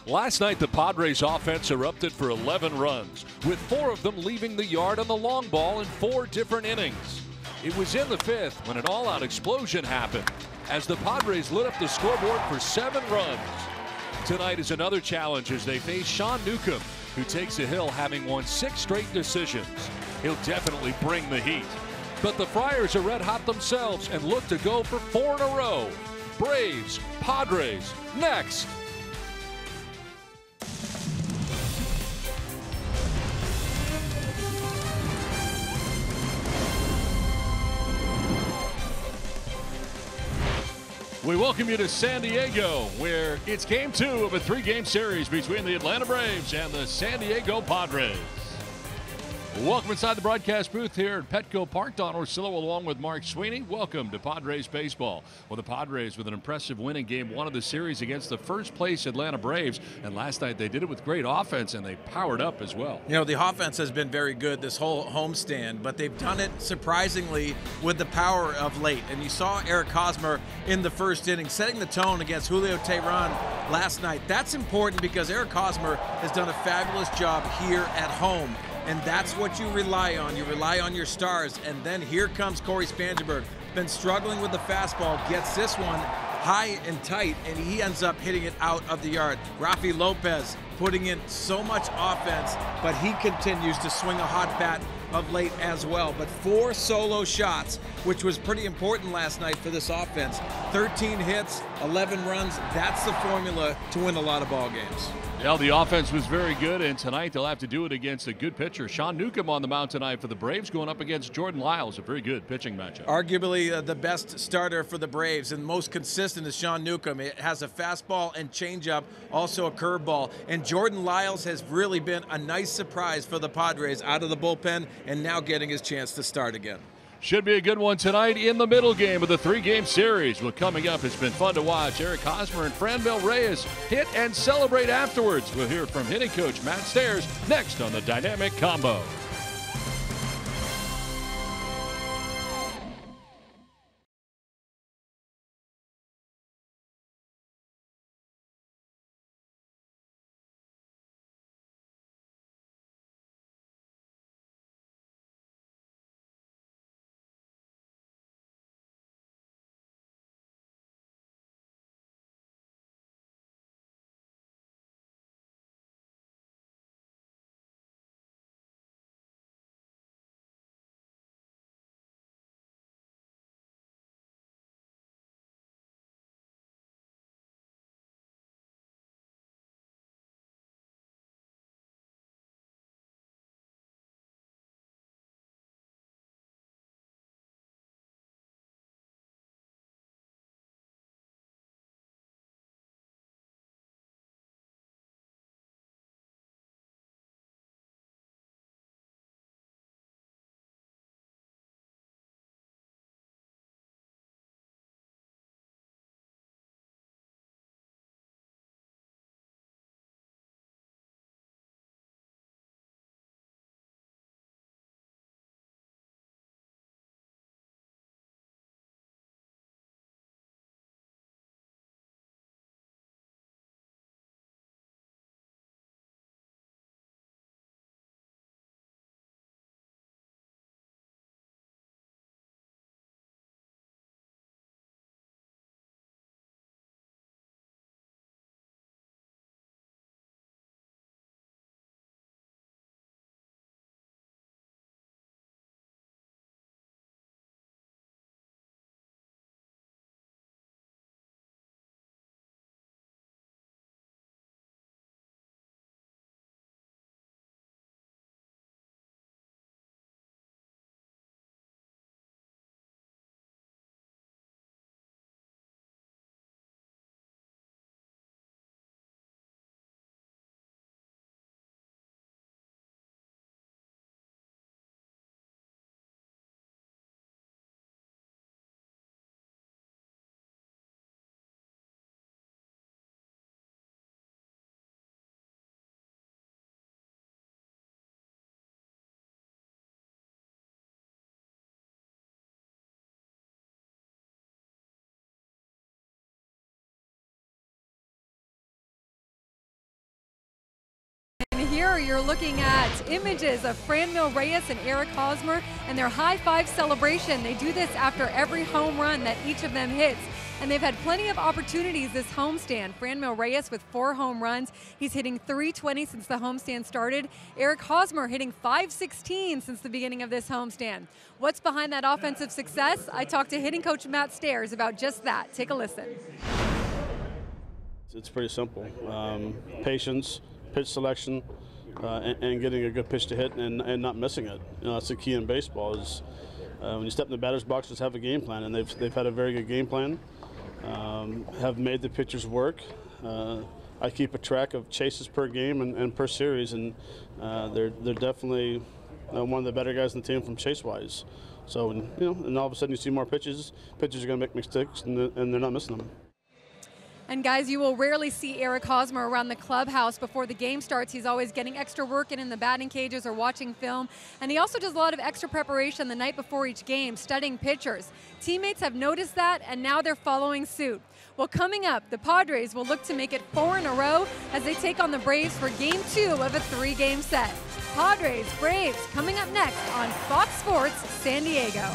Last night, the Padres offense erupted for 11 runs, with 4 of them leaving the yard on the long ball in 4 different innings. It was in the 5th when an all-out explosion happened, as the Padres lit up the scoreboard for 7 runs. Tonight is another challenge as they face Sean Newcomb, who takes the hill having won 6 straight decisions. He'll definitely bring the heat. But the Friars are red hot themselves and look to go for 4 in a row. Braves, Padres, next. We welcome you to San Diego, where it's game 2 of a 3-game series between the Atlanta Braves and the San Diego Padres. Welcome inside the broadcast booth here at Petco Park. Don Orsillo along with Mark Sweeney. Welcome to Padres baseball. Well, the Padres with an impressive win in game 1 of the series against the first-place Atlanta Braves. And last night they did it with great offense, and they powered up as well. You know, the offense has been very good this whole homestand, but they've done it surprisingly with the power of late. And you saw Eric Hosmer in the first inning setting the tone against Julio Teheran last night. That's important because Eric Hosmer has done a fabulous job here at home. And that's what you rely on. You rely on your stars. And then here comes Corey Spangenberg. Been struggling with the fastball, gets this one high and tight, and he ends up hitting it out of the yard. Rafi Lopez putting in so much offense, but he continues to swing a hot bat of late as well. But 4 solo shots, which was pretty important last night for this offense. 13 hits, 11 runs. That's the formula to win a lot of ball games. Yeah, the offense was very good, and tonight they'll have to do it against a good pitcher. Sean Newcomb on the mound tonight for the Braves, going up against Jordan Lyles, a very good pitching matchup. Arguably the best starter for the Braves and most consistent is Sean Newcomb. It has a fastball and changeup, also a curveball. And Jordan Lyles has really been a nice surprise for the Padres out of the bullpen and now getting his chance to start again. Should be a good one tonight in the middle game of the 3-game series. Well, coming up, it's been fun to watch Eric Hosmer and Franbel Reyes hit and celebrate afterwards. We'll hear from hitting coach Matt Stairs next on the Dynamic Combo. here you're looking at images of Franmil Reyes and Eric Hosmer and their high-five celebration. They do this after every home run that each of them hits. And they've had plenty of opportunities this homestand. Franmil Reyes with 4 home runs. He's hitting .320 since the homestand started. Eric Hosmer hitting .516 since the beginning of this homestand. What's behind that offensive success? I talked to hitting coach Matt Stairs about just that. Take a listen. It's pretty simple. Patience, pitch selection, and getting a good pitch to hit and not missing it. You know, that's the key in baseball is when you step in the batter's box, just have a game plan, and they've had a very good game plan. Have made the pitchers work. I keep a track of chases per game and per series, and they're definitely one of the better guys in the team from chase-wise. So, you know, and all of a sudden you see more pitches. Pitchers are going to make mistakes, and they're not missing them. And guys, you will rarely see Eric Hosmer around the clubhouse before the game starts. He's always getting extra work in the batting cages or watching film. And he also does a lot of extra preparation the night before each game, studying pitchers. Teammates have noticed that, and now they're following suit. Well, coming up, the Padres will look to make it 4 in a row as they take on the Braves for Game 2 of a 3-game set. Padres, Braves, coming up next on Fox Sports San Diego.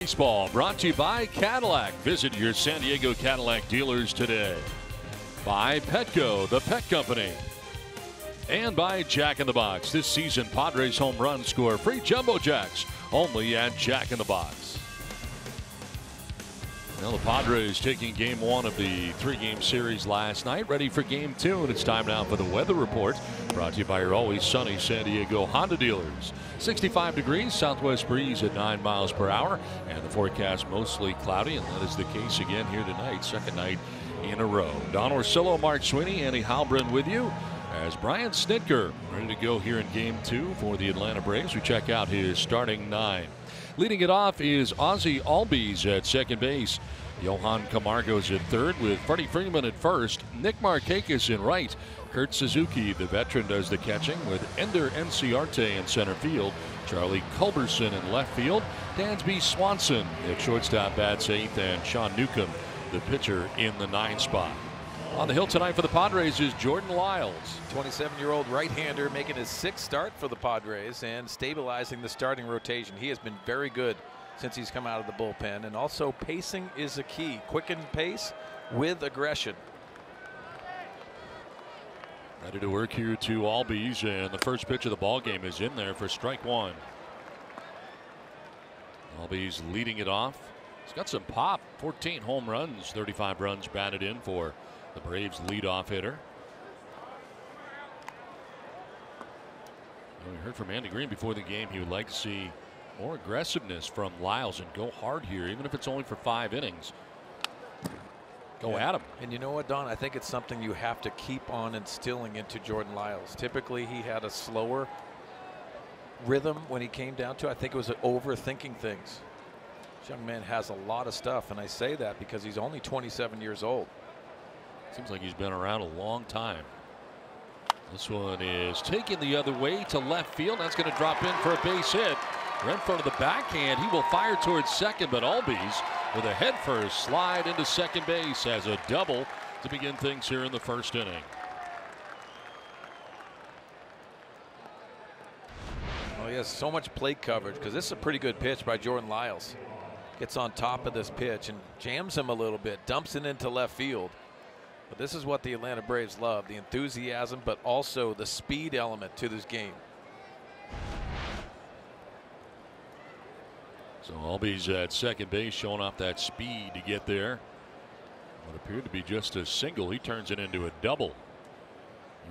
Baseball brought to you by Cadillac. Visit your San Diego Cadillac dealers today. By Petco, the pet company. And by Jack in the Box. This season, Padres home run score free Jumbo Jacks only at Jack in the Box. Now the Padres taking game 1 of the 3-game series last night, ready for game 2, and it's time now for the weather report, brought to you by your always sunny San Diego Honda dealers. 65 degrees, southwest breeze at 9 miles per hour, and the forecast mostly cloudy, and that is the case again here tonight, second night in a row. Don Orsillo, Mark Sweeney, Andy Halbrin with you as Brian Snitker ready to go here in game 2 for the Atlanta Braves. We check out his starting 9. Leading it off is Ozzie Albies at second base. Johan Camargo's at third with Freddie Freeman at first. Nick Markakis in right. Kurt Suzuki, the veteran, does the catching with Ender Enciarte in center field. Charlie Culberson in left field. Dansby Swanson at shortstop bats 8th, and Sean Newcomb, the pitcher, in the 9 spot. On the hill tonight for the Padres is Jordan Lyles. 27-year-old right-hander making his 6th start for the Padres and stabilizing the starting rotation. He has been very good since he's come out of the bullpen, and also pacing is a key. Quicken pace with aggression. Ready to work here to Albies, and the first pitch of the ball game is in there for strike one. Albies leading it off. He's got some pop. 14 home runs, 35 runs batted in for the Braves leadoff hitter. We heard from Andy Green before the game he would like to see more aggressiveness from Lyles and go hard here, even if it's only for 5 innings. Go at him. And you know what, Don? I think it's something you have to keep on instilling into Jordan Lyles. Typically, he had a slower rhythm when he came down to. I think it was overthinking things. This young man has a lot of stuff, and I say that because he's only 27 years old. Seems like he's been around a long time. This one is taken the other way to left field. That's going to drop in for a base hit. Renfroe to the backhand. He will fire towards second, but Albies with a head first slide into second base as a double to begin things here in the first inning. Oh, he has so much plate coverage because this is a pretty good pitch by Jordan Lyles. Gets on top of this pitch and jams him a little bit, dumps it into left field. But this is what the Atlanta Braves love, the enthusiasm, but also the speed element to this game. So Albies at second base showing off that speed to get there. What appeared to be just a single, he turns it into a double.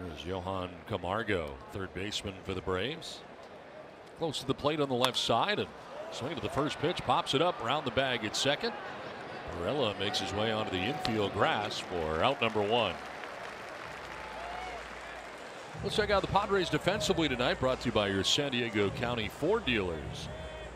Here's Johan Camargo, third baseman for the Braves. Close to the plate on the left side, and swing to the first pitch, pops it up around the bag at second. Varela makes his way onto the infield grass for out number 1. Let's check out the Padres defensively tonight, brought to you by your San Diego County Ford dealers.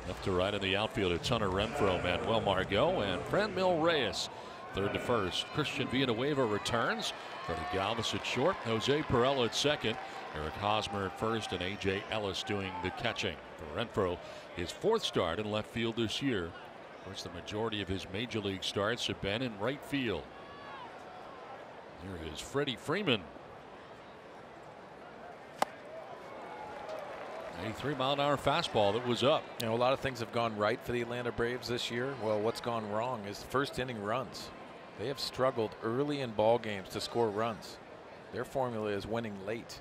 Left to right in the outfield, it's Hunter Renfroe, Manuel Margot, and Franmil Reyes. Third to first, Christian Villanueva returns. Freddie Galvis at short, Jose Perella at second, Eric Hosmer at first, and A.J. Ellis doing the catching. For Renfroe, his 4th start in left field this year. Of course, the majority of his major league starts have been in right field. Here is Freddie Freeman. 83-mile-an-hour fastball that was up. You know, a lot of things have gone right for the Atlanta Braves this year. Well, what's gone wrong is first inning runs. They have struggled early in ball games to score runs. Their formula is winning late.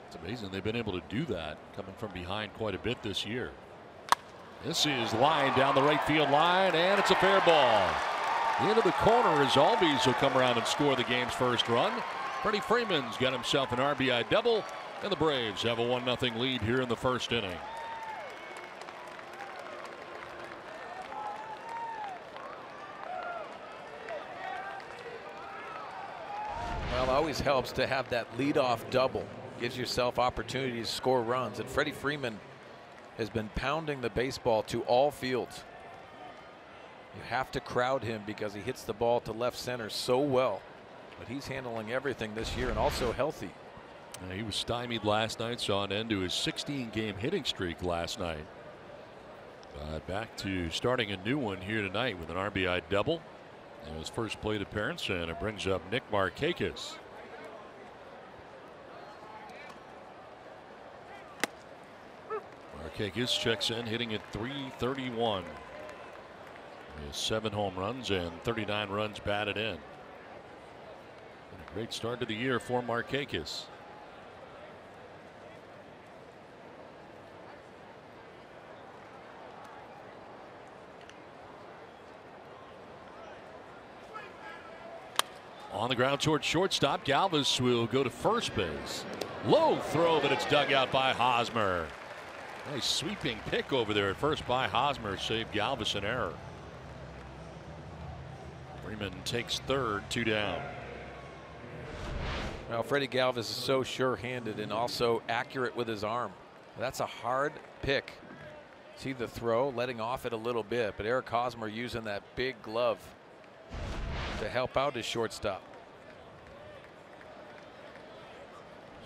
It's amazing they've been able to do that, coming from behind quite a bit this year. This is line down the right field line, and it's a fair ball. Into the corner as Albies will come around and score the game's first run. Freddie Freeman's got himself an RBI double, and the Braves have a 1-0 lead here in the first inning. Well, it always helps to have that leadoff double. Gives yourself opportunity to score runs, and Freddie Freeman has been pounding the baseball to all fields. You have to crowd him because he hits the ball to left center so well. But he's handling everything this year and also healthy. He was stymied last night, saw an end to his 16-game hitting streak last night. Back to starting a new one here tonight with an RBI double. In his first plate appearance, and it brings up Nick Markakis. Markakis checks in, hitting at .331. He has 7 home runs and 39 runs batted in. A great start to the year for Markakis. On the ground towards shortstop, Galvis will go to first base. Low throw, but it's dug out by Hosmer. Nice sweeping pick over there at first by Hosmer, saved Galvis an error. Freeman takes third, 2 down. Well, Freddie Galvis is so sure-handed and also accurate with his arm. That's a hard pick. See the throw, letting off it a little bit, but Eric Hosmer using that big glove to help out his shortstop.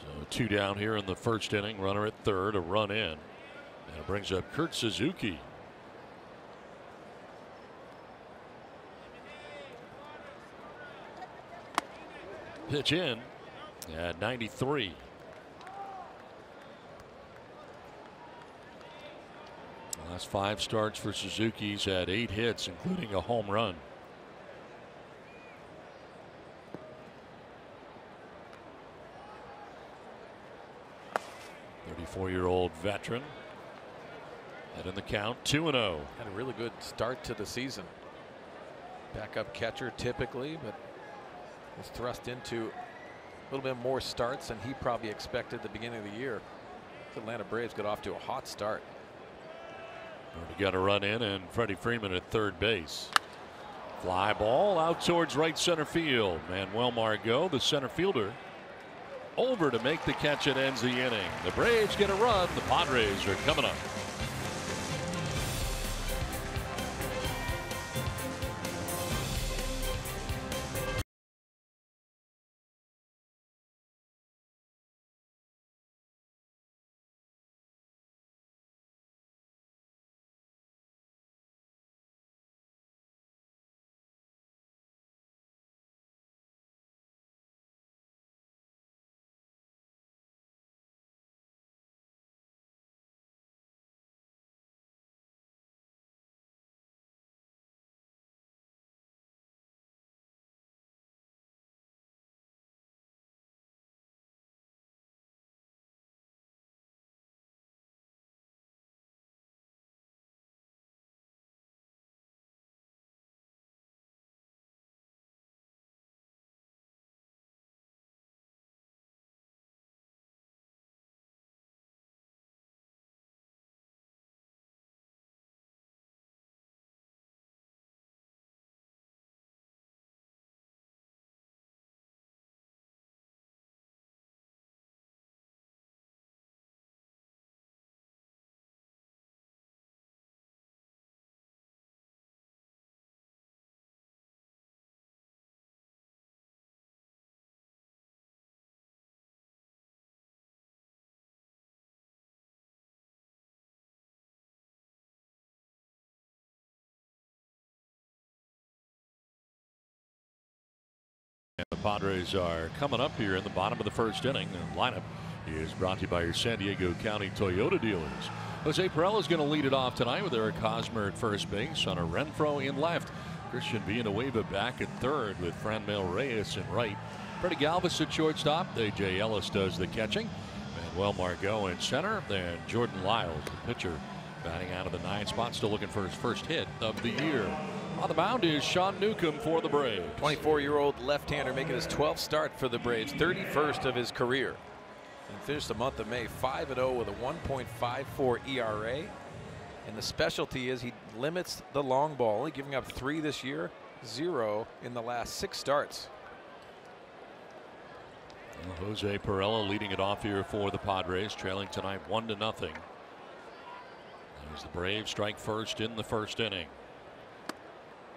So 2 down here in the first inning. Runner at third, a run in. And it brings up Kurt Suzuki. Pitch in at 93. Last 5 starts for Suzuki's had 8 hits, including a home run. 34-year-old veteran. And in the count, 2-0. Had a really good start to the season. Backup catcher typically, but was thrust into a little bit more starts than he probably expected at the beginning of the year. The Atlanta Braves got off to a hot start. Already got a run in, and Freddie Freeman at third base. Fly ball out towards right center field. Manuel Margot, the center fielder, over to make the catch. It ends the inning. The Braves get a run. The Padres are coming up. And the Padres are coming up here in the bottom of the first inning. The lineup is brought to you by your San Diego County Toyota dealers. Jose Perella is going to lead it off tonight with Eric Hosmer at first base, Hunter Renfroe in left, Christian Villanueva back at third with Franmil Reyes in right, Freddie Galvis at shortstop. AJ Ellis does the catching. Manuel Margot in center. Then Jordan Lyles, the pitcher, batting out of the 9 spot, still looking for his first hit of the year. On the mound is Sean Newcomb for the Braves. 24-year-old left-hander making his 12th start for the Braves, 31st of his career. And finished the month of May 5-0 with a 1.54 ERA. And the specialty is he limits the long ball, only giving up 3 this year, 0 in the last 6 starts. Well, Jose Perella leading it off here for the Padres, trailing tonight 1-0. As the Braves strike first in the first inning.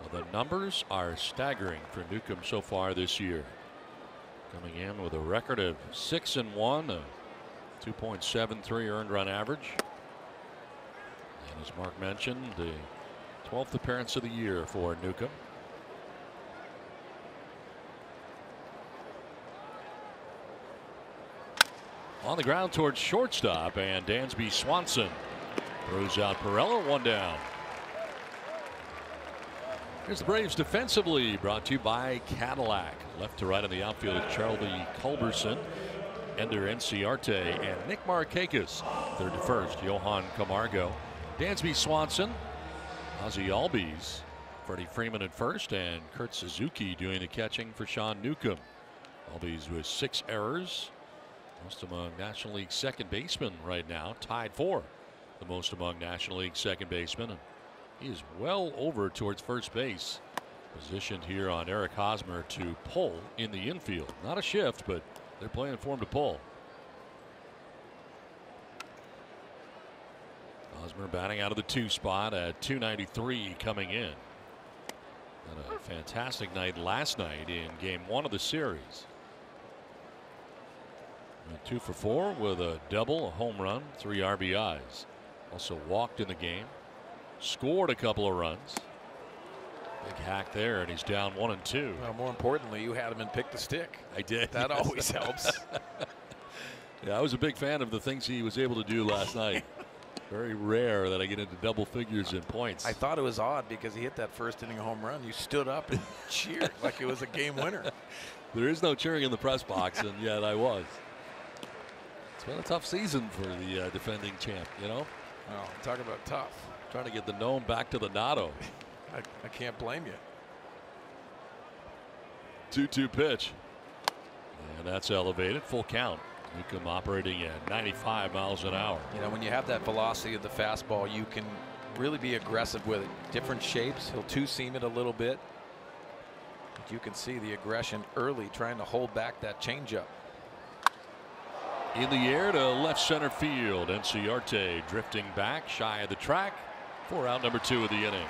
Well, the numbers are staggering for Newcomb so far this year. Coming in with a record of 6-1, a 2.73 earned run average. And as Mark mentioned, the 12th appearance of the year for Newcomb. On the ground towards shortstop, and Dansby Swanson throws out Perella, 1 down. Here's the Braves defensively, brought to you by Cadillac. Left to right on the outfield is Charlie Culberson, Ender Enciarte, and Nick Markakis. Third to first, Johan Camargo, Dansby Swanson, Ozzie Albies, Freddie Freeman at first, and Kurt Suzuki doing the catching for Sean Newcomb. Albies with 6 errors, most among National League second basemen right now, tied for the most among National League second basemen. And he is well over towards first base, positioned here on Eric Hosmer to pull in the infield. Not a shift, but they're playing for him to pull. Hosmer batting out of the 2 spot at 293 coming in. Had a fantastic night last night in game 1 of the series. Went 2 for 4 with a double, a home run, 3 RBIs. Also walked in the game. Scored a couple of runs. Big hack there, and he's down 1-2. Well, more importantly, you had him and picked the stick. I did. That always helps. Yeah, I was a big fan of the things he was able to do last night. Very rare that I get into double figures in points. I thought it was odd because he hit that first inning home run. You stood up and cheered like it was a game winner. There is no cheering in the press box, and yet I was. It's been a tough season for the defending champ, you know. Oh, talk about tough. Trying to get the gnome back to the Nado. I can't blame you. 2-2 pitch. And that's elevated. Full count. Newcomb operating at 95 miles an hour. You know, when you have that velocity of the fastball, you can really be aggressive with it. Different shapes. He'll two-seam it a little bit. But you can see the aggression early, trying to hold back that changeup. In the air to left center field. Enciarte drifting back shy of the track for out number 2 of the inning.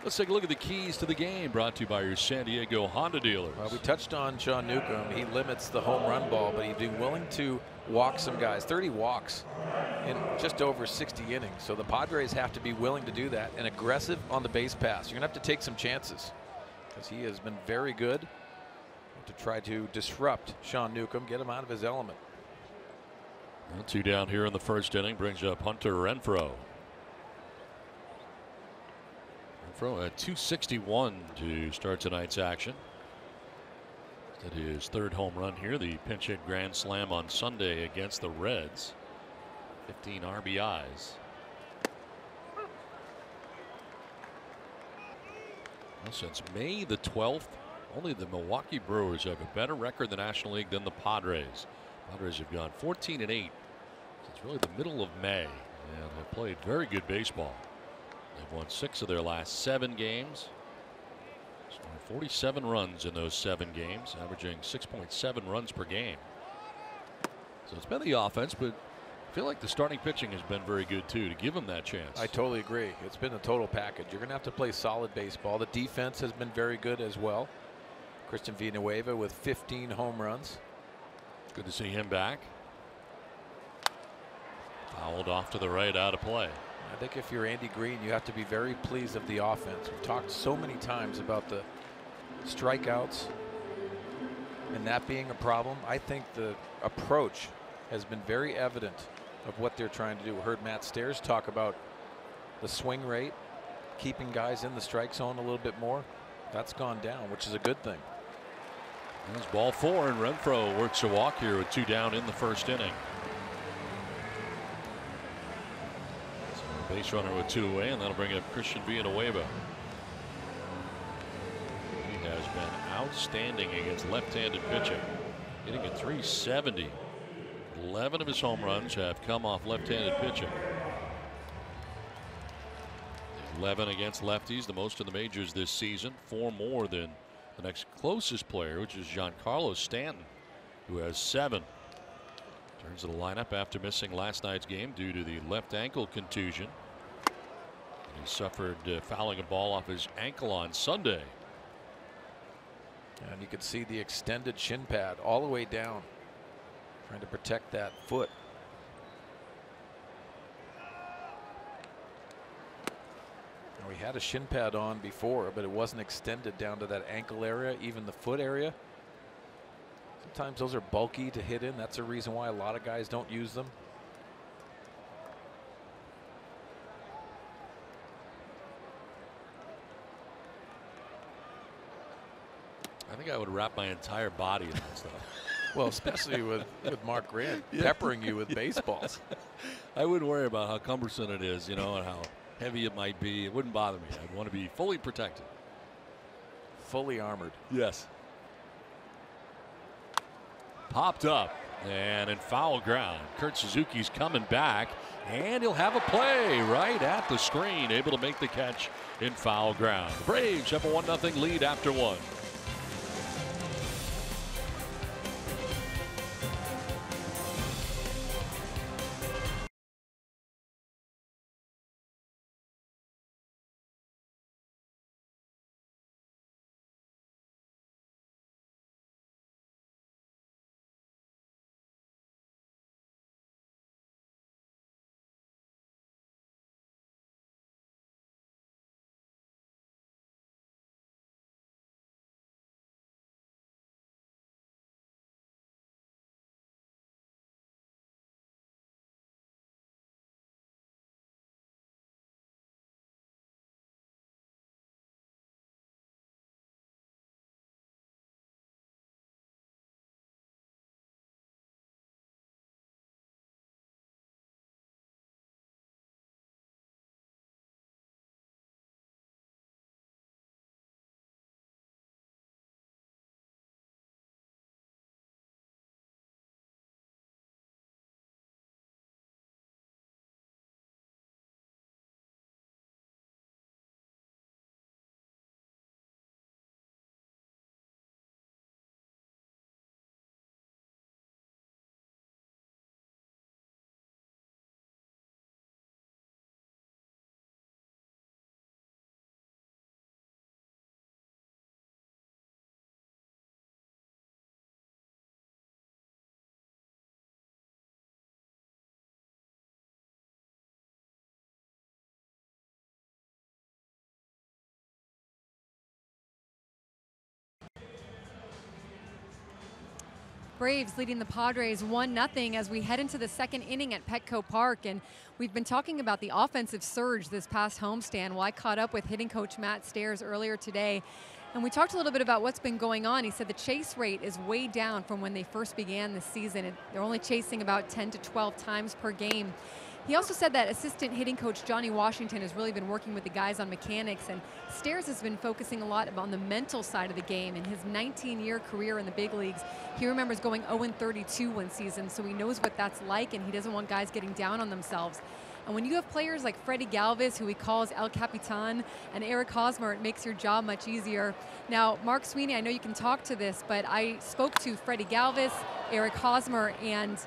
Let's take a look at the keys to the game, brought to you by your San Diego Honda dealers. Well, we touched on Sean Newcomb. He limits the home run ball, but he'd be willing to walk some guys. 30 walks in just over 60 innings. So the Padres have to be willing to do that and aggressive on the base pass. You're going to have to take some chances because he has been very good to try to disrupt Sean Newcomb, get him out of his element. Well, 2 down here in the first inning brings up Hunter Renfroe. Renfroe at 261 to start tonight's action. That his 3rd home run here, the pinch hit grand slam on Sunday against the Reds. 15 RBIs. Well, since May the 12th, only the Milwaukee Brewers have a better record in the National League than the Padres. Padres have gone 14-8 since really the middle of May and have played very good baseball. They've won 6 of their last 7 games. Scored 47 runs in those 7 games, averaging 6.7 runs per game. So it's been the offense, but I feel like the starting pitching has been very good too to give them that chance. I totally agree. It's been a total package. You're going to have to play solid baseball. The defense has been very good as well. Christian Villanueva with 15 home runs. Good to see him back. Fouled off to the right, out of play. I think if you're Andy Green, you have to be very pleased of the offense. We've talked so many times about the strikeouts and that being a problem. I think the approach has been very evident of what they're trying to do. We heard Matt Stairs talk about the swing rate, keeping guys in the strike zone a little bit more. That's gone down, which is a good thing. There's ball 4, and Renfroe works a walk here with 2 down in the first inning. So base runner with 2 away, and that'll bring up Christian Villanueva. He has been outstanding against left-handed pitching, hitting at 370. 11 of his home runs have come off left-handed pitching. 11 against lefties, the most in the majors this season. 4 more than the next closest player, which is Giancarlo Stanton, who has 7. Turns to the lineup after missing last night's game due to the left ankle contusion. And he suffered fouling a ball off his ankle on Sunday. And you can see the extended shin pad all the way down, trying to protect that foot. We had a shin pad on before, but it wasn't extended down to that ankle area, even the foot area. Sometimes those are bulky to hit in. That's a reason why a lot of guys don't use them. I think I would wrap my entire body in that stuff. Well, especially with Mark Grant peppering you with baseballs. I wouldn't worry about how cumbersome it is, you know, and how heavy it might be. It wouldn't bother me. I'd want to be fully protected. Fully armored. Yes. Popped up and in foul ground. Kurt Suzuki's coming back, and he'll have a play right at the screen, able to make the catch in foul ground. The Braves have a 1-0 lead after 1. Braves leading the Padres 1-0 as we head into the second inning at Petco Park. And we've been talking about the offensive surge this past homestand. Well, I caught up with hitting coach Matt Stairs earlier today, and we talked a little bit about what's been going on. He said the chase rate is way down from when they first began this season. They're only chasing about 10 to 12 times per game. He also said that assistant hitting coach Johnny Washington has really been working with the guys on mechanics, and Stairs has been focusing a lot on the mental side of the game. In his 19-year career in the big leagues, he remembers going 0-32 one season, so he knows what that's like, and he doesn't want guys getting down on themselves. And when you have players like Freddie Galvis, who he calls El Capitan, and Eric Hosmer, it makes your job much easier. Now, Mark Sweeney, I know you can talk to this, but I spoke to Freddie Galvis, Eric Hosmer, and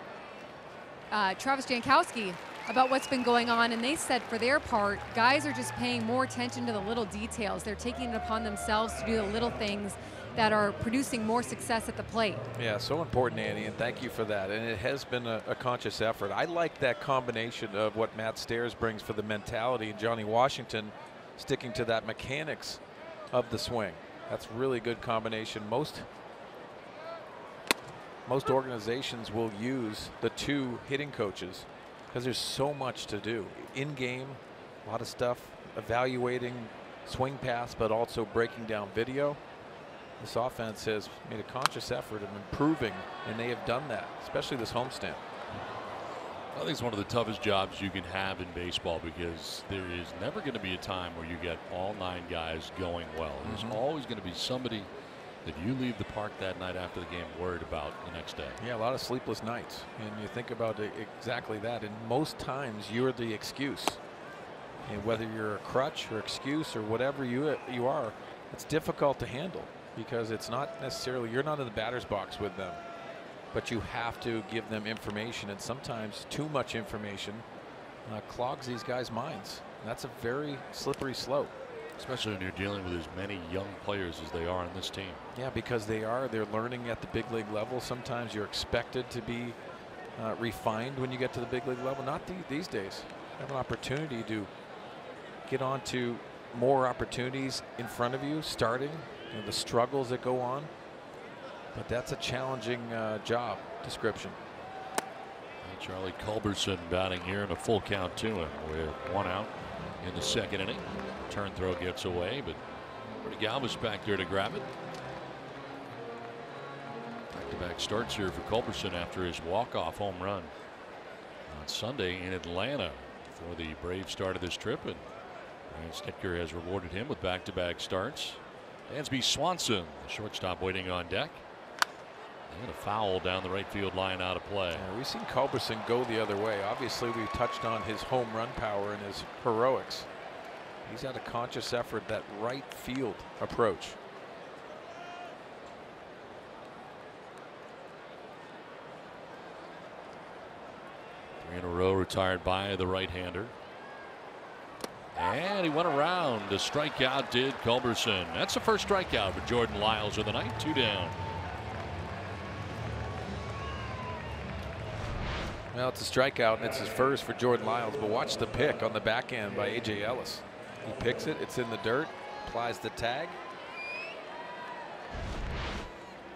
Travis Jankowski about what's been going on, and they said for their part, guys are just paying more attention to the little details. They're taking it upon themselves to do the little things that are producing more success at the plate. Yeah, so important, Annie, and thank you for that. And it has been a conscious effort. I like that combination of what Matt Stairs brings for the mentality and Johnny Washington sticking to that mechanics of the swing. That's really good combination. Most organizations will use the two hitting coaches because there's so much to do in game, a lot of stuff, evaluating swing paths, but also breaking down video. This offense has made a conscious effort of improving, and they have done that, especially this homestand. I think it's one of the toughest jobs you can have in baseball, because there is never going to be a time where you get all 9 guys going well. There's always going to be somebody that you leave the park that night after the game worried about the next day. Yeah, a lot of sleepless nights, and you think about it exactly that, and most times you're the excuse. And whether you're a crutch or excuse or whatever you are, it's difficult to handle, because it's not necessarily, you're not in the batter's box with them, but you have to give them information, and sometimes too much information clogs these guys' minds. And that's a very slippery slope. Especially when you're dealing with as many young players as they are on this team. Yeah, because they're learning at the big league level. Sometimes you're expected to be refined when you get to the big league level. Not these days. You have an opportunity to get on to more opportunities in front of you, starting, the struggles that go on. But that's a challenging job description. Charlie Culberson batting here in a full count to him with 1 out in the second inning. Turn throw gets away, but Freddie Galvis back there to grab it. Back-to-back starts here for Culberson after his walk-off home run on Sunday in Atlanta before the Braves started this trip, and Brian Snitker has rewarded him with back-to-back starts. Dansby Swanson, the shortstop, waiting on deck. And a foul down the right field line, out of play. Yeah, we've seen Culberson go the other way. Obviously, we've touched on his home run power and his heroics. He's had a conscious effort, that right field approach. Three in a row retired by the right-hander. And he went around to strike out, did Culberson. That's the first strikeout for Jordan Lyles of the night. 2 down. Well, it's a strikeout, and it's his first for Jordan Lyles, but watch the pick on the back end by A.J. Ellis. He picks it, it's in the dirt, applies the tag.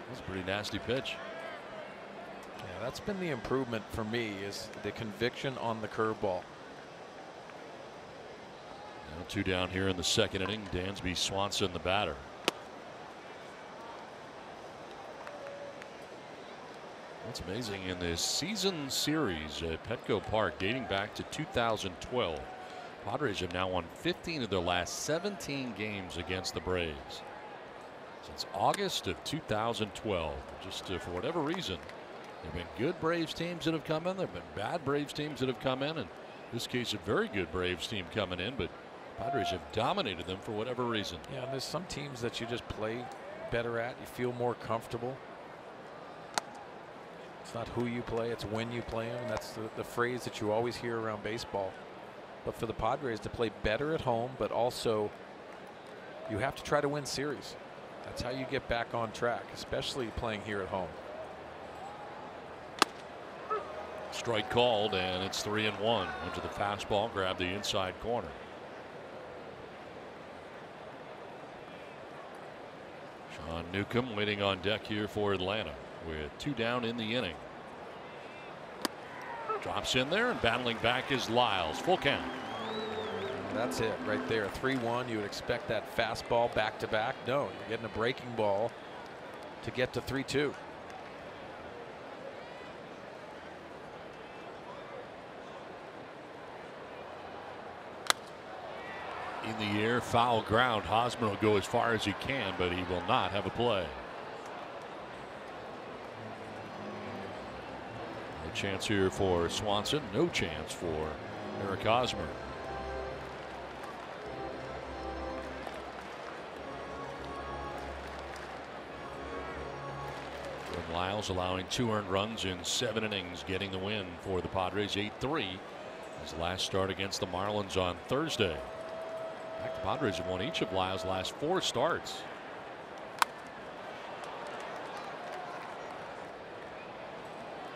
That's a pretty nasty pitch. Yeah, that's been the improvement for me, is the conviction on the curveball. Now 2 down here in the second inning. Dansby Swanson, the batter. That's amazing. In this season series at Petco Park dating back to 2012, Padres have now won 15 of their last 17 games against the Braves. Since August of 2012, just for whatever reason, there have been good Braves teams that have come in. There have been bad Braves teams that have come in. And in this case, a very good Braves team coming in, but Padres have dominated them for whatever reason. Yeah, and there's some teams that you just play better at. You feel more comfortable. It's not who you play, it's when you play them. That's the phrase that you always hear around baseball. But for the Padres to play better at home, but also you have to try to win series. That's how you get back on track, especially playing here at home. Strike called, and it's 3-1. Went to the fastball, grabbed the inside corner. Sean Newcomb waiting on deck here for Atlanta. with 2 down in the inning. Drops in there, and battling back is Lyles. Full count. That's it right there. 3-1. You would expect that fastball back to back. No, you're getting a breaking ball to get to 3-2. In the air, foul ground. Hosmer will go as far as he can, but he will not have a play. No chance here for Swanson. No chance for Eric Hosmer. Lyles allowing 2 earned runs in 7 innings, getting the win for the Padres. 8-3. His last start against the Marlins on Thursday. In fact, the Padres have won each of Lyles' last 4 starts.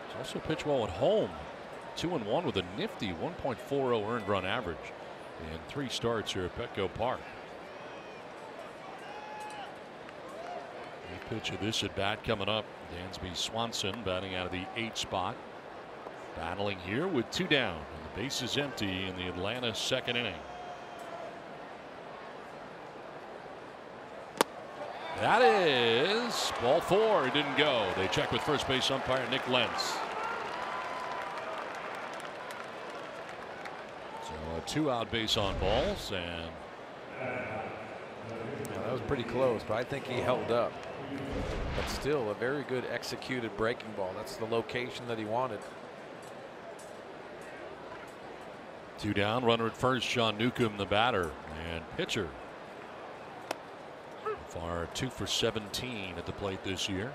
He's also pitched well at home. 2-1 with a nifty 1.40 earned run average in 3 starts here at Petco Park. A pitch of this at bat coming up. Dansby Swanson batting out of the 8th spot. Battling here with 2 down. And the base is empty in the Atlanta 2nd inning. That is ball 4. It didn't go. They check with first base umpire Nick Lentz. So a 2-out base on balls, and yeah, that was pretty close, but I think he held up. But still a very good executed breaking ball. That's the location that he wanted. 2 down, runner at first. Sean Newcomb, the batter and pitcher. So far 2 for 17 at the plate this year.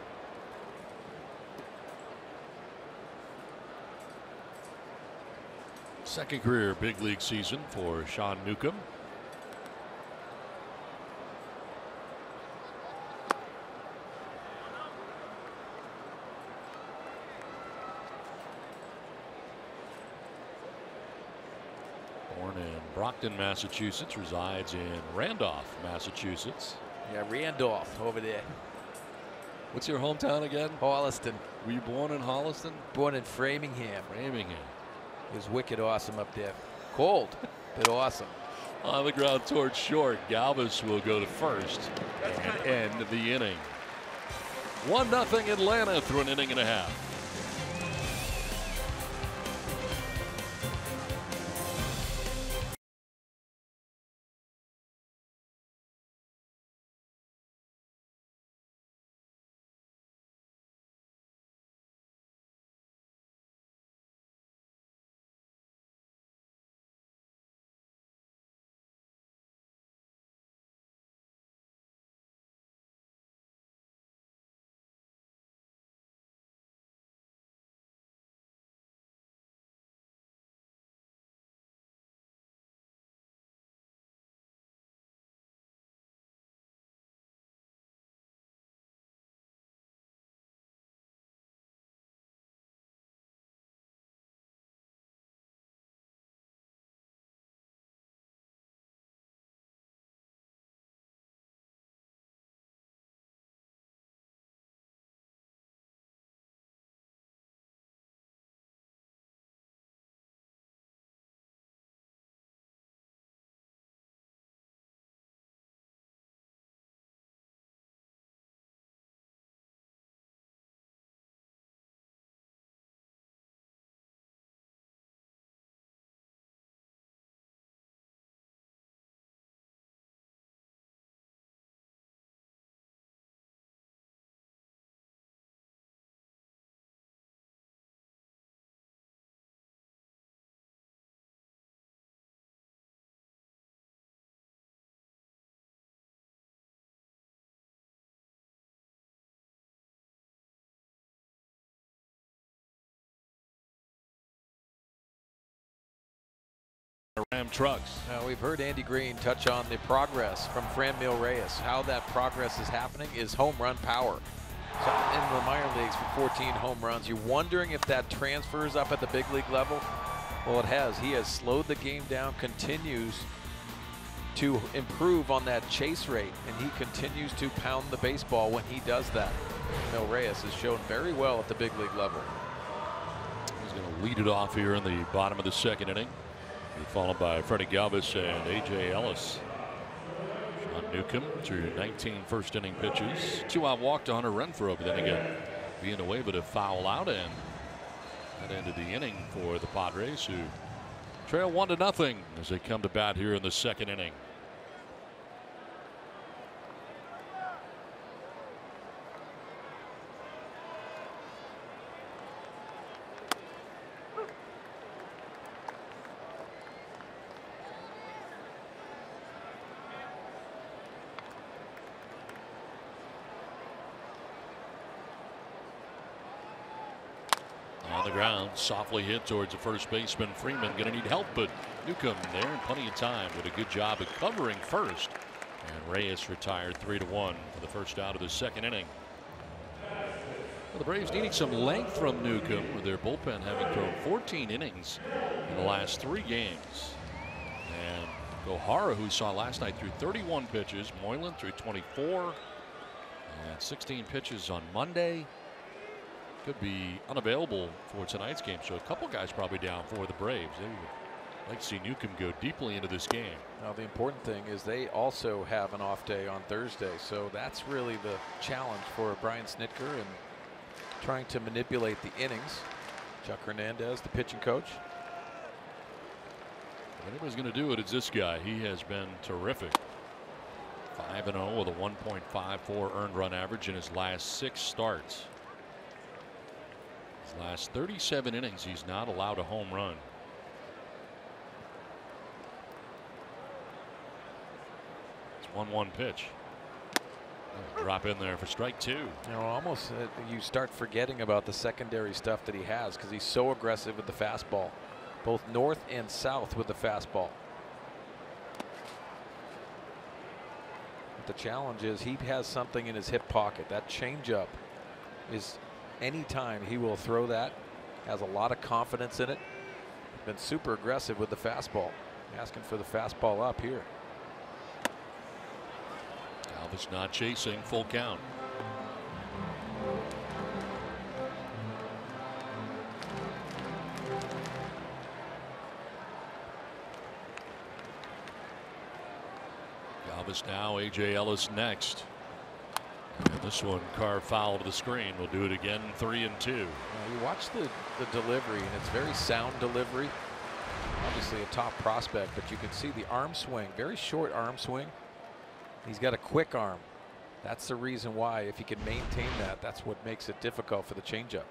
Second career big league season for Sean Newcomb. Born in Brockton, Massachusetts, resides in Randolph, Massachusetts. Yeah, Randolph over there. What's your hometown again? Holliston. Were you born in Holliston? Born in Framingham. Framingham. It was wicked awesome up there. Cold, but awesome. On the ground towards short. Galvis will go to first and end the inning. 1-0 Atlanta through an inning and a half. Ram trucks. Now we've heard Andy Green touch on the progress from Franmil Reyes. How that progress is happening is home run power. So in the minor leagues for 14 home runs. You're wondering if that transfers up at the big league level. Well, it has. He has slowed the game down, continues to improve on that chase rate, and he continues to pound the baseball when he does that. Mil Reyes has shown very well at the big league level. He's going to lead it off here in the bottom of the second inning. Followed by Freddie Galvis and A.J. Ellis. Sean Newcomb through 19 first inning pitches. 2-out walk to Hunter Renfroe, but then again being away but a foul out, and that ended the inning for the Padres, who trail 1-0 as they come to bat here in the second inning. On the ground, softly hit towards the first baseman. Freeman going to need help, but Newcomb there in plenty of time. Did a good job of covering first. And Reyes retired 3-1 for the first out of the second inning. Well, the Braves needing some length from Newcomb, with their bullpen having thrown 14 innings in the last 3 games. And Gohara, who we saw last night, threw 31 pitches. Moylan threw 24. And 16 pitches on Monday. Could be unavailable for tonight's game, so a couple guys probably down for the Braves. They would like to see Newcomb go deeply into this game. Now the important thing is they also have an off day on Thursday, so that's really the challenge for Brian Snitker and trying to manipulate the innings. Chuck Hernandez, the pitching coach. If anybody's going to do it, it's this guy. He has been terrific. 5-0 with a 1.54 earned run average in his last 6 starts. Last 37 innings, he's not allowed a home run. It's 1-1 pitch. Drop in there for strike 2. You know, almost you start forgetting about the secondary stuff that he has, because he's so aggressive with the fastball, both north and south with the fastball. But the challenge is he has something in his hip pocket. That changeup is. Anytime he will throw that, has a lot of confidence in it. Been super aggressive with the fastball. Asking for the fastball up here. Galvis not chasing, full count. Galvis now, A.J. Ellis next. And this one carved foul to the screen. We'll do it again, 3-2. You watch the delivery, and it's very sound delivery. Obviously a top prospect, but you can see the arm swing, very short arm swing. He's got a quick arm. That's the reason why, if he can maintain that, that's what makes it difficult for the changeup.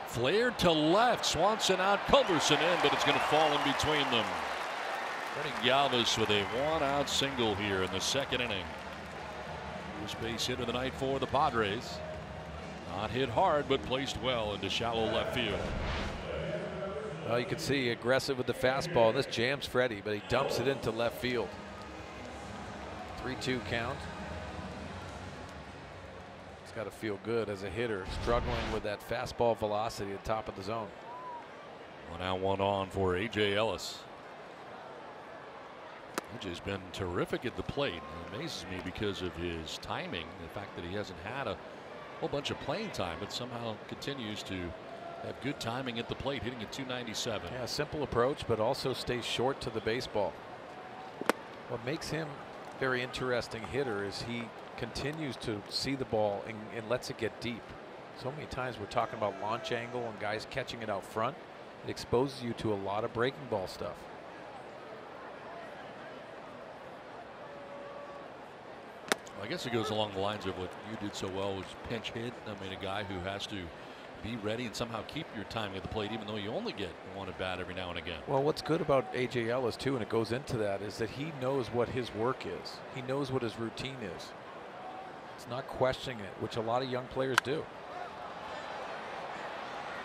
Flared to left, Swanson out, Culberson in, but it's going to fall in between them. Freddie Galvis with a 1-out single here in the second inning. First base hit of the night for the Padres. Not hit hard, but placed well into shallow left field. Well, you can see aggressive with the fastball. This jams Freddie, but he dumps it into left field. 3-2 count. It's got to feel good as a hitter, struggling with that fastball velocity at the top of the zone. 1 out, 1 on for A.J. Ellis. AJ's been terrific at the plate. It amazes me because of his timing, the fact that he hasn't had a whole bunch of playing time, but somehow continues to have good timing at the plate, hitting at 297. Yeah, simple approach, but also stays short to the baseball. What makes him very interesting hitter is he continues to see the ball and lets it get deep. So many times we're talking about launch angle and guys catching it out front. It exposes you to a lot of breaking ball stuff. I guess it goes along the lines of what you did so well, was pinch hit. I mean, a guy who has to be ready and somehow keep your timing at the plate, even though you only get one at bat every now and again. Well, what's good about A.J. Ellis too, and it goes into that, is that he knows what his work is. He knows what his routine is. It's not questioning it, which a lot of young players do.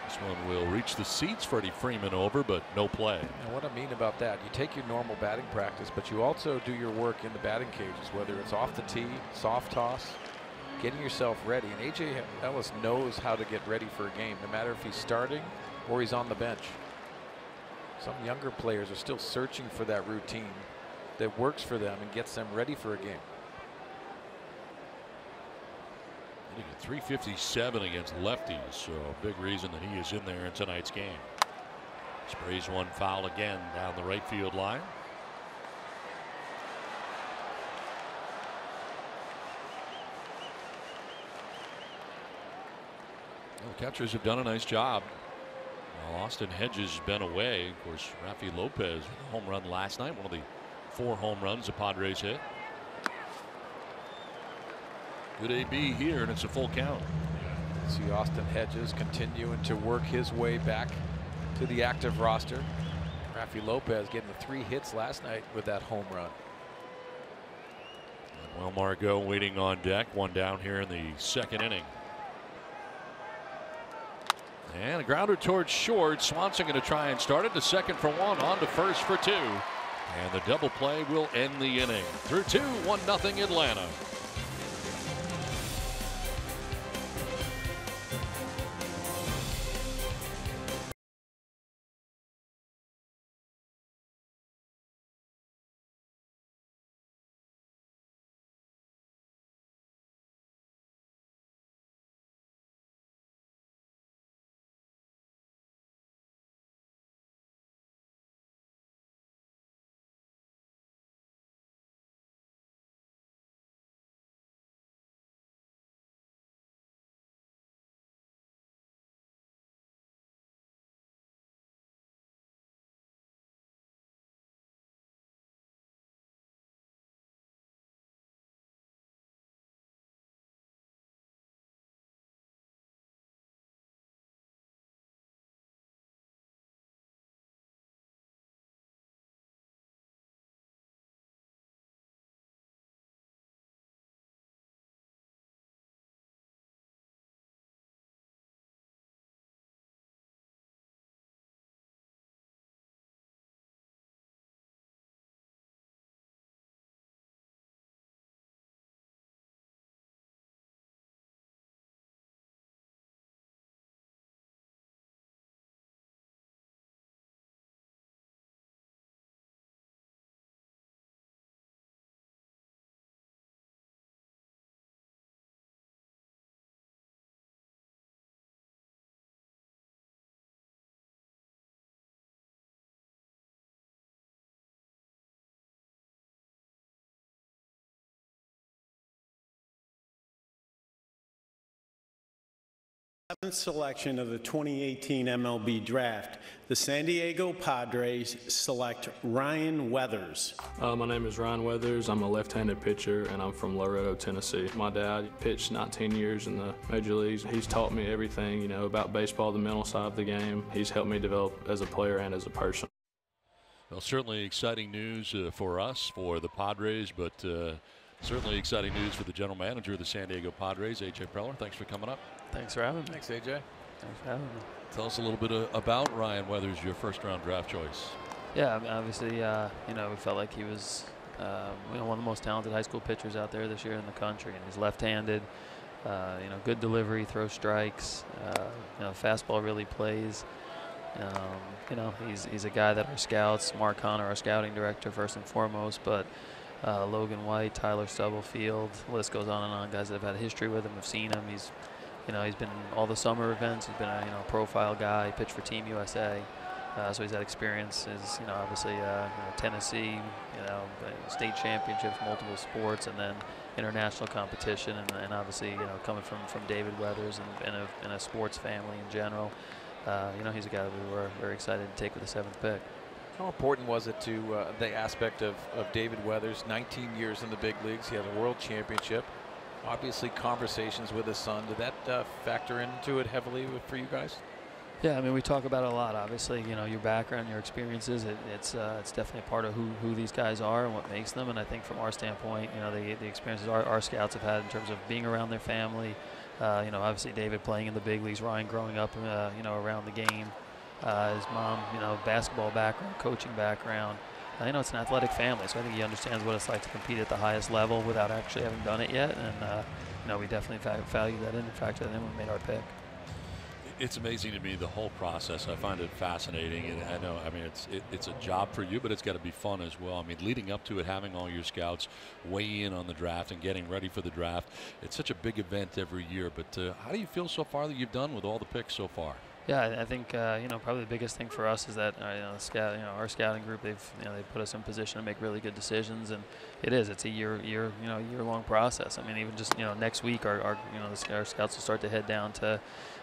This one will reach the seats. Freddie Freeman over, but no play. And what I mean about that, you take your normal batting practice, but you also do your work in the batting cages, whether it's off the tee, soft toss, getting yourself ready. And A.J. Ellis knows how to get ready for a game, no matter if he's starting or he's on the bench. Some younger players are still searching for that routine that works for them and gets them ready for a game. Hitting at 357 against lefties, so a big reason that he is in there in tonight's game. Sprays one foul again down the right field line. Well, the catchers have done a nice job. Well, Austin Hedges has been away. Of course, Rafi Lopez with a home run last night, one of the 4 home runs the Padres hit. Good AB here, and it's a full count. See Austin Hedges continuing to work his way back to the active roster. Rafi Lopez getting the 3 hits last night with that home run. Well, Margot waiting on deck, one down here in the 2nd inning. And a grounder towards short. Swanson going to try and start it to second for 1, on to first for 2. And the double play will end the inning. Through 2, 1-0 Atlanta. Seventh selection of the 2018 MLB Draft, the San Diego Padres select Ryan Weathers. My name is Ryan Weathers. I'm a left-handed pitcher, and I'm from Laredo, Tennessee. My dad pitched 19 years in the major leagues. He's taught me everything, about baseball, the mental side of the game. He's helped me develop as a player and as a person. Well, certainly exciting news for us, for the Padres, but certainly exciting news for the general manager of the San Diego Padres, A.J. Preller. Thanks for coming up. Thanks for having me. Thanks, AJ. Thanks for having me. Tell us a little bit about Ryan Weathers, your first-round draft choice. Yeah, I mean, obviously, we felt like he was, one of the most talented high school pitchers out there this year in the country. And he's left-handed, good delivery, throws strikes, fastball really plays. He's a guy that our scouts, Mark Connor, our scouting director, first and foremost, but Logan White, Tyler Stubblefield, the list goes on and on. Guys that have had history with him have seen him. He's been in all the summer events. He's been a profile guy. He pitched for Team USA, so he's had experiences. Obviously Tennessee, state championships, multiple sports, and then international competition, and obviously coming from David Weathers and a sports family in general. He's a guy that we were very excited to take with the 7th pick. How important was it to the aspect of David Weathers, 19 years in the big leagues? He had a world championship. Obviously, conversations with his son. Did that factor into it heavily for you guys? Yeah, I mean, we talk about it a lot. Obviously, your background, your experiences. It's definitely a part of who these guys are and what makes them. And I think from our standpoint, the experiences our scouts have had in terms of being around their family. Obviously David playing in the big leagues, Ryan growing up, around the game. His mom, basketball background, coaching background. It's an athletic family, so I think he understands what it's like to compete at the highest level without actually having done it yet. And, we definitely value that in and factor that in when we made our pick. It's amazing to me, the whole process. I find it fascinating, and I know, I mean, it's a job for you, but it's got to be fun as well. I mean, leading up to it, having all your scouts weigh in on the draft and getting ready for the draft, it's such a big event every year. But how do you feel so far that you've done with all the picks so far? Yeah, I think probably the biggest thing for us is that our scouting group, they've put us in position to make really good decisions, and it's a year-long process. I mean, even just next week, our scouts will start to head down to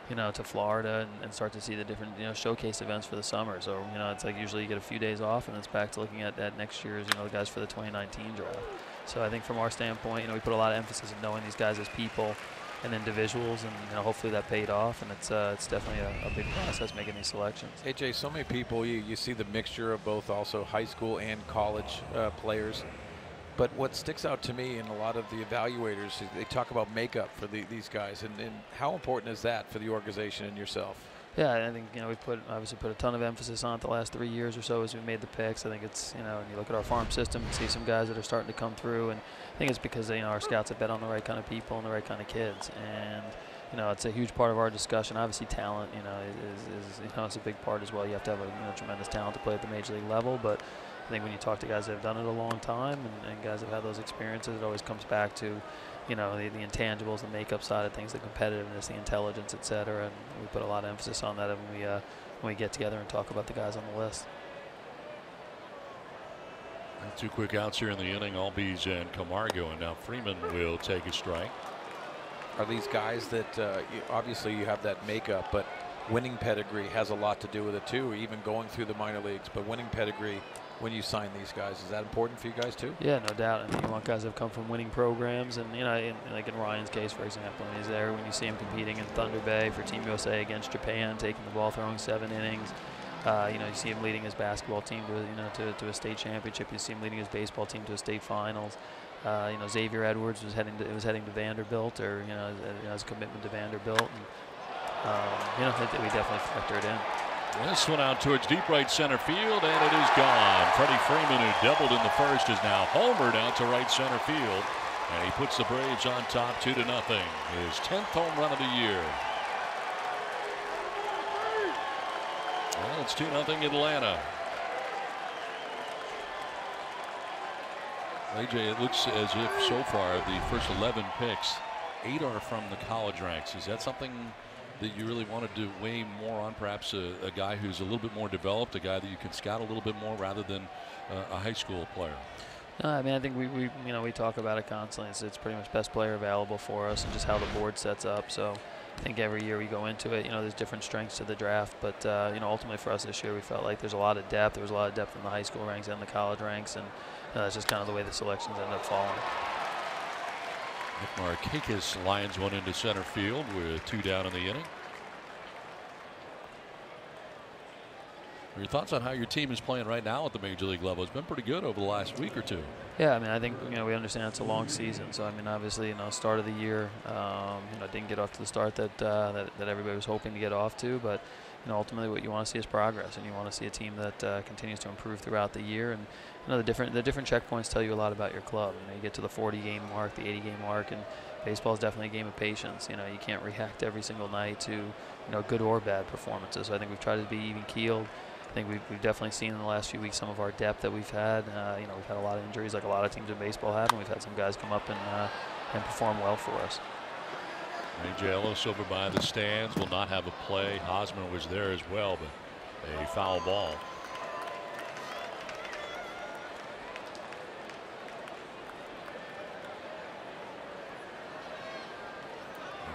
to Florida and start to see the different showcase events for the summer. So it's like usually you get a few days off, and it's back to looking at next year's the guys for the 2019 draft. So I think from our standpoint, we put a lot of emphasis in knowing these guys as people and individuals, and hopefully that paid off, and it's definitely a big process making these selections. AJ, so many people, you see the mixture of both also high school and college players, but what sticks out to me in a lot of the evaluators is they talk about makeup for these guys, and how important is that for the organization and yourself? Yeah, I think we've obviously put a ton of emphasis on it the last 3 years or so as we made the picks. I think it's when you look at our farm system and see some guys that are starting to come through, and I think it's because our scouts have bet on the right kind of people and the right kind of kids, and it's a huge part of our discussion. Obviously, talent is it's a big part as well. You have to have a tremendous talent to play at the major league level, but I think when you talk to guys that have done it a long time and guys that have had those experiences, it always comes back to the intangibles, the makeup side of things, the competitiveness, the intelligence, et cetera, and we put a lot of emphasis on that when we get together and talk about the guys on the list. Two quick outs here in the inning, Albies and Camargo, and now Freeman will take a strike. Are these guys that obviously you have that makeup, but winning pedigree has a lot to do with it too, even going through the minor leagues, but winning pedigree when you sign these guys, is that important for you guys too? Yeah, no doubt. I mean, you want guys that have come from winning programs, and like in Ryan's case, for example, when he's there, when you see him competing in Thunder Bay for Team USA against Japan, taking the ball, throwing 7 innings. You see him leading his basketball team to a state championship. You see him leading his baseball team to a state finals. Xavier Edwards was heading to Vanderbilt, or his commitment to Vanderbilt, and we definitely factor it in. This one out towards deep right center field, and it is gone. Freddie Freeman, who doubled in the first, is now homered out to right center field, and he puts the Braves on top 2-0. His 10th home run of the year. Well, it's 2-0 Atlanta. AJ, it looks as if so far the first 11 picks, 8 are from the college ranks. Is that something that you really wanted to weigh more on, perhaps a guy who's a little bit more developed, a guy that you can scout a little bit more rather than a high school player? No, I mean, I think we talk about it constantly. It's pretty much best player available for us, and just how the board sets up. So I think every year we go into it, there's different strengths to the draft, but ultimately for us this year, we felt like there's a lot of depth. There was a lot of depth in the high school ranks and the college ranks, and that's just kind of the way the selections end up falling. Nick Markakis lines one into center field with 2 down in the inning. Your thoughts on how your team is playing right now at the major league level? It's been pretty good over the last week or two. Yeah, I mean, I think we understand it's a long season. So I mean, obviously, start of the year, didn't get off to the start that everybody was hoping to get off to. But ultimately, what you want to see is progress, and you want to see a team that continues to improve throughout the year. And the different checkpoints tell you a lot about your club. You get to the 40-game mark, the 80-game mark, and baseball is definitely a game of patience. You can't react every single night to good or bad performances. So I think we've tried to be even keeled. I think we've definitely seen in the last few weeks some of our depth that we've had. We've had a lot of injuries, like a lot of teams in baseball have, and we've had some guys come up and perform well for us. AJ Ellis over by the stands will not have a play. Hosmer was there as well, but a foul ball.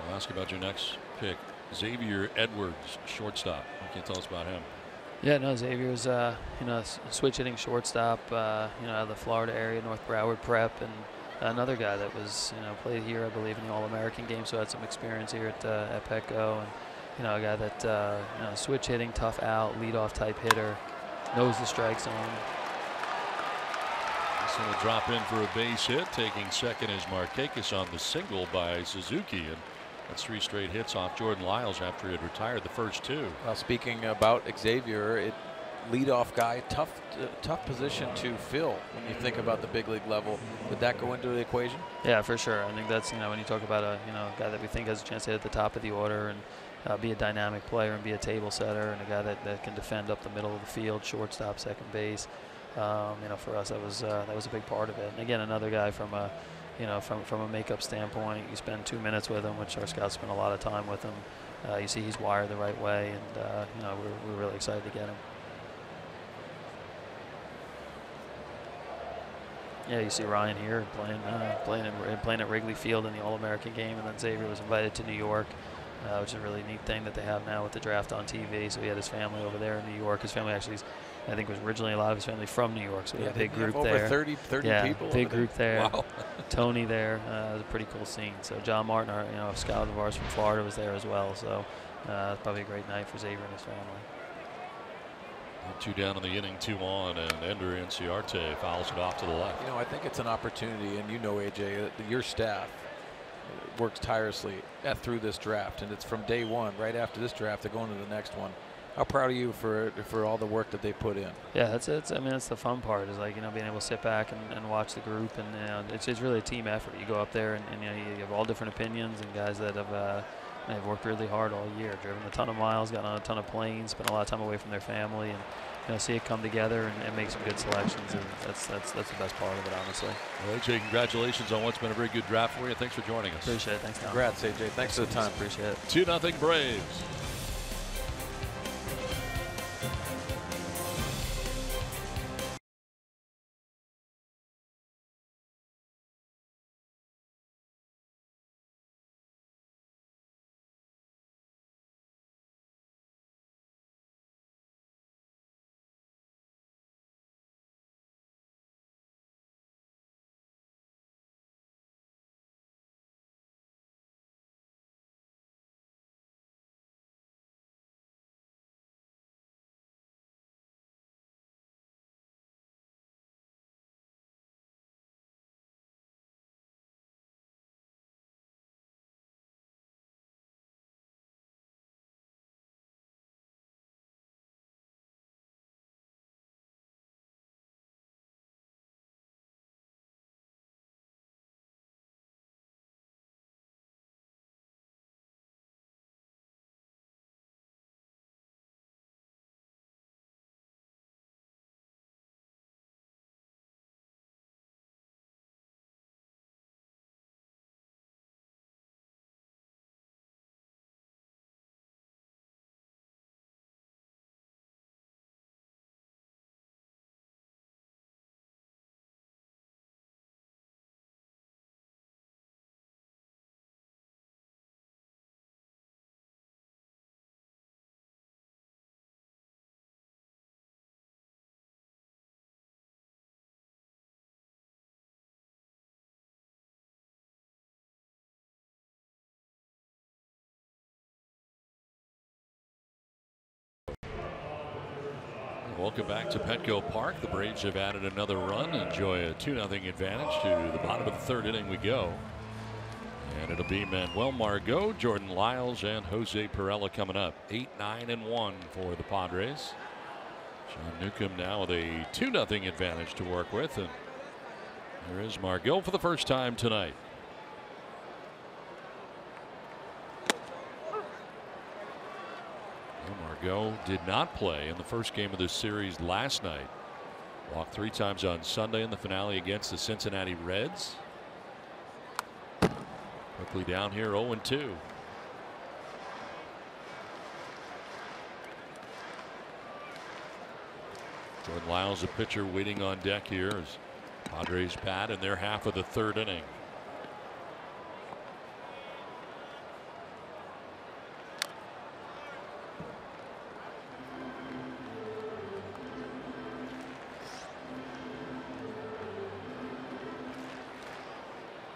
I'll ask about your next pick. Xavier Edwards, shortstop. What can you tell us about him? Yeah, no, Xavier's a switch hitting shortstop, out of the Florida area, North Broward Prep, and another guy that was played here, I believe, in the All-American game, so had some experience here at Petco, and a guy that switch hitting, tough out, leadoff type hitter, knows the strike zone. This one will drop in for a base hit. Taking second is Markakis on the single by Suzuki, and that's 3 straight hits off Jordan Lyles after he had retired the first 2. Well, speaking about Xavier, leadoff guy, tough position to fill when you think about the big league level. Would that go into the equation? Yeah, for sure. I think that's when you talk about a guy that we think has a chance to hit at the top of the order, and be a dynamic player and be a table setter and a guy that can defend up the middle of the field, shortstop, second base. You know, for us, that was a big part of it. And again, another guy from a, you know, from a makeup standpoint, you spend 2 minutes with him, which our scouts spend a lot of time with him. You see he's wired the right way, and you know, we're really excited to get him. Yeah, you see Ryan here playing at Wrigley Field in the All-American game, and then Xavier was invited to New York, which is a really neat thing that they have now with the draft on TV. So he had his family over there in New York. His family actually, I think, was originally a lot of his family from New York, so we had a big group over there. 30 yeah, people. Big group there. Wow. Tony there. It was a pretty cool scene. So John Martin, a scout of ours from Florida, was there as well. So it's probably a great night for Xavier and his family. 2 down in the inning, 2 on, and Ender Inciarte fouls it off to the left. You know, I think it's an opportunity, and you know, AJ, your staff works tirelessly through this draft, and it's from day one, right after this draft, they're going to the next one. How proud are you for all the work that they put in? Yeah, that's it. I mean, that's the fun part, is like, you know, being able to sit back and watch the group, and you know, it's really a team effort. You go up there and you know, you have all different opinions, and guys that have they've worked really hard all year, driven a ton of miles, gotten on a ton of planes, spent a lot of time away from their family, and you know, see it come together and make some good selections, and that's the best part of it, honestly. Well, AJ, congratulations on what's been a very good draft for you. Thanks for joining us. Appreciate it. Thanks, Tom. Congrats, AJ. Thanks for the time. Appreciate it. 2-0 Braves. Welcome back to Petco Park. The Braves have added another run. Enjoy a 2-0 advantage. To the bottom of the 3rd inning we go. And it'll be Manuel Margot, Jordan Lyles, and Jose Perella coming up. 8, 9, and 1 for the Padres. Sean Newcomb now with a 2-0 advantage to work with. And there is Margot for the first time tonight. Margot did not play in the first game of this series last night. Walked 3 times on Sunday in the finale against the Cincinnati Reds. Quickly down here, 0-2. Jordan Lyles, a pitcher, waiting on deck here as Padres bat in their half of the 3rd inning.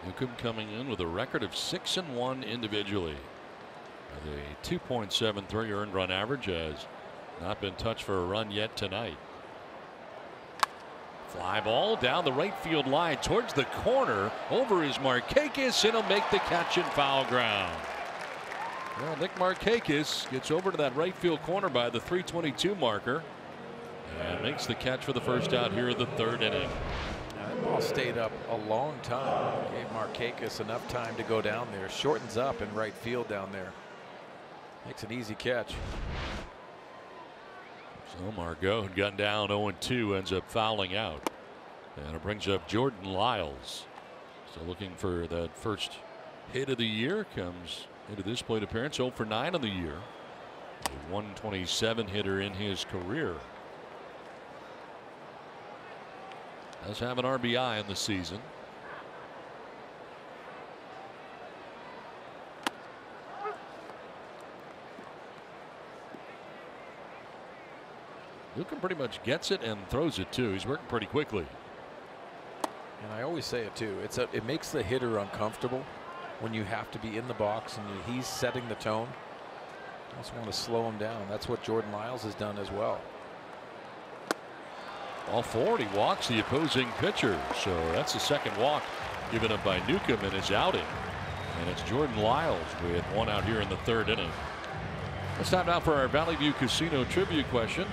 Newcomb coming in with a record of 6-1 individually. With a 2.73 earned run average, has not been touched for a run yet tonight. Fly ball down the right field line towards the corner. Over is Markakis, and he'll make the catch in foul ground. Well, Nick Markakis gets over to that right field corner by the 322 marker and makes the catch for the first out here in the 3rd inning. That ball stayed up a long time. Gave Markakis enough time to go down there. Shortens up in right field down there. Makes an easy catch. So Margot had gotten down 0-2, ends up fouling out. And it brings up Jordan Lyles. So looking for that first hit of the year. Comes into this plate appearance 0 for 9 on the year. A 127 hitter in his career. Does have an RBI in the season. Lucan pretty much gets it and throws it too. He's working pretty quickly. And I always say it too. It makes the hitter uncomfortable when you have to be in the box and he's setting the tone. You also want to slow him down. That's what Jordan Lyles has done as well. All forward, he walks the opposing pitcher. So that's the second walk given up by Newcomb in his outing. And it's Jordan Lyles with one out here in the third inning. It's time now for our Valley View Casino trivia question.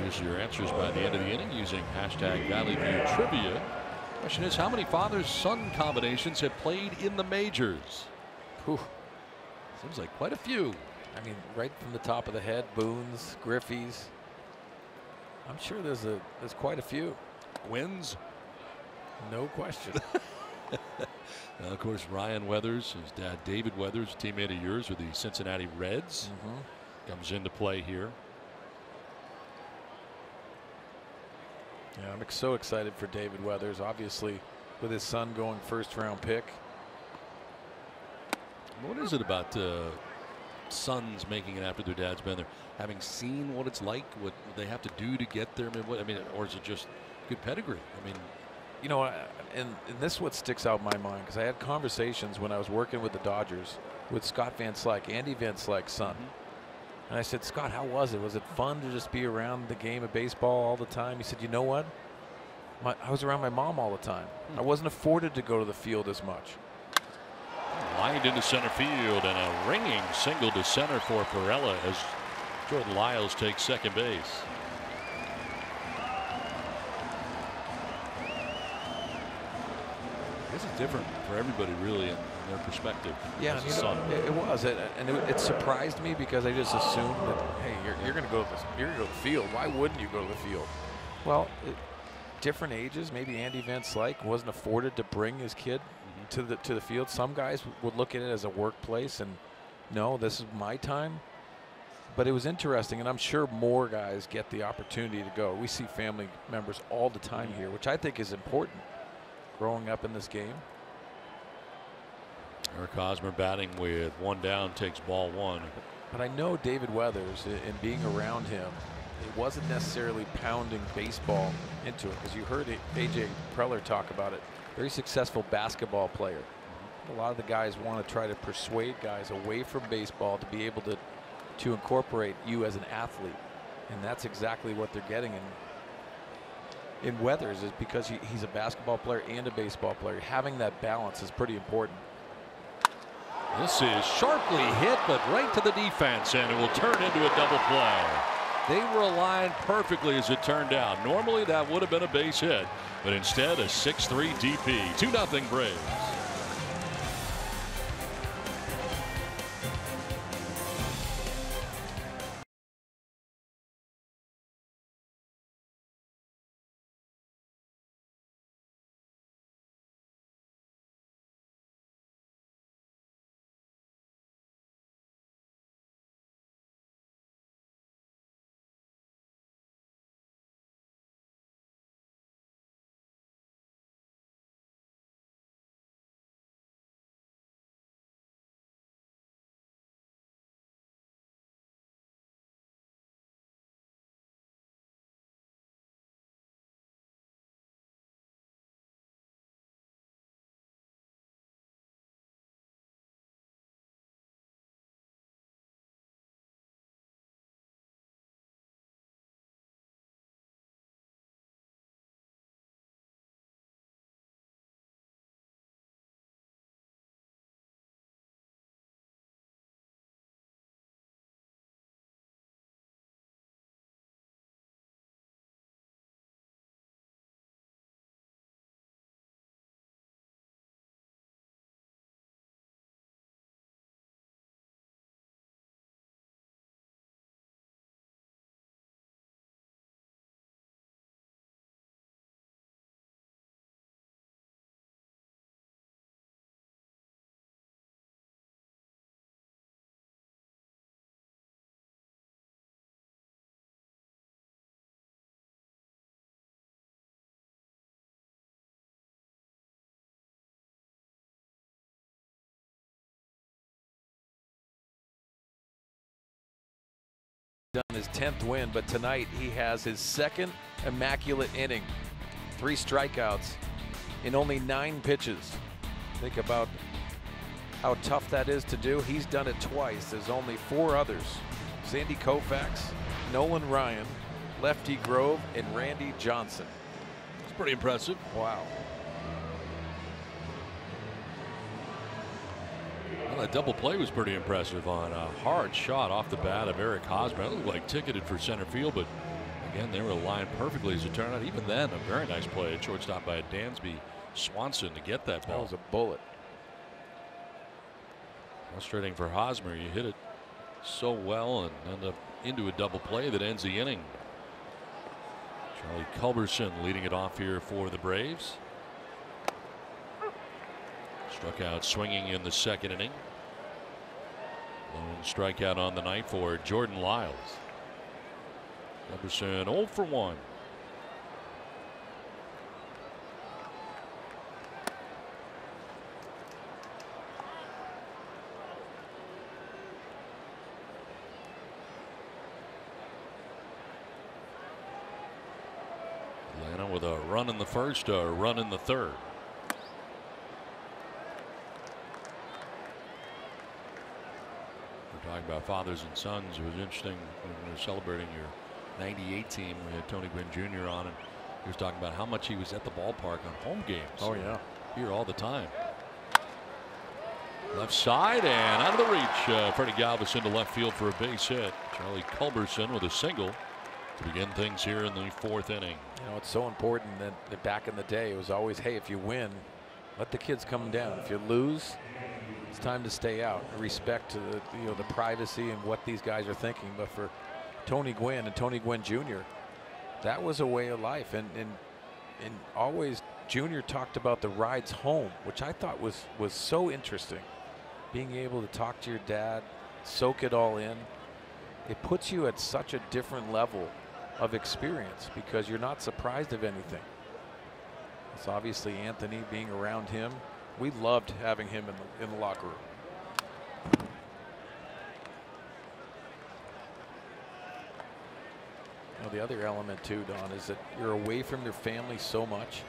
Here's your answers by the end of the inning using hashtag Valley View Trivia. Question is, how many father-son combinations have played in the majors? Whew. Seems like quite a few. I mean, right from the top of the head, Boone's, Griffey's. I'm sure there's quite a few. Wins? No question. Now, of course, Ryan Weathers, his dad David Weathers, a teammate of yours with the Cincinnati Reds, comes into play here. Yeah, I'm so excited for David Weathers, obviously, with his son going first-round pick. What is it about sons making it after their dad's been there? Having seen what it's like, what they have to do to get there? I mean, or is it just good pedigree? I mean, you know, and this is what sticks out in my mind, because I had conversations when I was working with the Dodgers with Scott Van Slyke, Andy Van Slyke's son. And I said, Scott, how was it? Was it fun to just be around the game of baseball all the time? He said, you know what? I was around my mom all the time. I wasn't afforded to go to the field as much. Lined into center field and a ringing single to center for Perella as Jordan Lyles takes second base. This is different for everybody, really, in their perspective. Yeah, it was, and it surprised me because I just assumed that, hey, you're going to go to the field. Why wouldn't you go to the field? Well, different ages. Maybe Andy Van Slyke wasn't afforded to bring his kid to the field. Some guys would look at it as a workplace and no, this is my time. But it was interesting, and I'm sure more guys get the opportunity to go. We see family members all the time here, which I think is important growing up in this game. Eric Hosmer batting with one down, takes ball one. But I know David Weathers, in being around him, it wasn't necessarily pounding baseball into it, because you heard A.J. Preller talk about it. Very successful basketball player. A lot of the guys want to try to persuade guys away from baseball to be able to incorporate you as an athlete, and that's exactly what they're getting in Weathers, is because he's a basketball player and a baseball player. Having that balance is pretty important. This is sharply hit, but right to the defense, and it will turn into a double play. They were aligned perfectly as it turned out. Normally that would have been a base hit, but instead a 6-3 DP. 2-0 Braves. done his 10th win, but tonight he has his second immaculate inning. 3 strikeouts in only 9 pitches. Think about how tough that is to do. He's done it twice. There's only 4 others. Sandy Koufax, Nolan Ryan, Lefty Grove, and Randy Johnson. It's pretty impressive. Wow. Well, that double play was pretty impressive on a hard shot off the bat of Eric Hosmer. It looked like ticketed for center field, but again, they were aligned perfectly as it turned out. Even then, a very nice play at shortstop by Dansby Swanson to get that ball. That was a bullet. Frustrating for Hosmer. You hit it so well and end up into a double play that ends the inning. Charlie Culberson leading it off here for the Braves. Struck out swinging in the second inning. Lone strikeout on the night for Jordan Lyles. Culberson 0 for 1. Atlanta with a run in the first, a run in the third. We're talking about fathers and sons. It was interesting when we were celebrating your '98 team. We had Tony Gwynn Jr. on, and he was talking about how much he was at the ballpark on home games. Oh yeah, here all the time. Left side and out of the reach. Freddie Galvis into left field for a base hit. Charlie Culberson with a single to begin things here in the 4th inning. You know, it's so important that back in the day it was always, hey, if you win, let the kids come down. If you lose, it's time to stay out. Respect to the the privacy and what these guys are thinking. But for Tony Gwynn and Tony Gwynn Jr., that was a way of life. And always Jr. talked about the rides home, which I thought was so interesting. Being able to talk to your dad, soak it all in. It puts you at such a different level of experience because you're not surprised of anything. It's obviously Anthony being around him. We loved having him in the locker room. You know, the other element too, Don, is that you're away from your family so much.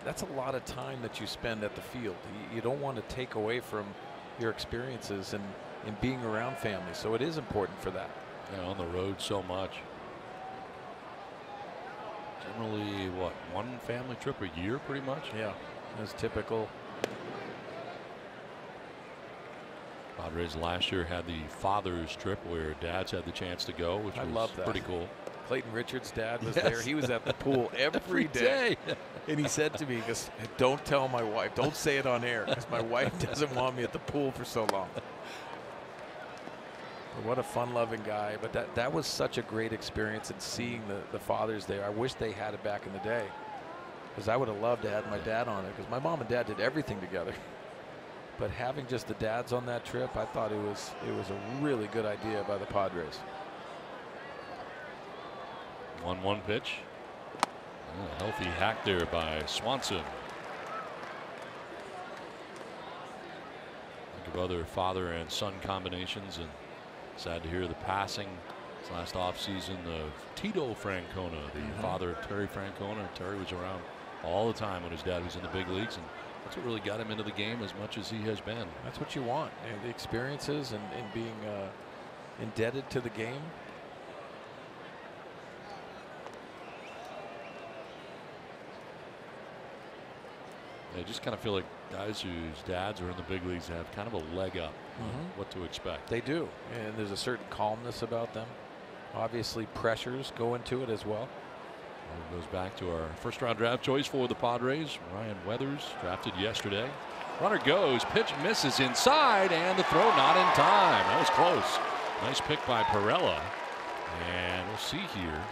That's a lot of time that you spend at the field. You don't want to take away from your experiences and being around family. So it is important for that. Yeah, on the road so much. Generally, what, 1 family trip a year pretty much? Yeah, that's typical. Padres last year had the father's trip where dads had the chance to go, which was pretty cool. Clayton Richards' dad was there. He was at the pool every day. And he said to me, he goes, don't tell my wife. Don't say it on air because my wife doesn't want me at the pool for so long. But what a fun-loving guy. But that was such a great experience and seeing the fathers there. I wish they had it back in the day because I would have loved to have my dad on it because my mom and dad did everything together. But having just the dads on that trip, I thought it was a really good idea by the Padres. 1-1 pitch. A healthy hack there by Swanson. Think of other father and son combinations, and sad to hear the passing this last offseason of Tito Francona, the father of Terry Francona. Terry was around all the time when his dad was in the big leagues, and that's what really got him into the game as much as he has been. That's what you want, the experiences and being indebted to the game. I just kind of feel like guys whose dads are in the big leagues have kind of a leg up on what to expect. They do, and there's a certain calmness about them. Obviously, pressures go into it as well. It goes back to our first-round draft choice for the Padres, Ryan Weathers, drafted yesterday. Runner goes, pitch misses inside, and the throw not in time. That was close. Nice pick by Perella, and we'll see here.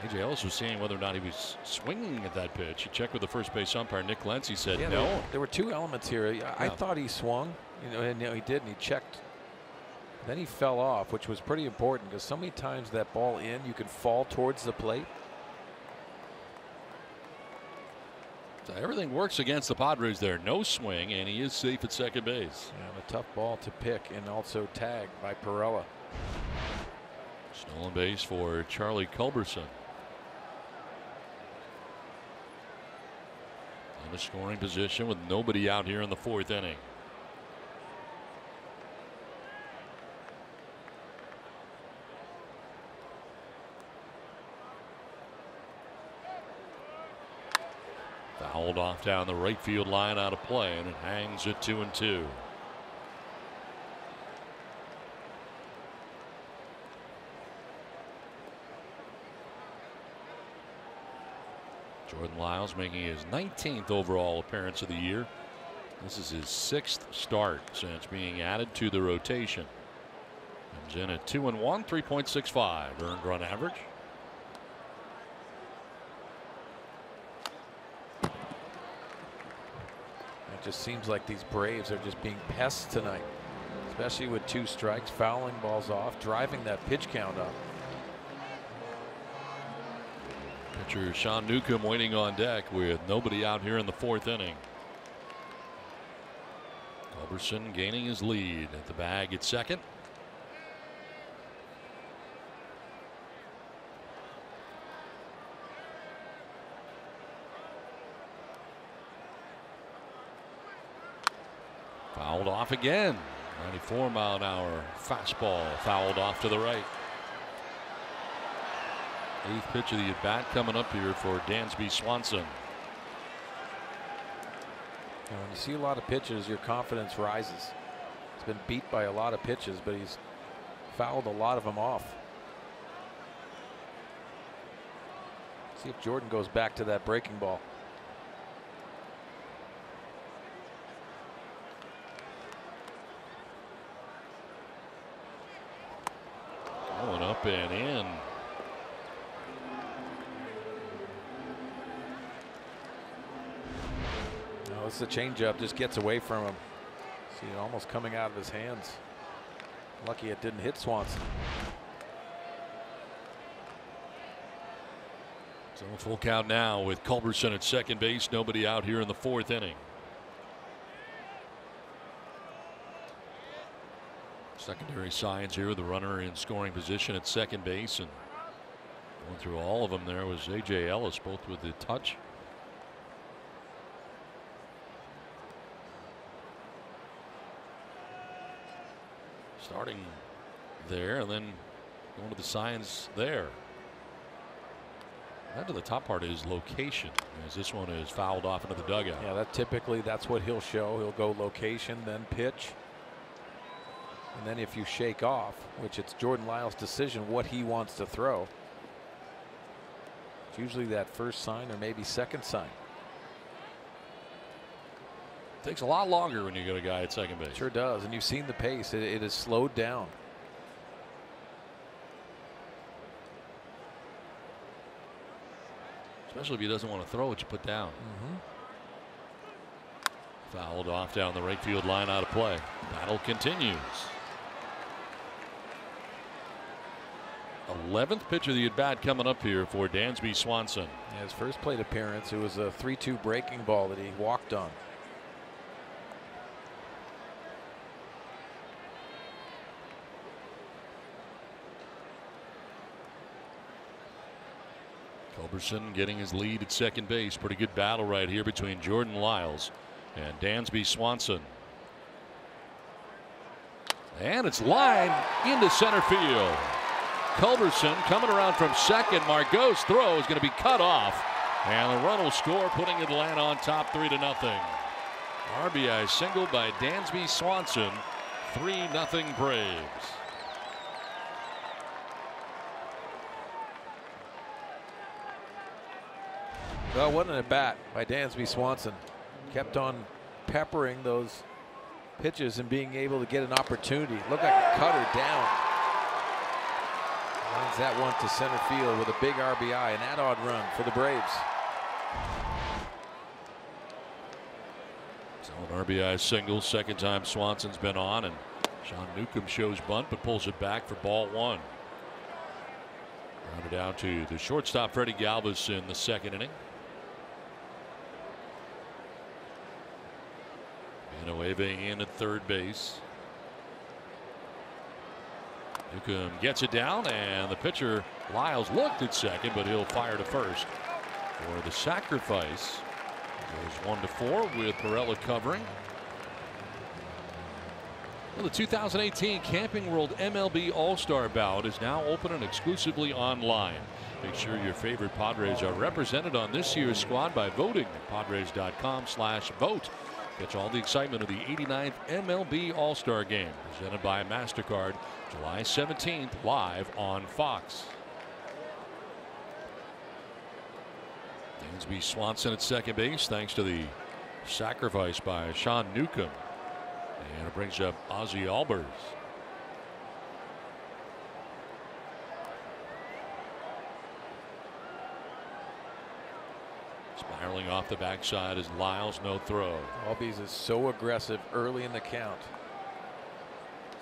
A.J. Ellis was seeing whether or not he was swinging at that pitch. He checked with the first base umpire, Nick Lentz. He said no. There were 2 elements here. I thought he swung, and he did, and he checked. Then he fell off, which was pretty important because so many times that ball you can fall towards the plate. I Everything works against the Padres there. No swing, and he is safe at second base. And a tough ball to pick, and also tagged by Perella. Stolen base for Charlie Culberson. In a scoring position with nobody out here in the fourth inning. Fouled off down the right field line, out of play, and it hangs at 2-2. Jordan Lyles making his 19th overall appearance of the year. This is his 6th start since being added to the rotation. Comes in at 2-1, 3.65 earned run average. It just seems like these Braves are just being pests tonight, especially with 2 strikes, fouling balls off, driving that pitch count up. Pitcher Sean Newcomb waiting on deck with nobody out here in the fourth inning. Culberson gaining his lead at the bag at second. Fouled off again. 94-mile-an-hour fastball fouled off to the right. 8th pitch of the at bat coming up here for Dansby Swanson. When you see a lot of pitches, your confidence rises. He's been beat by a lot of pitches, but he's fouled a lot of them off. See if Jordan goes back to that breaking ball. Going up and in. No, it's the changeup, just gets away from him. See it almost coming out of his hands. Lucky it didn't hit Swanson. So full count now with Culberson at second base. Nobody out here in the fourth inning. Secondary signs here. The runner in scoring position at second base, and going through all of them there was A.J. Ellis, both with the touch. Starting there and then going to the signs there. That to the top part is location, as this one is fouled off into the dugout. Yeah, that's what he'll show. He'll go location, then pitch. And then if you shake off, which it's Jordan Lyles' decision what he wants to throw, it's usually that first sign or maybe second sign. Takes a lot longer when you get a guy at second base. Sure does, and you've seen the pace. It is slowed down. Especially if he doesn't want to throw it, you put down. Fouled off down the right field line, out of play. Battle continues. 11th pitch of the at bat coming up here for Dansby Swanson. Yeah, his first plate appearance, it was a 3-2 breaking ball that he walked on. Culberson getting his lead at second base. Pretty good battle right here between Jordan Lyles and Dansby Swanson. And it's lined into center field. Culberson coming around from second. Margot's throw is going to be cut off, and the run will score, putting Atlanta on top 3-0. RBI single by Dansby Swanson. 3-0 Braves. Well, what an at bat by Dansby Swanson. Kept on peppering those pitches and being able to get an opportunity. Looked like a cutter down. Lines that one to center field with a big RBI, an add-on run for the Braves. So an RBI single, second time Swanson's been on, and Sean Newcomb shows bunt but pulls it back for ball one. Rounded down to the shortstop Freddie Galvis in the second inning. Villanueva in at third base. Newcomb gets it down, and the pitcher Lyles looked at second, but he'll fire to first for the sacrifice. Goes 1-4 with Perella covering. Well, the 2018 Camping World MLB All-Star Ballot is now open and exclusively online. Make sure your favorite Padres are represented on this year's squad by voting at Padres.com/vote. Catch all the excitement of the 89th MLB All-Star Game, presented by MasterCard, July 17th, live on Fox. Dansby Swanson at second base, thanks to the sacrifice by Sean Newcomb. And it brings up Ozzie Albers. Spiraling off the backside is Lyles, no throw. Albies is so aggressive early in the count.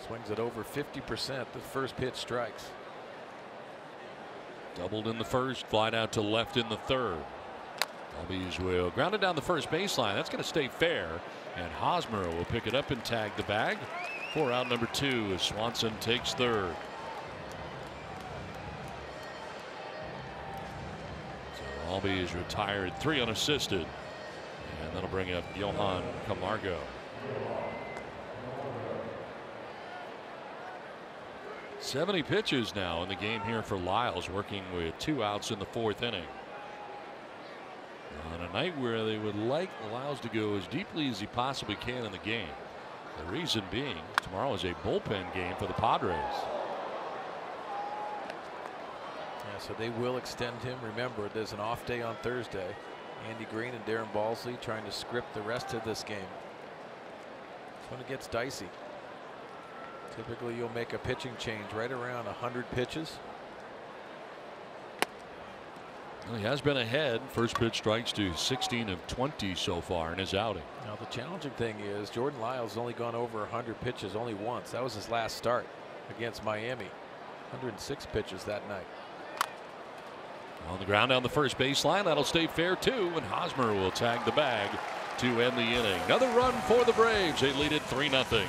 Swings at over 50%. The first pitch strikes. Doubled in the first, flied out to left in the third. Albies will ground it down the first baseline. That's going to stay fair. And Hosmer will pick it up and tag the bag for out number 2 as Swanson takes third. So Albies retired 3 unassisted. And that'll bring up Johan Camargo. 70 pitches now in the game here for Lyles, working with 2 outs in the 4th inning. On a night where they would like Lyles to go as deeply as he possibly can in the game. The reason being, tomorrow is a bullpen game for the Padres. Yeah, so they will extend him. Remember, there's an off day on Thursday. Andy Green and Darren Balsley trying to script the rest of this game. That's when it gets dicey. Typically, you'll make a pitching change right around 100 pitches. Well, he has been ahead. First pitch strikes to 16 of 20 so far in his outing. Now the challenging thing is Jordan Lyles has only gone over 100 pitches only once. That was his last start against Miami. 106 pitches that night. On the ground down the first baseline, that'll stay fair too, and Hosmer will tag the bag to end the inning. Another run for the Braves. They lead it 3-0.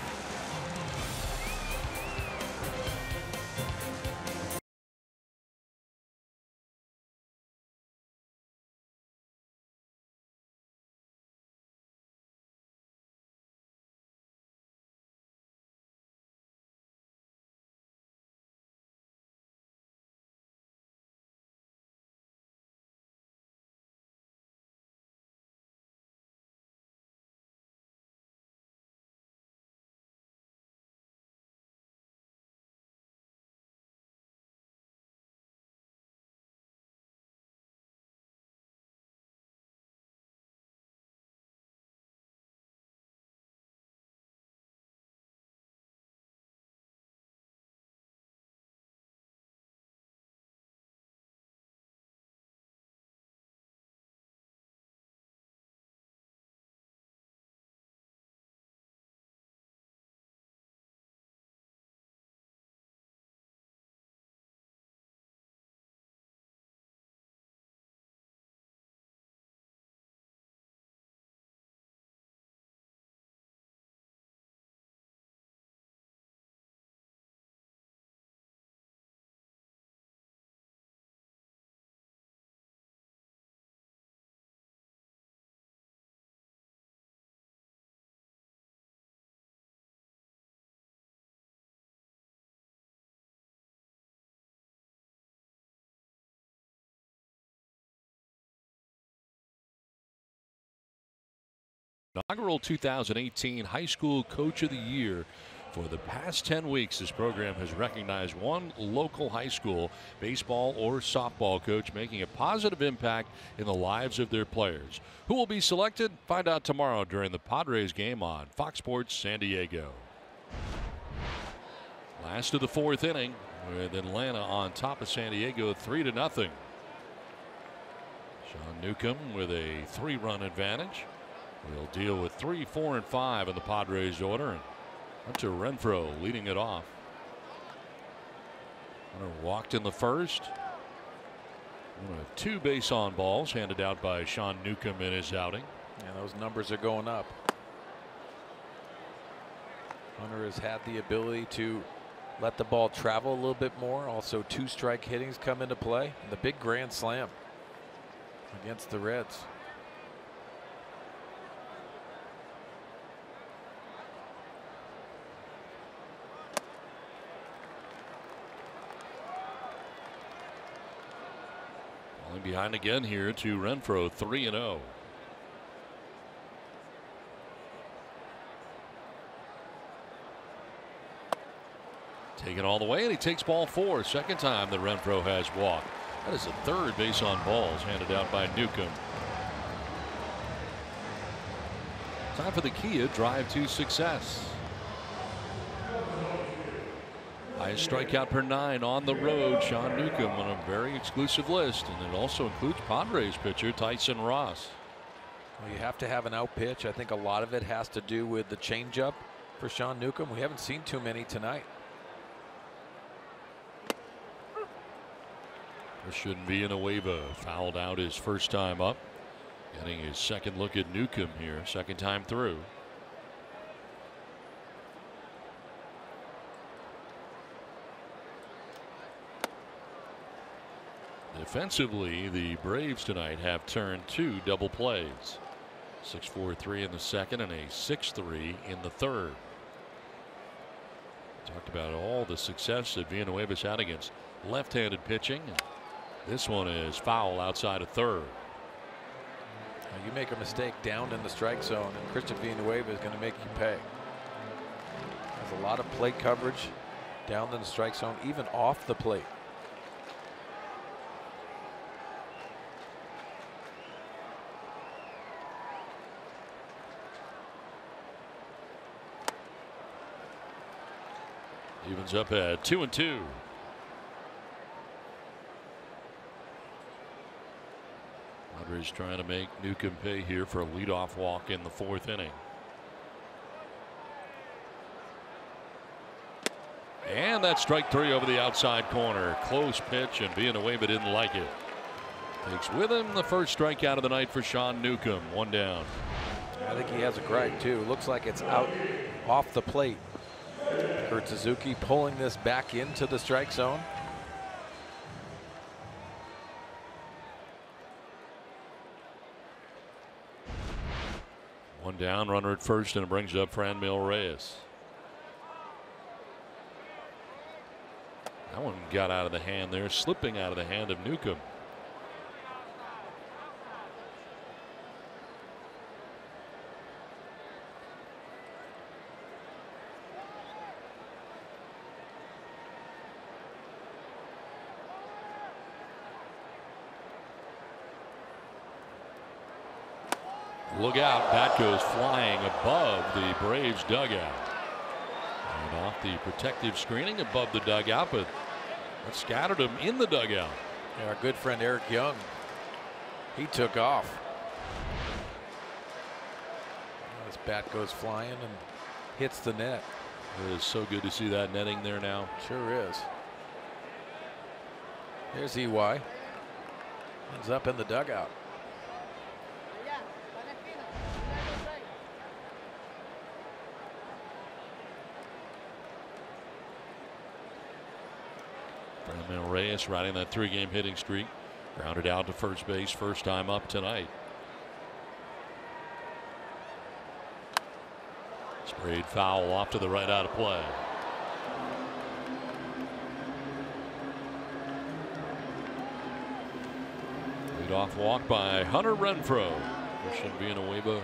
Inaugural 2018 High School Coach of the Year. For the past 10 weeks, this program has recognized one local high school baseball or softball coach making a positive impact in the lives of their players. Who will be selected? Find out tomorrow during the Padres game on Fox Sports San Diego. Last of the 4th inning with Atlanta on top of San Diego 3-0. Sean Newcomb with a 3-run advantage. We'll deal with 3, 4, and 5 in the Padres order. And Hunter Renfroe leading it off. Hunter walked in the first. One of 2 base on balls handed out by Sean Newcomb in his outing. Yeah, those numbers are going up. Hunter has had the ability to let the ball travel a little bit more. Also, 2-strike hittings come into play. And the big grand slam against the Reds. Falling behind again here to Renfroe, 3-0. Taken all the way, and he takes ball 4. Second time that Renfroe has walked. That is a third base on balls handed out by Newcomb. Time for the Kia drive to success. Highest strikeout per 9 on the road. Sean Newcomb on a very exclusive list, and it also includes Padres pitcher Tyson Ross. Well, you have to have an out pitch. I think a lot of it has to do with the changeup for Sean Newcomb. We haven't seen too many tonight. There shouldn't be Villanueva. Fouled out his first time up. Getting his second look at Newcomb here, second time through. Defensively, the Braves tonight have turned 2 double plays. 6-4-3 in the second and a 6-3 in the third. Talked about all the success that Villanueva's had against left-handed pitching. This one is foul outside of third. Now you make a mistake down in the strike zone, and Christian Villanueva is going to make you pay. There's a lot of plate coverage down in the strike zone, even off the plate. Evens up at 2-2. Padres trying to make Newcomb pay here for a leadoff walk in the 4th inning. And that's strike 3 over the outside corner. Close pitch, and Villanueva didn't like it. Takes with him the first strikeout of the night for Sean Newcomb. 1 down. I think he has a gripe too. Looks like it's out off the plate. Kurt Suzuki pulling this back into the strike zone. One down, runner at first, and it brings up Franmil Reyes. That one got out of the hand there, slipping out of the hand of Newcomb. Look out, bat goes flying above the Braves dugout. And off the protective screening above the dugout, but that scattered him in the dugout. Yeah, our good friend Eric Young, he took off. This bat goes flying and hits the net. It is so good to see that netting there now. Sure is. There's EY. Ends up in the dugout. Franmil Reyes riding that 3-game hitting streak. Grounded out to first base, first time up tonight. Sprayed foul off to the right, out of play. Leadoff walk by Hunter Renfroe. Christian Villanueva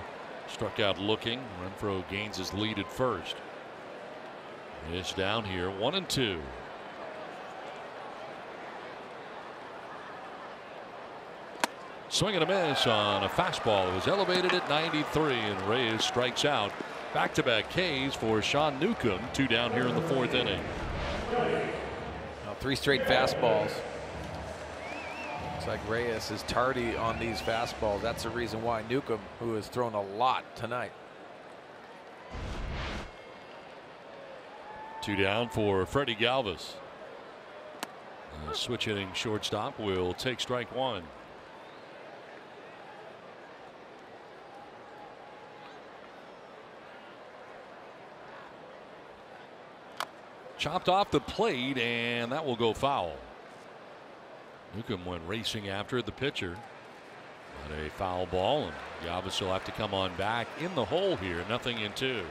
struck out looking. Renfroe gains his lead at first. It's down here, 1-2. Swing and a miss on a fastball. It was elevated at 93, and Reyes strikes out. Back-to-back Ks for Sean Newcomb. 2 down here in the 4th inning. Now 3 straight fastballs. Looks like Reyes is tardy on these fastballs. That's the reason why Newcomb, who has thrown a lot tonight. 2 down for Freddie Galvis. Switch hitting shortstop will take strike 1. chopped off the plate, and that will go foul. Newcomb went racing after the pitcher. But a foul ball, and Yavis will have to come on back in the hole here. 0-2.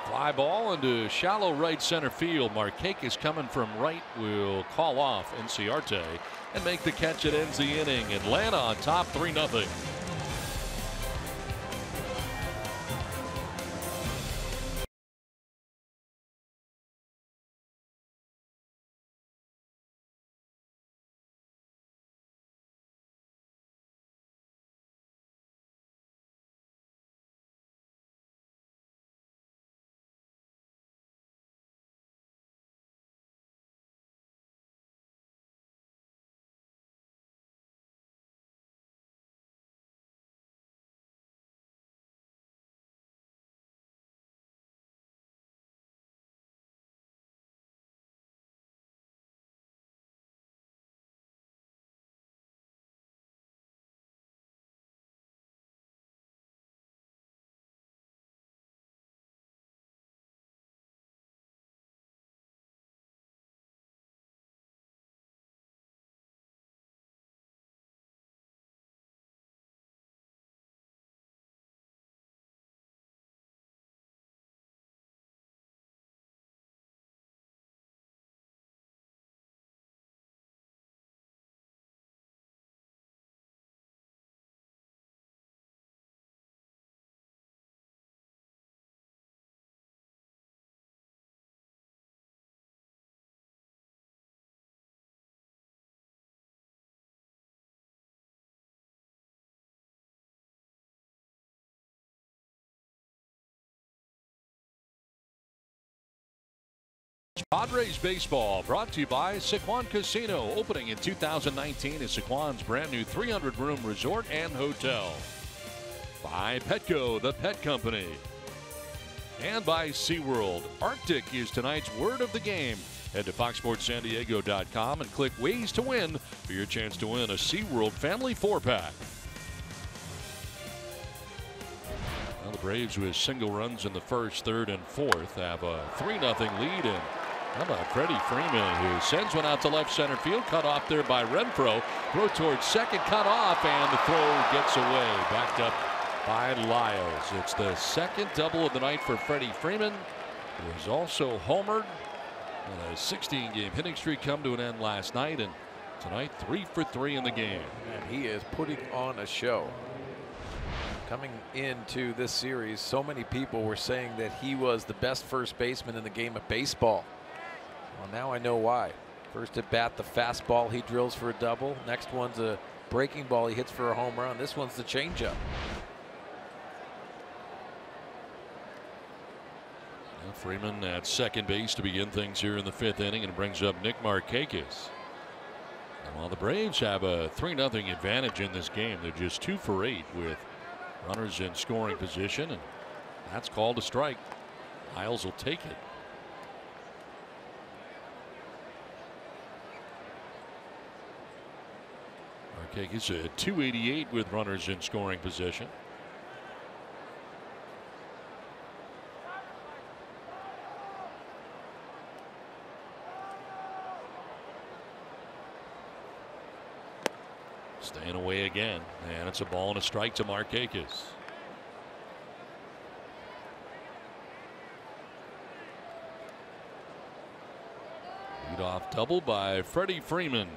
Fly ball into shallow right center field. Markakis coming from right will call off Inciarte and make the catch that ends the inning. Atlanta on top 3-0. Padres baseball brought to you by Sycuan Casino, opening in 2019 as Sycuan's brand new 300-room resort and hotel. By Petco, the pet company. And by SeaWorld. Arctic is tonight's word of the game. Head to foxsportssandiego.com and click Ways to Win for your chance to win a SeaWorld Family 4-pack. Well, the Braves with single runs in the first, third, and fourth have a 3-0 lead. And how about Freddie Freeman, who sends one out to left center field, cut off there by Renfroe. Throw towards second, cut off, and the throw gets away. Backed up by Lyles. It's the second double of the night for Freddie Freeman, who was also homered. And a 16-game hitting streak come to an end last night, and tonight 3 for 3 in the game. And he is putting on a show. Coming into this series, so many people were saying that he was the best first baseman in the game of baseball. Well, now I know why. First at bat, the fastball he drills for a double. Next one's a breaking ball he hits for a home run. This one's the changeup. Freeman at second base to begin things here in the 5th inning, and brings up Nick Markakis. And while the Braves have a 3-0 advantage in this game, they're just 2 for 8 with runners in scoring position, and that's called a strike. Lyles will take it. Markakis at .288 with runners in scoring position. Staying away again, and it's a ball and a strike to Markakis. Leadoff double by Freddie Freeman.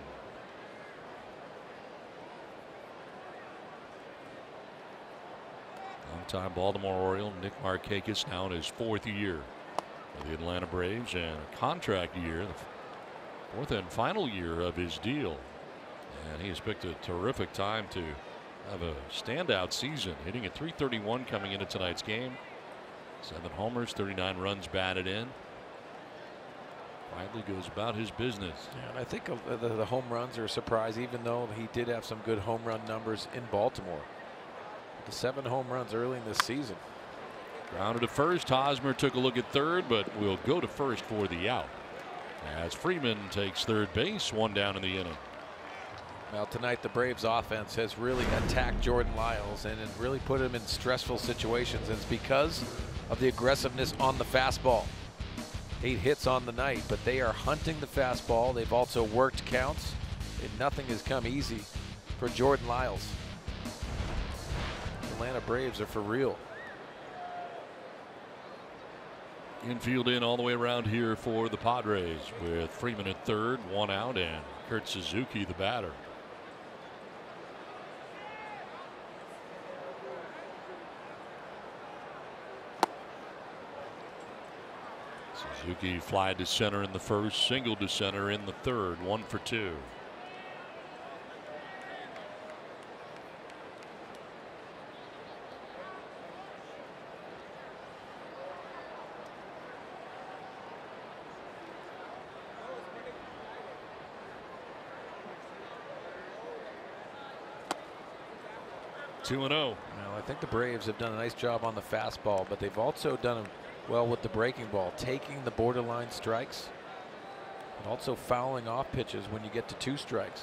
Longtime Baltimore Oriole Nick Markakis now in his 4th year with the Atlanta Braves, and a contract year, the 4th and final year of his deal. And he has picked a terrific time to have a standout season, hitting at .331 coming into tonight's game. 7 homers, 39 runs batted in. Quietly goes about his business. Yeah, and I think the home runs are a surprise, even though he did have some good home run numbers in Baltimore. The 7 home runs early in this season. Grounded to first. Hosmer took a look at third, but will go to first for the out. As Freeman takes third base, 1 down in the inning. Well, tonight the Braves offense has really attacked Jordan Lyles and it really put him in stressful situations. And it's because of the aggressiveness on the fastball. 8 hits on the night, but they are hunting the fastball. They've also worked counts, and nothing has come easy for Jordan Lyles. The Atlanta Braves are for real. Infield in all the way around here for the Padres with Freeman at third, 1 out, and Kurt Suzuki the batter. Suzuki fly to center in the first, single to center in the third, 1 for 2. Two and 0. Well, I think the Braves have done a nice job on the fastball, but they've also done well with the breaking ball, taking the borderline strikes and also fouling off pitches when you get to 2 strikes.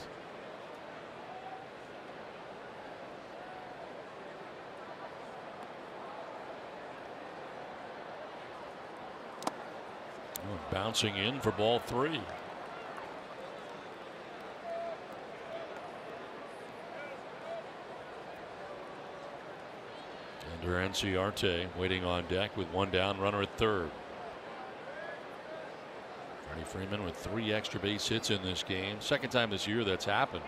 Bouncing in for ball 3. Enciarte waiting on deck with 1 down, runner at third. Freddie Freeman with 3 extra base hits in this game. Second time this year that's happened.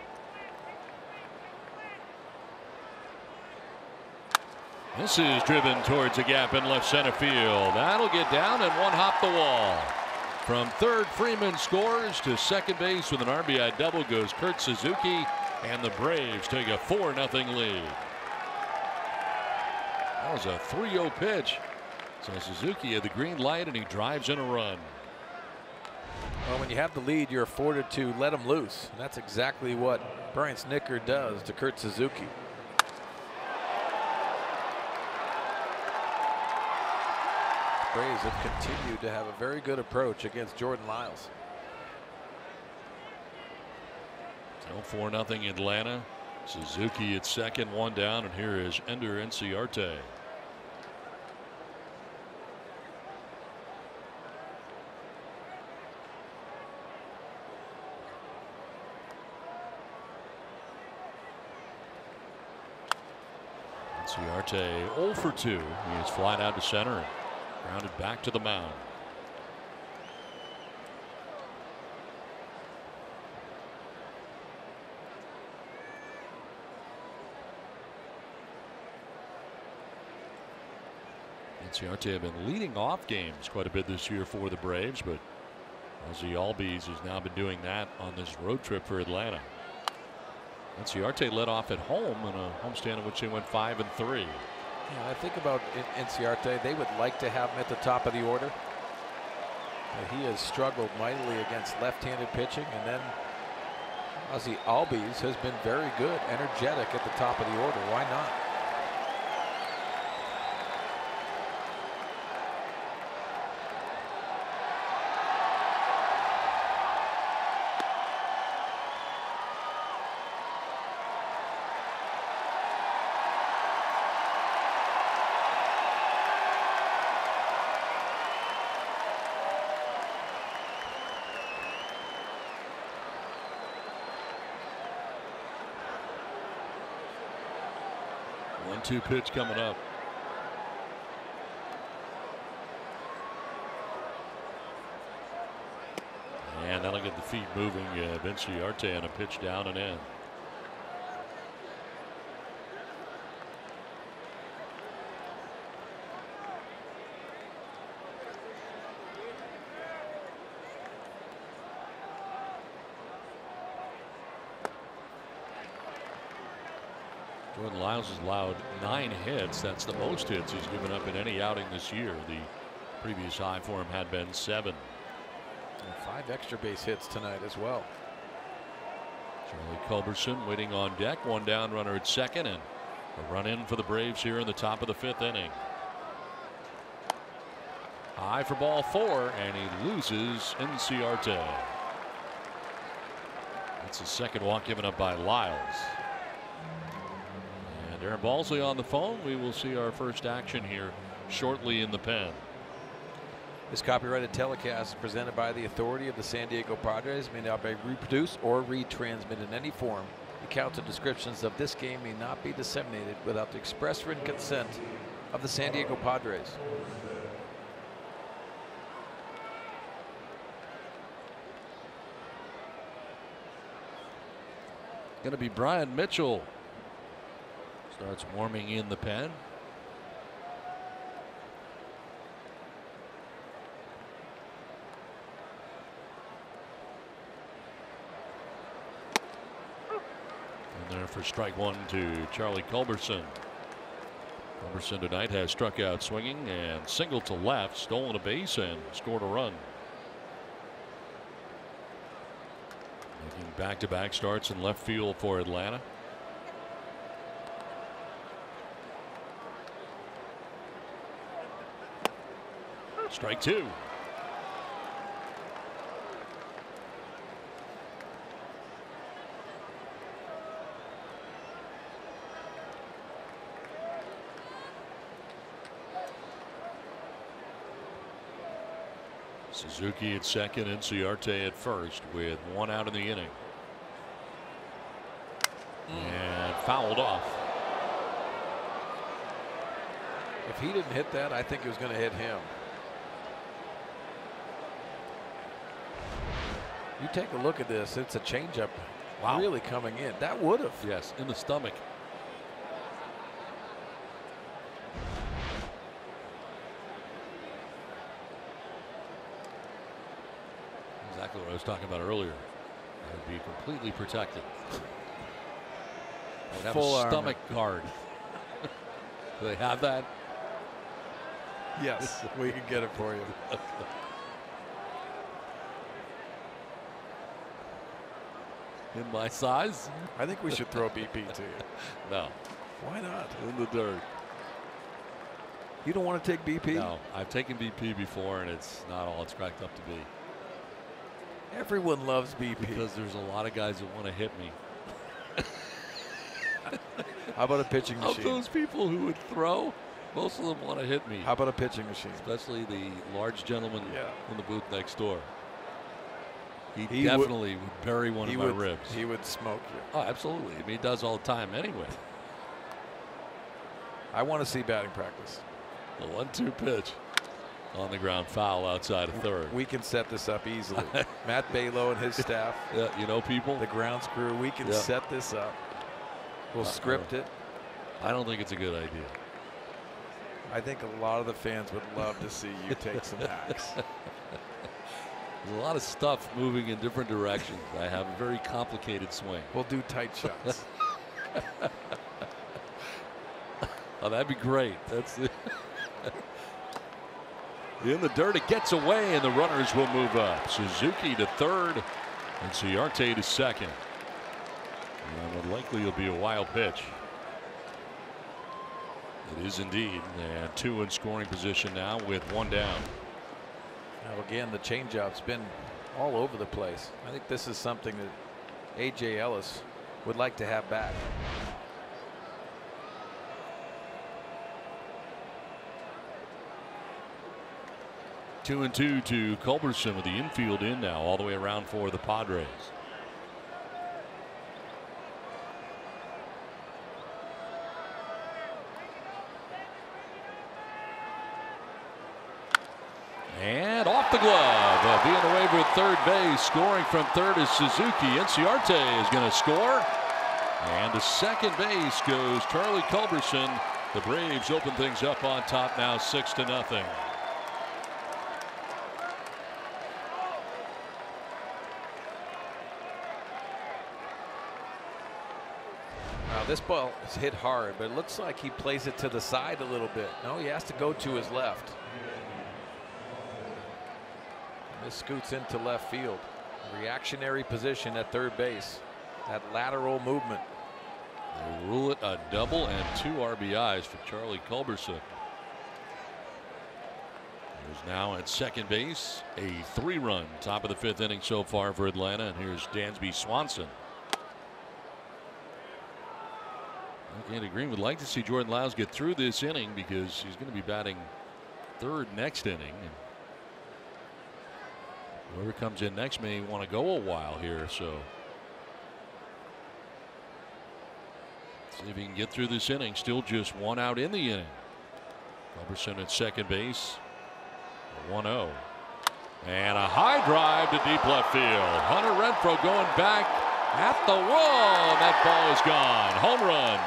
This is driven towards a gap in left center field. That'll get down and 1 hop the wall. From third, Freeman scores. To second base with an RBI double goes Kurt Suzuki, and the Braves take a 4-0 lead. That was a 3-0 pitch. So Suzuki had the green light and he drives in a run. Well, when you have the lead, you're afforded to let him loose. And that's exactly what Brian Snitker does to Kurt Suzuki. The Braves have continued to have a very good approach against Jordan Lyles. So 4-0 Atlanta. Suzuki at second, 1 down, and here is Ender Enciarte. Enciarte 0 for 2. He is flying out to center and grounded back to the mound. Enciarte have been leading off games quite a bit this year for the Braves, but Ozzie Albies has now been doing that on this road trip for Atlanta. Enciarte led off at home in a homestand in which they went 5-3. Yeah, I think about Enciarte. They would like to have him at the top of the order. He has struggled mightily against left-handed pitching, and then Ozzie Albies has been very good, energetic at the top of the order. Why not? One-two pitch coming up. And that'll get the feet moving. Enciarte on a pitch down and in. Jordan Lyles has allowed 9 hits. That's the most hits he's given up in any outing this year. The previous high for him had been 7. And 5 extra base hits tonight as well. Charlie Culberson waiting on deck. 1 down, runner at second, and a run in for the Braves here in the top of the 5th inning. High for ball 4, and he loses Inciarte. That's the second walk given up by Lyles. And Aaron Balsley on the phone. We will see our first action here shortly in the pen. This copyrighted telecast is presented by the authority of the San Diego Padres, may not be reproduced or retransmitted in any form. Accounts and descriptions of this game may not be disseminated without the express written consent of the San Diego Padres. Going to be Brian Mitchell. Starts warming in the pen. And there for strike 1 to Charlie Culberson. Culberson tonight has struck out swinging and singled to left, stolen a base, and scored a run. Making back-to-back starts in left field for Atlanta. Strike 2. Suzuki at second, Inciarte at first, with 1 out in the inning. And fouled off. If he didn't hit that, I think he was going to hit him. You take a look at this. It's a changeup. Wow. Really coming in. That would have. Yes, in the stomach. Exactly what I was talking about earlier. It would be completely protected. They'd have Full a stomach guard. Do they have that? Yes, we can get it for you. In my size? I think we should throw BP to you. No. Why not? In the dirt. You don't want to take BP? No, I've taken BP before, and it's not all it's cracked up to be. Everyone loves BP. Because there's a lot of guys that want to hit me. How about a pitching machine? Of those people who would throw, most of them want to hit me. How about a pitching machine? Especially the large gentleman in the booth next door. He would definitely would bury one of my ribs. He would smoke you. Oh, absolutely. I mean, he does all the time anyway. I want to see batting practice. The 1-2 pitch. On the ground, foul outside of third. We can set this up easily. Matt Balo and his staff. Yeah, you know people. The grounds crew. We can set this up. We'll script it. I don't think it's a good idea. I think a lot of the fans would love to see you take some hacks. There's a lot of stuff moving in different directions. I have a very complicated swing. We'll do tight shots. Oh, that'd be great. That's the in the dirt. It gets away, and the runners will move up. Suzuki to third, and Ciarte to second. And likely it'll be a wild pitch. It is indeed, and 2 in scoring position now with 1 down. Now again, the changeup's been all over the place. I think this is something that A.J. Ellis would like to have back. Two and 2 to Culberson with the infield in now, all the way around for the Padres. And off the glove. Being away with third base. Scoring from third is Suzuki. Inciarte is going to score. And to second base goes Charlie Culberson. The Braves open things up on top now 6-0. This ball is hit hard, but it looks like he plays it to the side a little bit. No, he has to go to his left. This scoots into left field. Reactionary position at third base. That lateral movement. They rule it a double and 2 RBIs for Charlie Culberson. who's now at second base. A 3-run top of the 5th inning so far for Atlanta. And here's Dansby Swanson. Andy Green would like to see Jordan Lyles get through this inning because he's going to be batting 3rd next inning. And whoever comes in next may want to go a while here. So see if he can get through this inning. Still just 1 out in the inning. Culberson at second base. 1-0. And a high drive to deep left field. Hunter Renfroe going back at the wall. That ball is gone. Home run.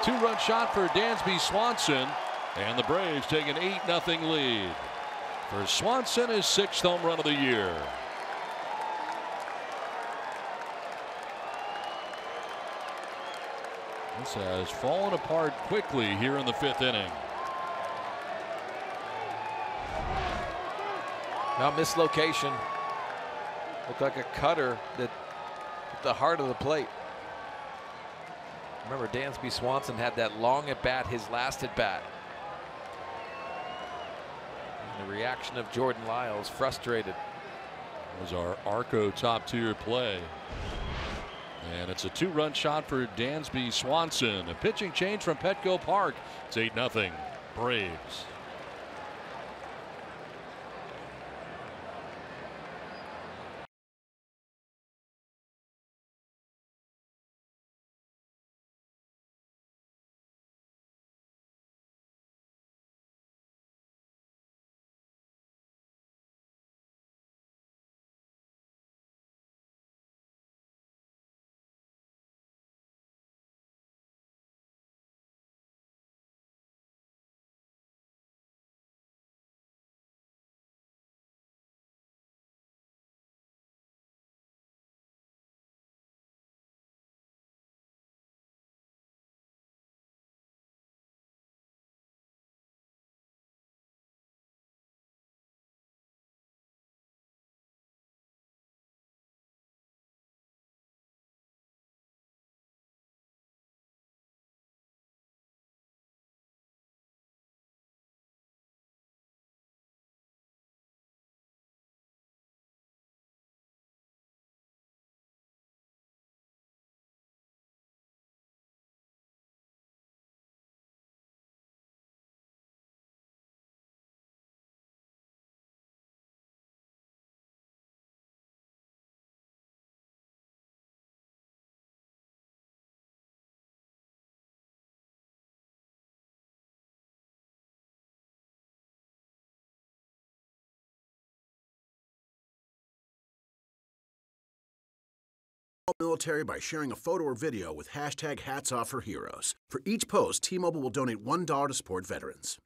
2-run shot for Dansby Swanson. And the Braves take an 8-0 lead. For Swanson, his 6th home run of the year. This has fallen apart quickly here in the 5th inning. Now mislocation. Looked like a cutter that hit the heart of the plate. Remember, Dansby Swanson had that long at bat, his last at bat. And the reaction of Jordan Lyles, frustrated. That was our Arco top tier play. And it's a 2-run shot for Dansby Swanson. A pitching change from Petco Park. It's 8-0 Braves. Military by sharing a photo or video with hashtag #HatsOffForHeroes. For each post, T-Mobile will donate $1 to support veterans.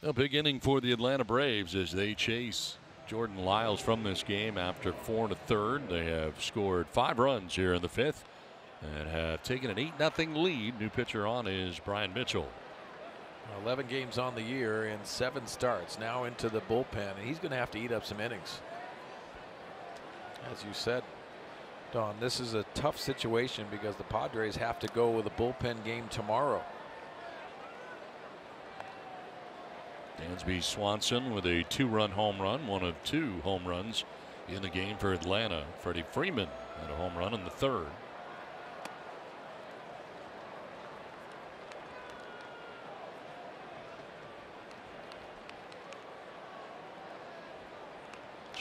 A big inning for the Atlanta Braves as they chase Jordan Lyles from this game after 4 1/3. They have scored 5 runs here in the 5th and have taken an 8-0 lead. New pitcher on is Brian Mitchell. 11 games on the year and 7 starts. Now into the bullpen, and he's going to have to eat up some innings. As you said, Don, this is a tough situation because the Padres have to go with a bullpen game tomorrow. Dansby Swanson with a 2-run home run, one of 2 home runs in the game for Atlanta. Freddie Freeman had a home run in the 3rd.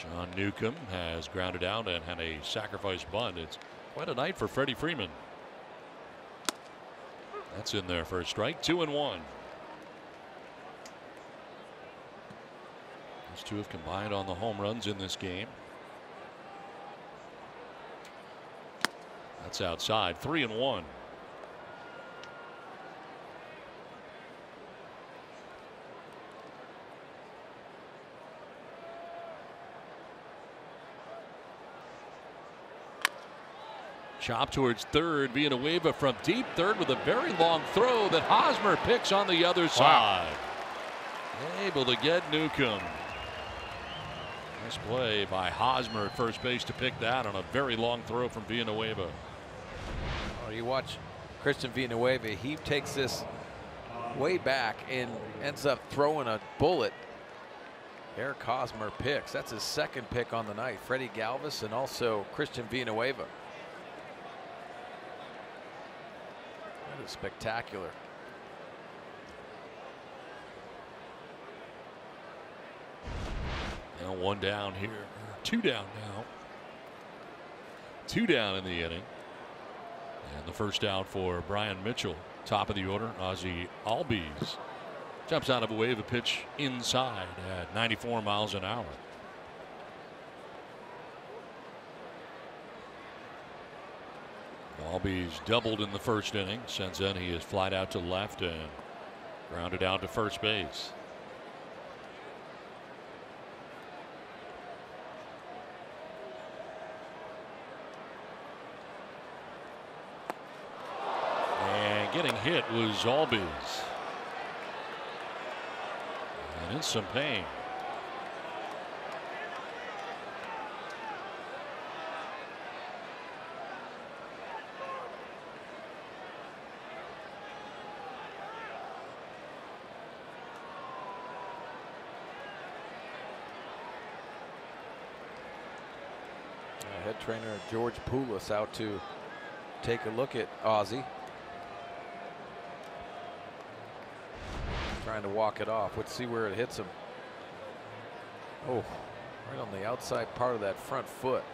John Newcomb has grounded out and had a sacrifice bunt. It's quite a night for Freddie Freeman. That's in there for a strike. 2-1. Those 2 have combined on the home runs in this game. That's outside. 3-1. Chop towards third. Villanueva from deep third with a very long throw that Hosmer picks on the other side. Able to get Newcomb. Nice play by Hosmer at first base to pick that on a very long throw from Villanueva. Oh, you watch Christian Villanueva. He takes this way back and ends up throwing a bullet. Eric Hosmer picks. That's his second pick on the night. Freddie Galvis and also Christian Villanueva. That is spectacular. Now one down here, two down now. Two down in the inning. And the first out for Brian Mitchell. Top of the order, Ozzie Albies jumps out of a wave, a pitch inside at 94 miles an hour. Albies doubled in the first inning. Since then, he has flied out to left and grounded out to first base. And getting hit was Albies. And in some pain. Head trainer George Poulos out to take a look at Ozzie. Trying to walk it off. Let's see where it hits him. Oh, right on the outside part of that front foot.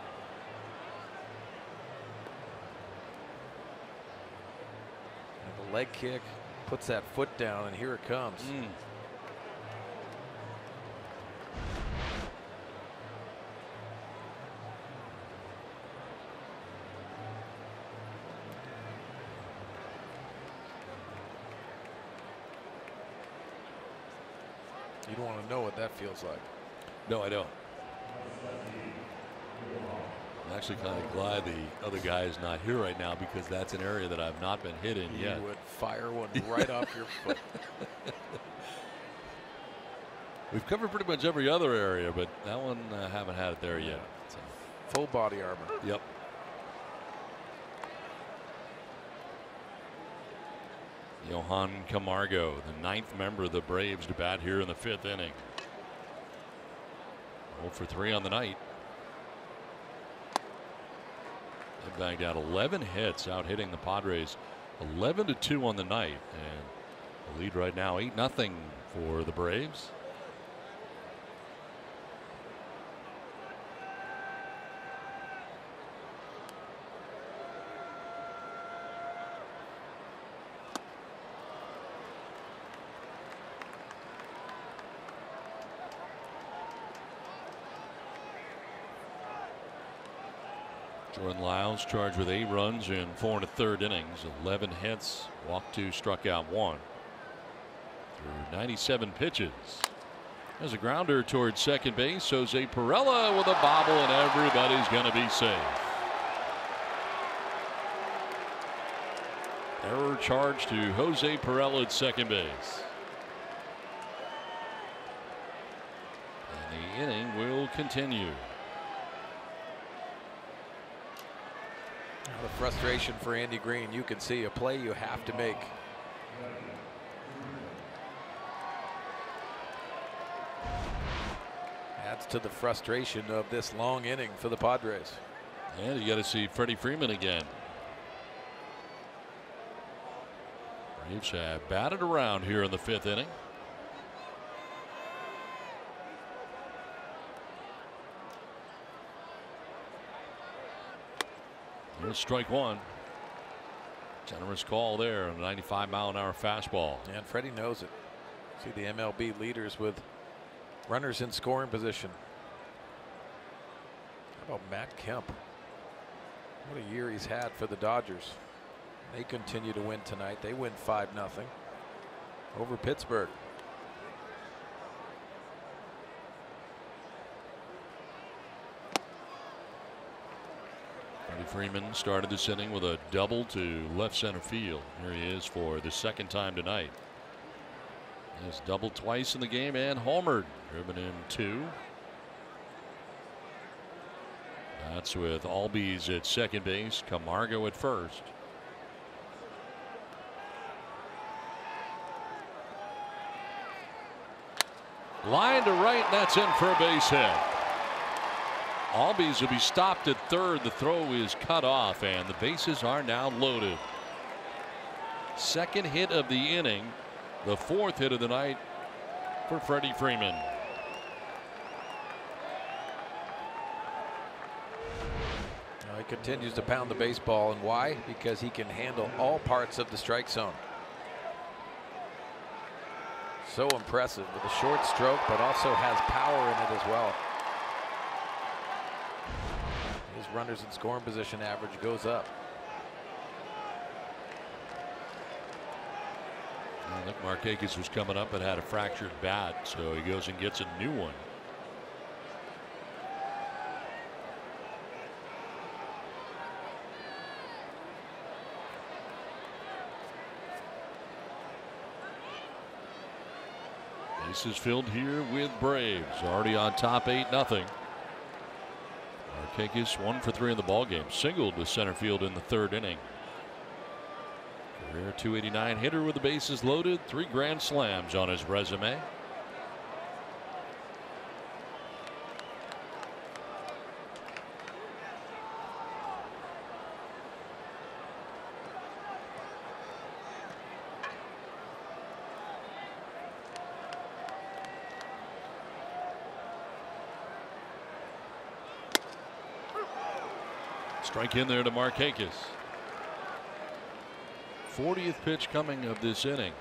And the leg kick puts that foot down, and here it comes. You don't want to know what that feels like. No, I don't. I'm actually kind of glad the other guy is not here right now, because that's an area that I've not been hit in yet. You would fire one right off your foot. We've covered pretty much every other area, but that one haven't had it there yet. So. Full body armor. Yep. Johan Camargo, the ninth member of the Braves to bat here in the fifth inning. 0 for 3 on the night. They bagged out 11 hits, out hitting the Padres 11-2 on the night, and the lead right now 8-0 for the Braves. Jordan Lyles charged with 8 runs in 4 1/3 innings, 11 hits, walked 2, struck out 1. Through 97 pitches. There's a grounder towards second base. Jose Perella with a bobble, and everybody's going to be safe. Error charge to Jose Perella at second base. And the inning will continue. The frustration for Andy Green. You can see a play you have to make. Adds to the frustration of this long inning for the Padres. And you got to see Freddie Freeman again. Braves have batted around here in the fifth inning. Here's strike one. Generous call there on a 95-mile-an-hour fastball. And Freddie knows it. See the MLB leaders with runners in scoring position. How about Matt Kemp? What a year he's had for the Dodgers. They continue to win tonight. They win 5-0 over Pittsburgh. Freeman started this inning with a double to left center field. Here he is for the second time tonight. He's doubled twice in the game and homered, driven in 2. That's with Albies at second base, Camargo at first. Line to right, and that's in for a base hit. Albies will be stopped at third. The throw is cut off, and the bases are now loaded. Second hit of the inning, the fourth hit of the night for Freddie Freeman. He continues to pound the baseball, and why? Because he can handle all parts of the strike zone. So impressive with a short stroke, but also has power in it as well. His runners in scoring position average goes up. I think Markakis was coming up and had a fractured bat, so he goes and gets a new one. Bases filled here with Braves, already on top 8-0. Markakis 1 for 3 in the ballgame, singled to center field in the third inning. Career .289 hitter with the bases loaded, 3 grand slams on his resume. Strike in there to Markakis. 40th pitch coming of this inning.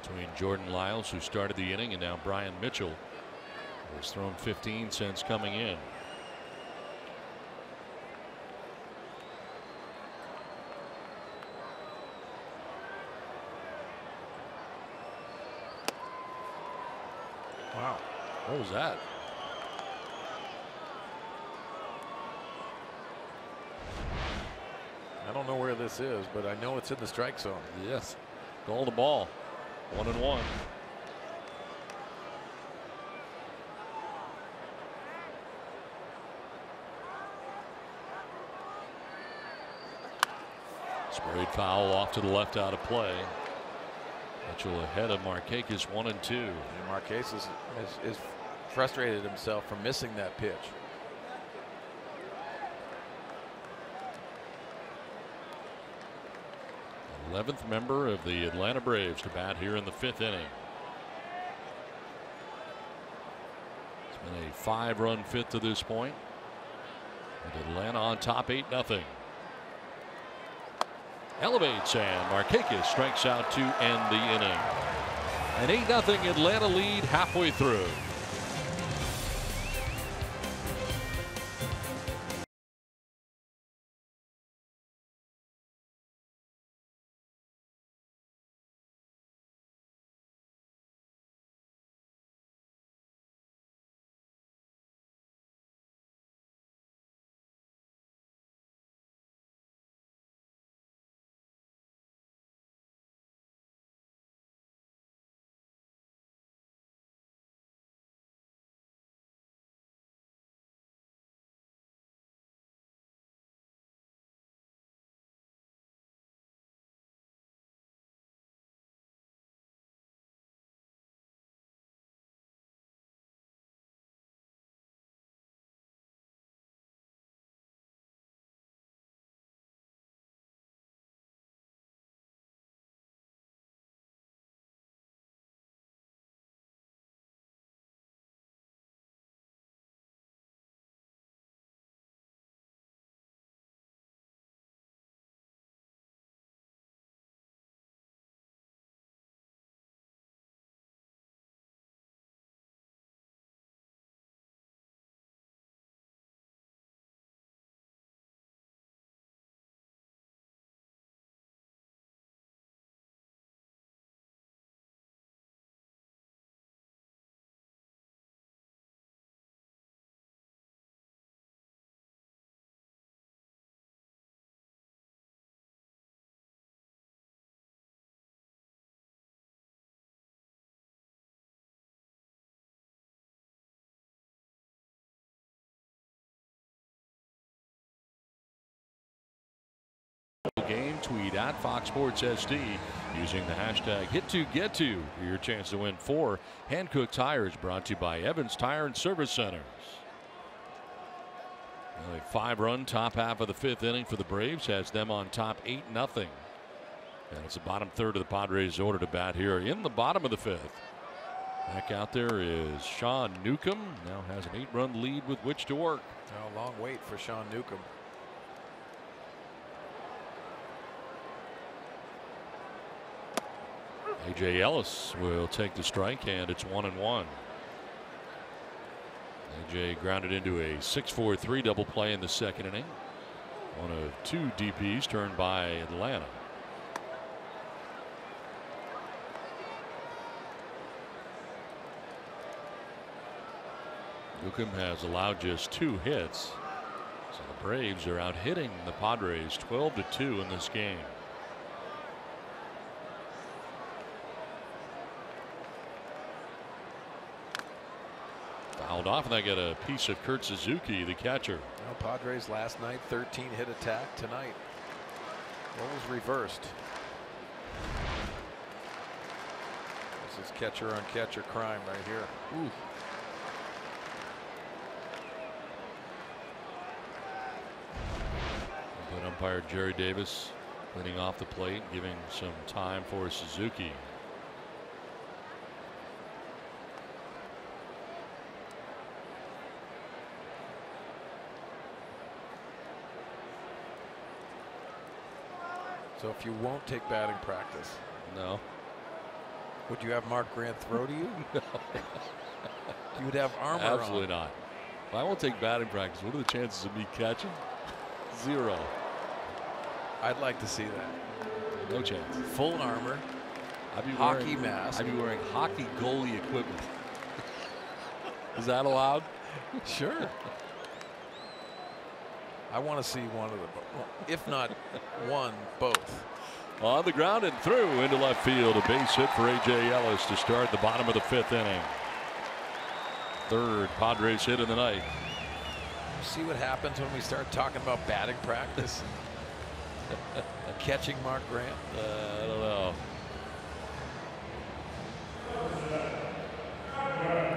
Between Jordan Lyles, who started the inning, and now Brian Mitchell, who has thrown 15 since coming in. Wow. What was that? I don't know where this is, but I know it's in the strike zone. Yes. Call the ball. 1-1. Sprayed foul off to the left out of play. Mitchell ahead of Markakis 1-2. And Markakis is frustrated himself for missing that pitch. 11th member of the Atlanta Braves to bat here in the 5th inning. It's been a 5-run 5th to this point. With Atlanta on top 8-0. Elevates, and Markakis strikes out to end the inning. An 8-0 Atlanta lead halfway through. tweet at Fox Sports SD using the hashtag #Hit2Get2 for your chance to win 4 Hankook tires, brought to you by Evans Tire and Service Centers. A 5-run top half of the 5th inning for the Braves has them on top 8-0. And it's the bottom third of the Padres' order to bat here in the bottom of the 5th. Back out there is Sean Newcomb. Now has an 8-run lead with which to work. A long wait for Sean Newcomb. A.J. Ellis will take the strike, and it's 1-1. A.J. grounded into a 6-4-3 double play in the 2nd inning. One of 2 DPs turned by Atlanta. Newcomb has allowed just 2 hits. So the Braves are out hitting the Padres 12-2 in this game. Fouled off, and they get a piece of Kurt Suzuki, the catcher. Well, Padres last night, 13-hit attack. Tonight, roles reversed. This is catcher on catcher crime right here. Ooh. But umpire Jerry Davis cleaning off the plate, giving some time for Suzuki. So if you won't take batting practice, no, would you have Mark Grant throw to you? No. You would have armor on. Absolutely not. If I won't take batting practice, what are the chances of me catching? 0. I'd like to see that. No chance. Full armor. I'd be hockey mask. I'd be wearing hockey goalie equipment. Is that allowed? Sure. I want to see one of them, if not one, both. On the ground and through into left field. A base hit for A.J. Ellis to start the bottom of the 5th inning. 3rd Padres hit of the night. See what happens when we start talking about batting practice and catching Mark Grant? I don't know.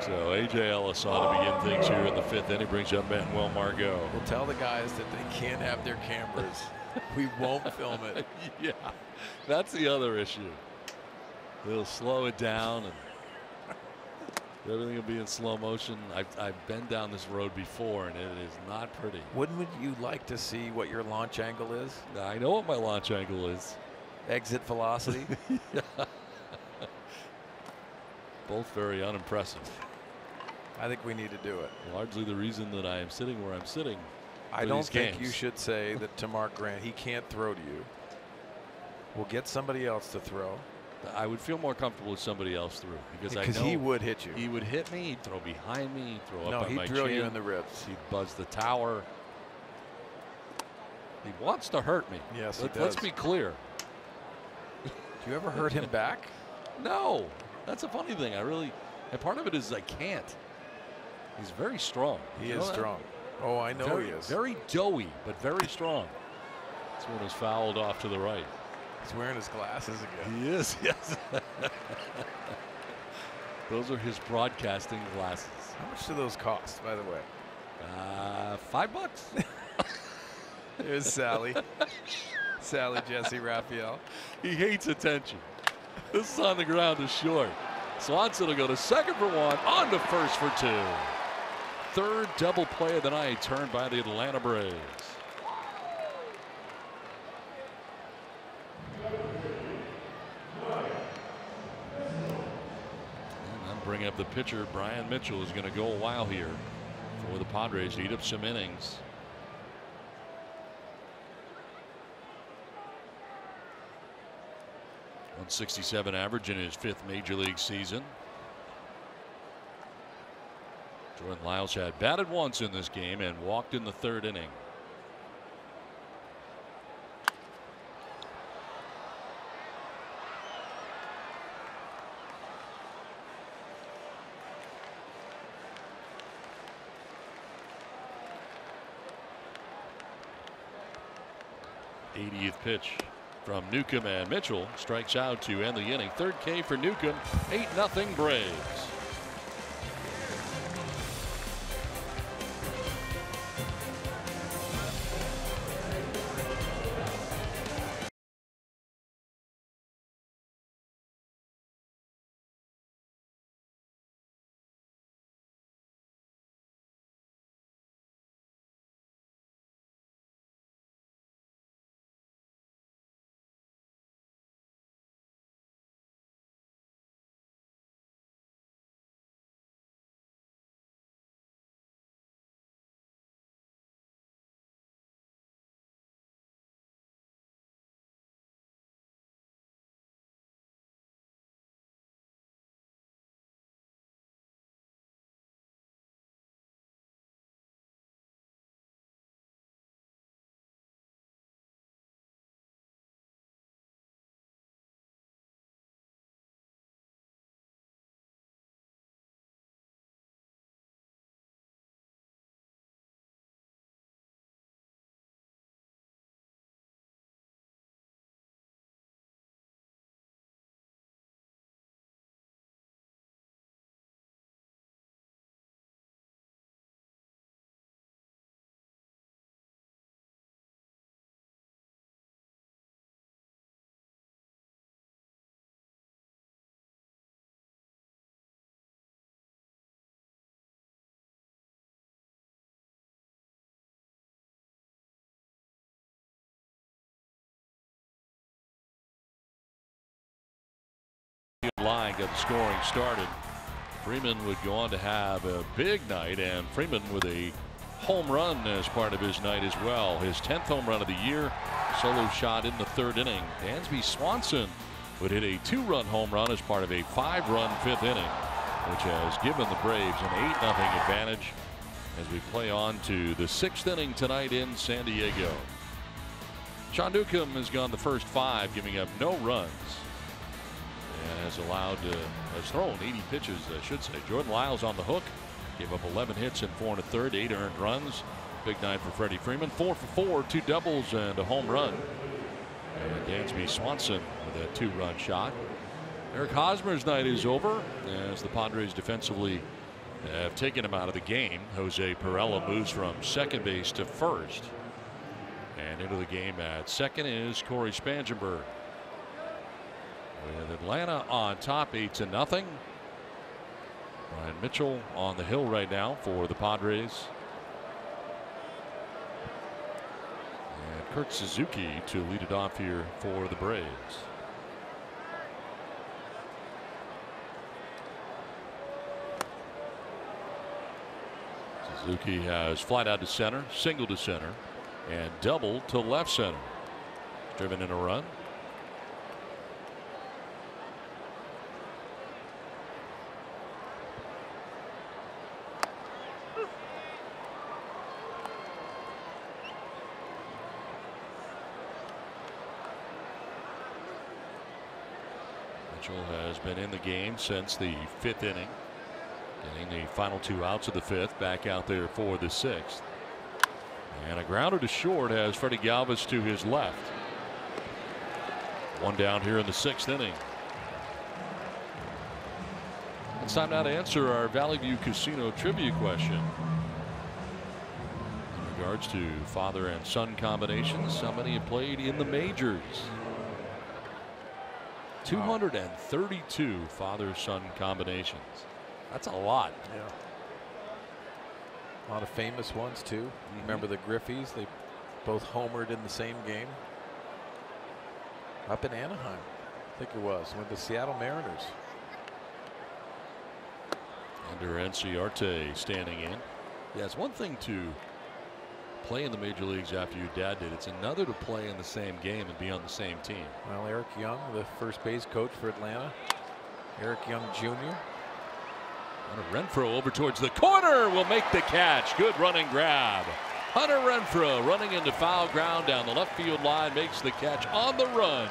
So A.J. Ellis ought to begin things here in the 5th inning. Brings up Manuel Margot. We'll tell the guys that they can't have their cameras. We won't film it. Yeah, that's the other issue. They'll slow it down and everything will be in slow motion. I've been down this road before, and it is not pretty. Wouldn't you like to see what your launch angle is? I know what my launch angle is. Exit velocity? Yeah. Both very unimpressive. I think we need to do it. Largely the reason that I am sitting where I'm sitting. I don't think you should say that to Mark Grant, he can't throw to you. We'll get somebody else to throw. I would feel more comfortable if somebody else threw, because I know he would hit you. He would hit me. He'd throw behind me. He'd throw up on my chin. No, he'd drill you in the ribs. He'd buzz the tower. He wants to hurt me. Yes, he does. Let's be clear. Do you ever hurt him back? No. That's a funny thing. And part of it is I can't. He's very strong. He is strong. Oh, I know he is. Very doughy, but very strong. This one is fouled off to the right. He's wearing his glasses again. He is, yes. Those are his broadcasting glasses. How much do those cost, by the way? $5. There's Sally. Sally Jesse Raphael. He hates attention. This is on the ground is short. Swanson will go to second for 1, on to first for 2. 3rd double play of the night turned by the Atlanta Braves. And I'm bringing up the pitcher. Brian Mitchell is going to go a while here for the Padres to eat up some innings. .167 average in his 5th major league season. Jordan Lyles had batted once in this game and walked in the 3rd inning. .80th pitch from Newcomb, and Mitchell strikes out to end the inning. Third K for Newcomb. 8-0 Braves. Line got the scoring started. Freeman would go on to have a big night, and Freeman with a home run as part of his night as well. His 10th home run of the year. Solo shot in the third inning. Dansby Swanson would hit a 2-run home run as part of a 5-run fifth inning, which has given the Braves an 8-0 advantage as we play on to the 6th inning tonight in San Diego. Sean Newcomb has gone the first 5, giving up no runs, and has thrown 80 pitches, I should say. Jordan Lyles on the hook, gave up 11 hits in 4 1/3, 8 earned runs. Big night for Freddie Freeman. 4 for 4, 2 doubles and a home run. And Dansby Swanson with a 2-run shot. Eric Hosmer's night is over as the Padres defensively have taken him out of the game. Jose Perella moves from second base to first. And into the game at second is Corey Spangenberg. With Atlanta on top 8-0. Ryan Mitchell on the hill right now for the Padres. And Kurt Suzuki to lead it off here for the Braves. Suzuki has flied out to center, single to center, and double to left center. Driven in a run. Mitchell has been in the game since the 5th inning, getting the final 2 outs of the 5th, back out there for the 6th. And a grounder to short has Freddie Galvis to his left. One down here in the 6th inning. It's time now to answer our Valley View Casino trivia question. In regards to father and son combinations, how many have played in the majors? 232 father-son combinations. That's a lot. Yeah. A lot of famous ones too. Remember the Griffeys? They both homered in the same game. Up in Anaheim, I think it was, with the Seattle Mariners. Ender Enciarte standing in. Yeah, it's one thing to play in the major leagues after your dad did. It's another to play in the same game and be on the same team. Well, Eric Young, the first base coach for Atlanta. Eric Young Jr. Hunter Renfroe over towards the corner will make the catch. Good running grab. Hunter Renfroe running into foul ground down the left field line, makes the catch on the run.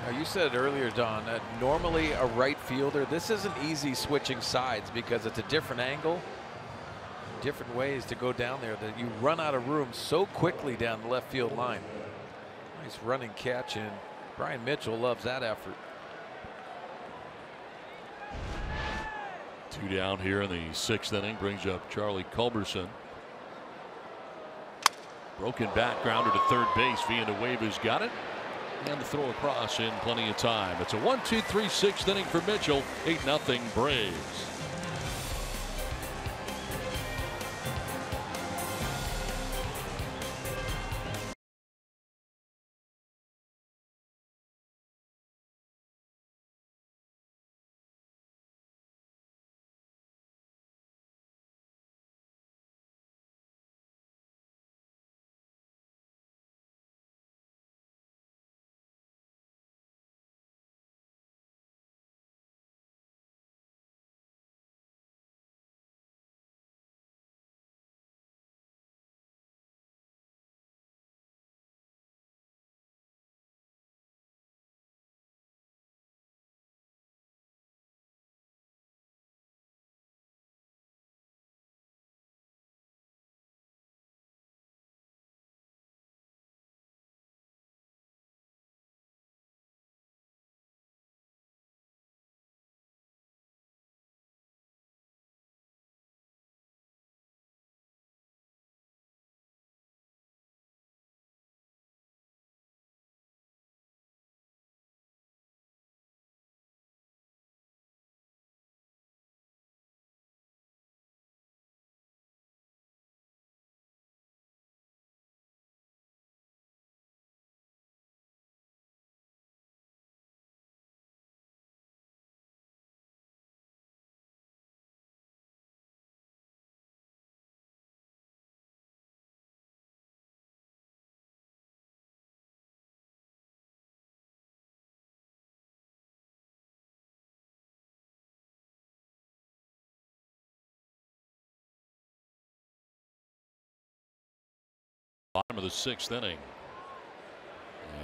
Now, you said earlier, Don, that normally a right fielder, this isn't easy switching sides because it's a different angle, different ways to go down there, that you run out of room so quickly down the left field line. Nice running catch, and Brian Mitchell loves that effort. 2 down here in the 6th inning brings up Charlie Culberson. Broken bat, grounder to third base. Villanueva's got it. And the throw across in plenty of time. It's a 1-2-3 6th inning for Mitchell. 8-0 Braves. Bottom of the 6th inning.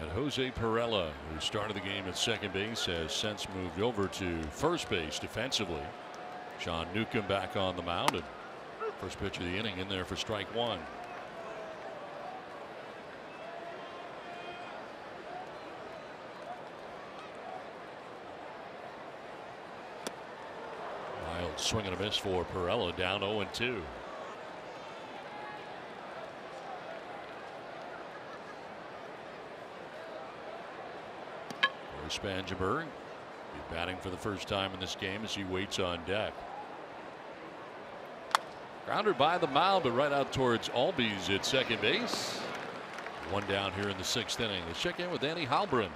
And Jose Perella, who started the game at second base, has since moved over to first base defensively. Sean Newcomb back on the mound, and first pitch of the inning in there for strike one. Wild swing and a miss for Perella, down 0-2. Spangenberg batting for the first time in this game as he waits on deck. Grounded by the mound, but right out towards Albies at second base. One down here in the 6th inning. Let's check in with Danny Halbrin.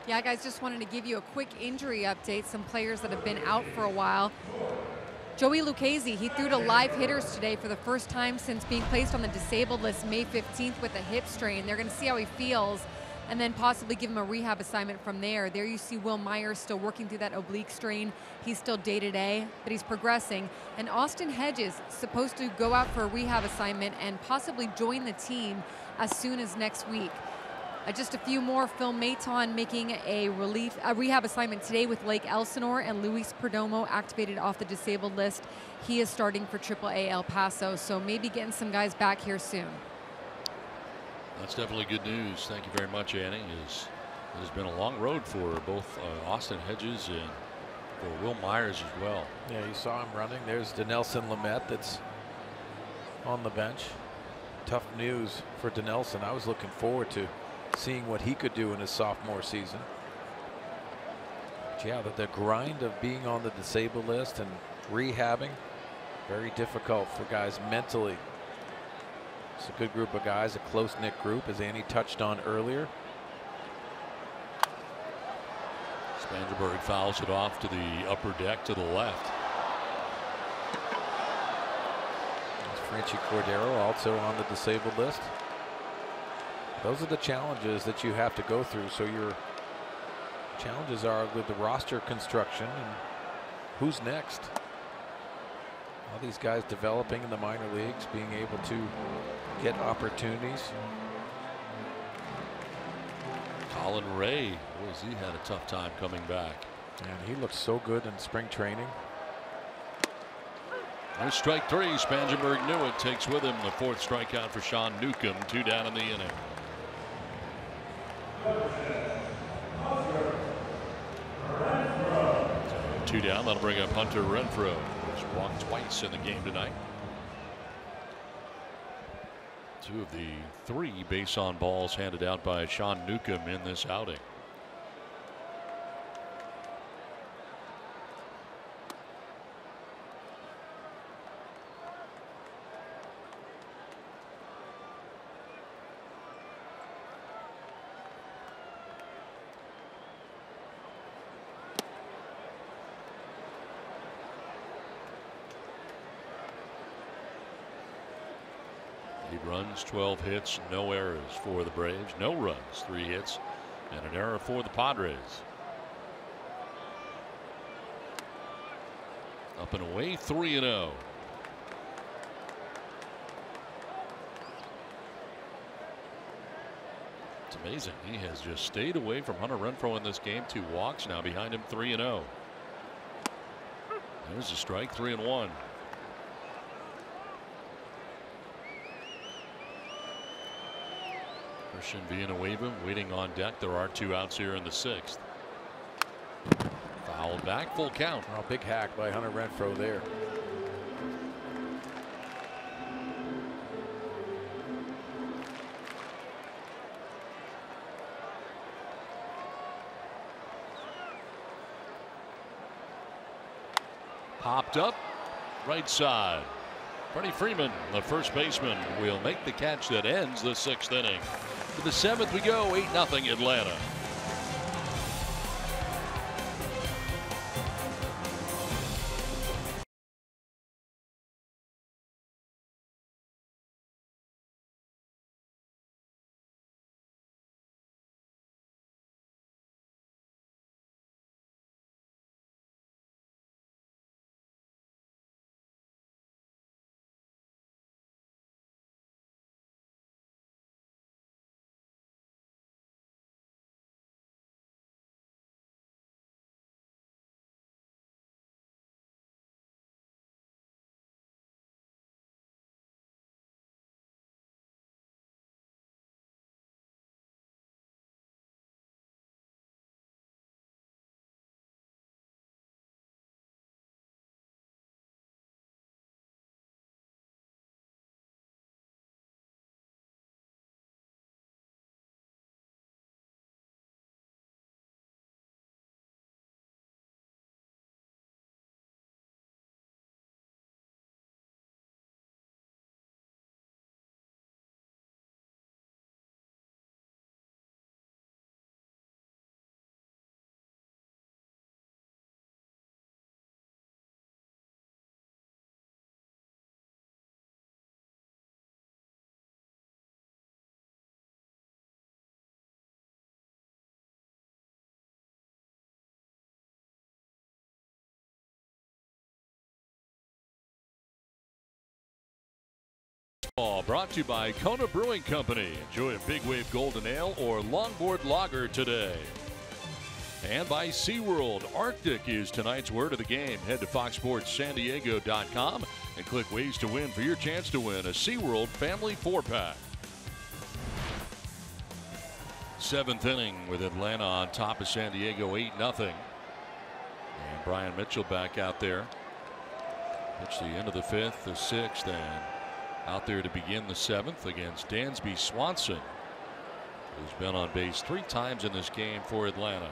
Yeah, guys, just wanted to give you a quick injury update. Some players that have been out for a while. Joey Lucchesi, he threw to live hitters today for the first time since being placed on the disabled list May 15th with a hip strain. They're going to see how he feels and then possibly give him a rehab assignment from there. There you see Will Myers still working through that oblique strain. He's still day-to-day, but he's progressing. And Austin Hedges supposed to go out for a rehab assignment and possibly join the team as soon as next week. Just a few more. Phil Maton making a rehab assignment today with Lake Elsinore, and Luis Perdomo activated off the disabled list. He is starting for AAA El Paso, so maybe getting some guys back here soon. That's definitely good news. Thank you very much, Annie. It has been a long road for both Austin Hedges and for Will Myers as well. Yeah, you saw him running. There's Dinelson Lamet that's on the bench. Tough news for Dinelson. I was looking forward to seeing what he could do in his sophomore season. But yeah, the grind of being on the disabled list and rehabbing, very difficult for guys mentally. It's a good group of guys, a close-knit group, as Annie touched on earlier. Spangenberg fouls it off to the upper deck to the left. Franchi Cordero also on the disabled list. Those are the challenges that you have to go through. So your challenges are with the roster construction and who's next. All these guys developing in the minor leagues, being able to get opportunities. Colin Ray, boy, he had a tough time coming back. And he looks so good in spring training. There's strike three. Spangenberg knew it. Takes with him the fourth strikeout for Sean Newcomb. 2 down in the inning. 2 down. That'll bring up Hunter Renfroe, who's walked twice in the game tonight. 2 of the 3 base on balls handed out by Sean Newcomb in this outing. Runs, 12 hits, no errors for the Braves. No runs, 3 hits, and an error for the Padres. Up and away, 3-0. It's amazing. He has just stayed away from Hunter Renfroe in this game. 2 walks, now behind him, 3-0. There's a strike, 3-1. Christian Villanueva waiting on deck. There are 2 outs here in the 6th. Fouled back, full count. Oh, big hack by Hunter Renfroe there. Popped up, right side. Freddie Freeman, the first baseman, will make the catch that ends the 6th inning. To the 7th we go, 8-0 Atlanta. Brought to you by Kona Brewing Company. Enjoy a Big Wave Golden Ale or Longboard Lager today. And by SeaWorld. Arctic is tonight's word of the game. Head to foxsportssandiego.com and click ways to win for your chance to win a SeaWorld Family 4-pack. 7th inning with Atlanta on top of San Diego, 8-0. And Brian Mitchell back out there. Pitch the end of the 5th, the 6th, and out there to begin the 7th against Dansby Swanson, who's been on base 3 times in this game for Atlanta.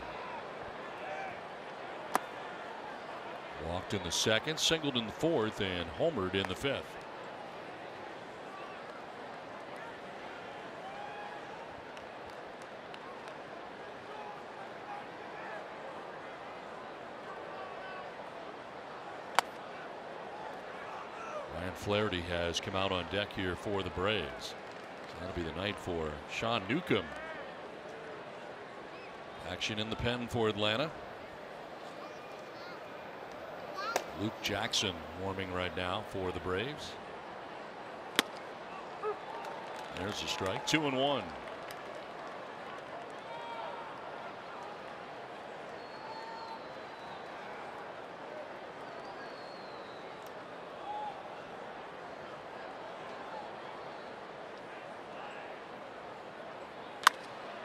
Walked in the 2nd, singled in the 4th, and homered in the 5th. Flaherty has come out on deck here for the Braves. So that'll be the night for Sean Newcomb. Action in the pen for Atlanta. Luke Jackson warming right now for the Braves. There's a strike, 2-1.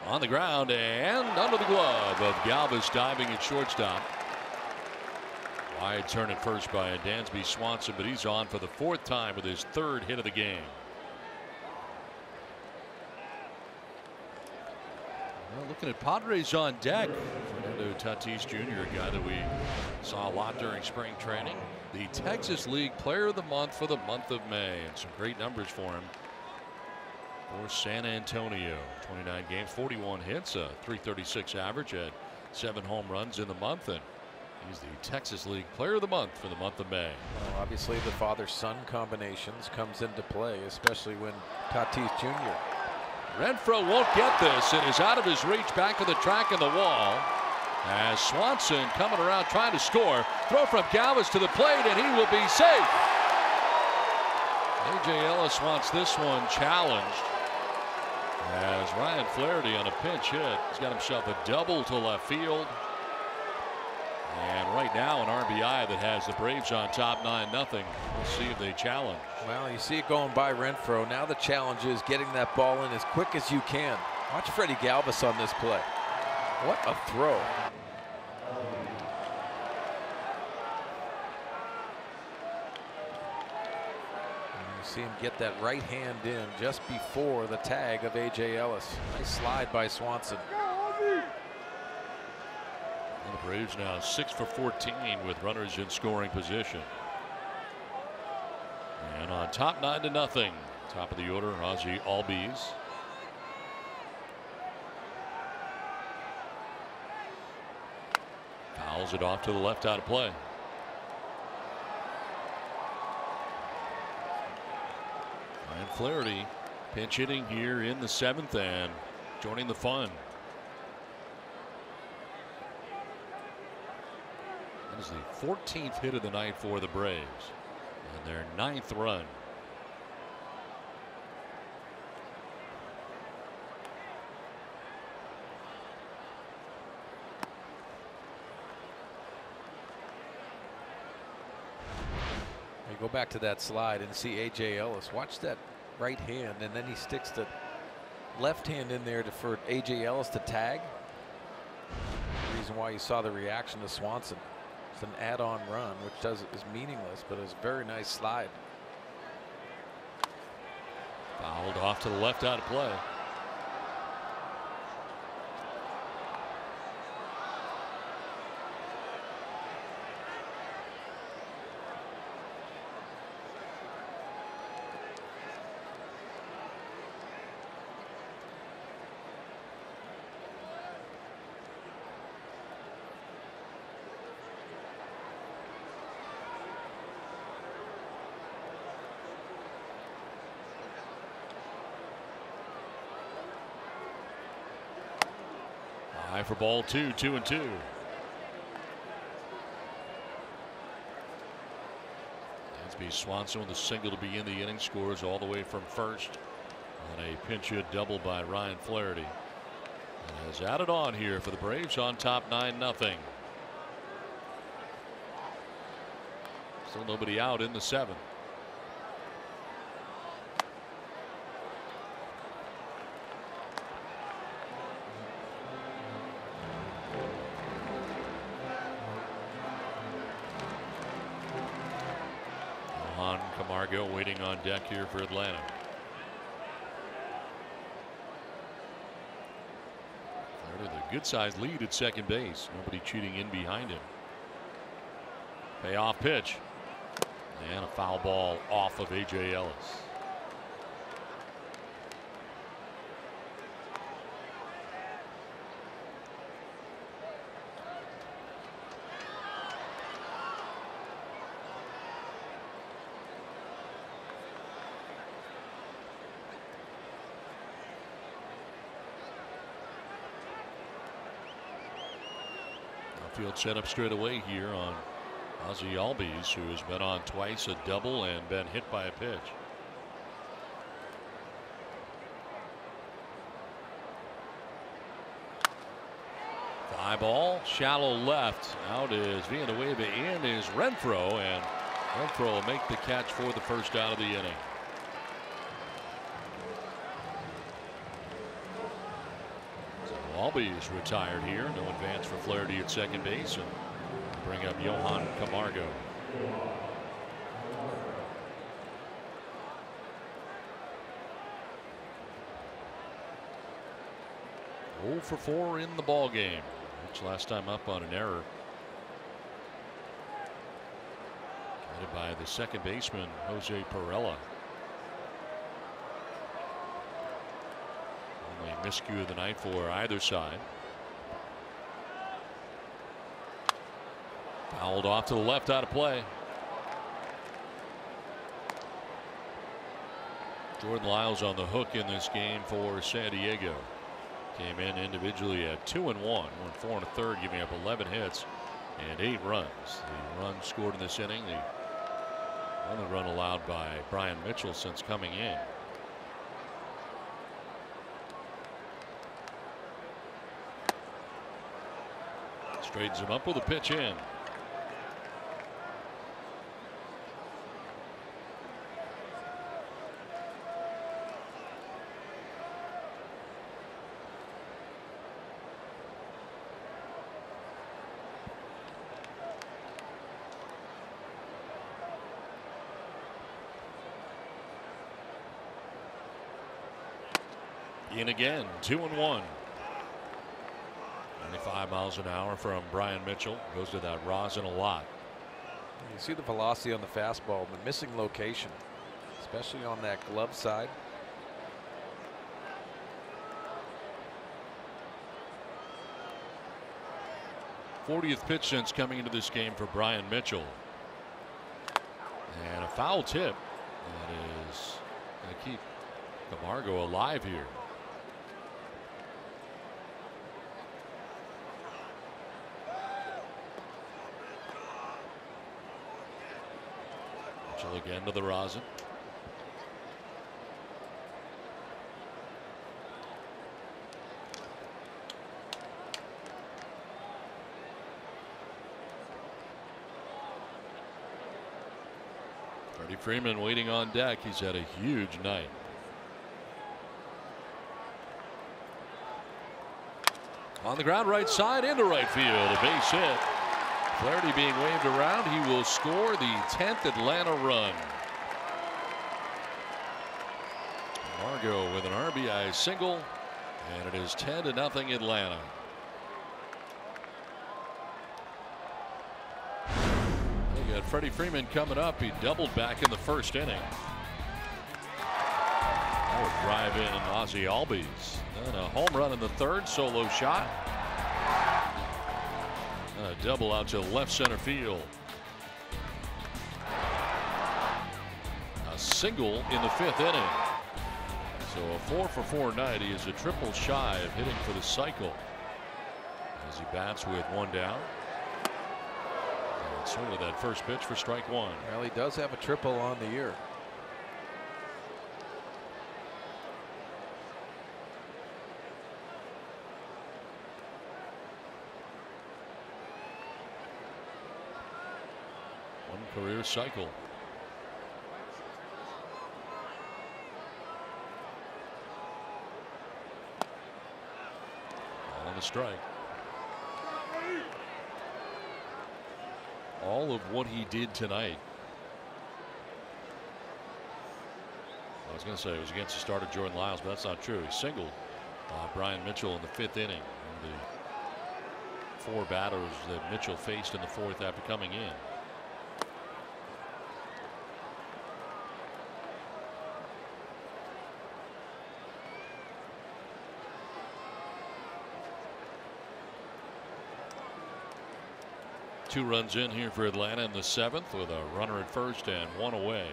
On the ground and under the glove of Galvis diving at shortstop. Wide turn at first by Dansby Swanson, but he's on for the 4th time with his 3rd hit of the game. Well, looking at Padres on deck. Fernando Tatis Jr., a guy that we saw a lot during spring training. The Texas League Player of the Month for the month of May, and some great numbers for him for San Antonio. 29 games, 41 hits, a .336 average, at 7 home runs in the month, and he's the Texas League Player of the Month for the month of May. Well, obviously the father-son combinations comes into play, especially when Tatis Jr. Renfroe won't get this and is out of his reach, back to the track and the wall. As Swanson coming around trying to score. Throw from Galvis to the plate, and he will be safe. A.J. Ellis wants this one challenged, as Ryan Flaherty on a pinch hit. He's got himself a double to left field. And right now an RBI that has the Braves on top 9-0. We'll see if they challenge. Well, you see it going by Renfroe. Now the challenge is getting that ball in as quick as you can. Watch Freddie Galvis on this play. What a throw. And you see him get that right hand in just before the tag of A.J. Ellis. Nice slide by Swanson. And the Braves now 6 for 14 with runners in scoring position. And on top 9-0. Top of the order, Ozzie Albies. Fouls it off to the left, out of play. Ryan Flaherty pinch hitting here in the 7th and joining the fun. That is the 14th hit of the night for the Braves and their 9th run. You go back to that slide and see A.J. Ellis. Watch that right hand, and then he sticks the left hand in there for A.J. Ellis to tag. The reason why you saw the reaction to Swanson. It's an add-on run, which is meaningless, but it was a very nice slide. Fouled off to the left, out of play. High for ball 2, 2-2. Dansby Swanson with a single to begin the inning, scores all the way from first on a pinch hit double by Ryan Flaherty. And has added on here for the Braves on top 9-0. Still nobody out in the 7th. Camargo waiting on deck here for Atlanta. With a good sized lead at second base. Nobody cheating in behind him. Payoff pitch. And a foul ball off of A.J. Ellis. Field set up straight away here on Ozzie Albies, who has been on twice, a double, and been hit by a pitch. Fly ball, shallow left. Out is Villanueva, in is Renfroe, and Renfroe will make the catch for the first out of the inning. Albies retired here. No advance for Flaherty at second base, and the bring up Johan Camargo. 0 for 4 in the ball game. Which last time up on an error. Guided by the second baseman, Jose Perella. Only miscue of the night for either side. Fouled off to the left, out of play. Jordan Lyles on the hook in this game for San Diego. Came in individually at 2-1, went 4 1/3, giving up 11 hits and 8 runs. The run scored in this inning, the only run allowed by Brian Mitchell since coming in. Straightens him up with a pitch in. In again, 2-1. 95 miles an hour from Brian Mitchell. Goes to that rosin a lot. You see the velocity on the fastball, but missing location, especially on that glove side. '40th pitch since coming into this game for Brian Mitchell. And a foul tip that is going to keep Camargo alive here. Mitchell again to the rosin. Freddie Freeman waiting on deck. He's had a huge night. On the ground, right side into right field, a base hit. Flaherty being waved around. He will score the 10th Atlanta run. Camargo with an RBI single, and it is 10-0 Atlanta. We got Freddie Freeman coming up. He doubled back in the first inning. That would drive in Ozzie Albies. And a home run in the third, solo shot. And a double out to left center field. A single in the 5th inning. So a 4 for 4 night. He is a triple shy of hitting for the cycle as he bats with one down. And certainly that first pitch for strike one. Well, he does have a triple on the year. Career cycle. On a strike. All of what he did tonight. I was going to say it was against the starter Jordan Lyles, but that's not true. He singled Brian Mitchell in the 5th inning. And the 4 batters that Mitchell faced in the 4th after coming in. Two runs in here for Atlanta in the 7th with a runner at first and one away.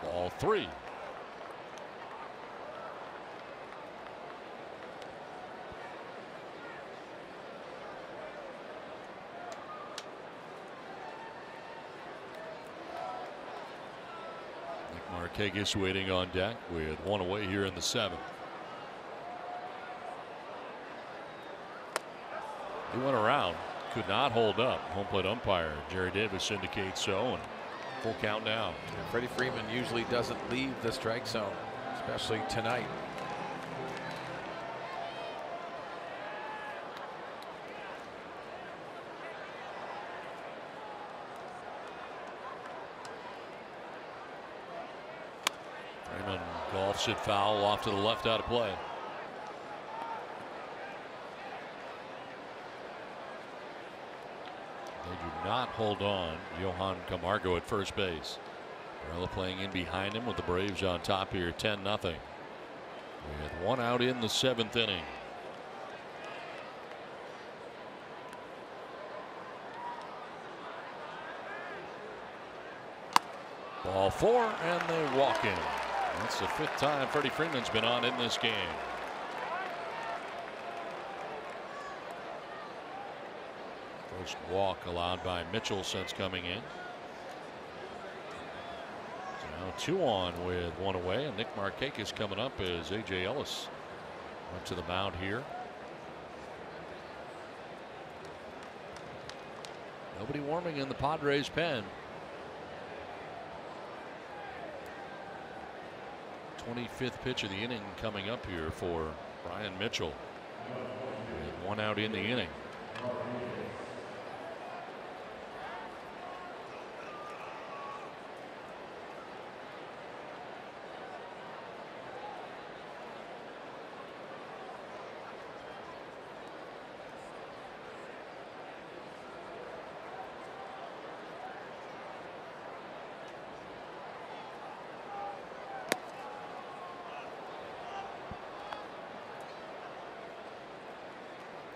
Ball 3. Markakis waiting on deck with one away here in the 7th. He went around, could not hold up. Home plate umpire Jerry Davis indicates so. And Full count now. Freddie Freeman usually doesn't leave the strike zone, especially tonight. Freeman golfs it foul off to the left, out of play. They do not hold on. Johan Camargo at first base. Barella playing in behind him with the Braves on top here, 10-0. With one out in the 7th inning. Ball 4, and they walk in. That's the 5th time Freddie Freeman's been on in this game. First walk allowed by Mitchell since coming in. So now 2 on with 1 away, and Nick Markakis coming up as A.J. Ellis went to the mound here. Nobody warming in the Padres pen. 25th pitch of the inning coming up here for Brian Mitchell with 1 out in the inning.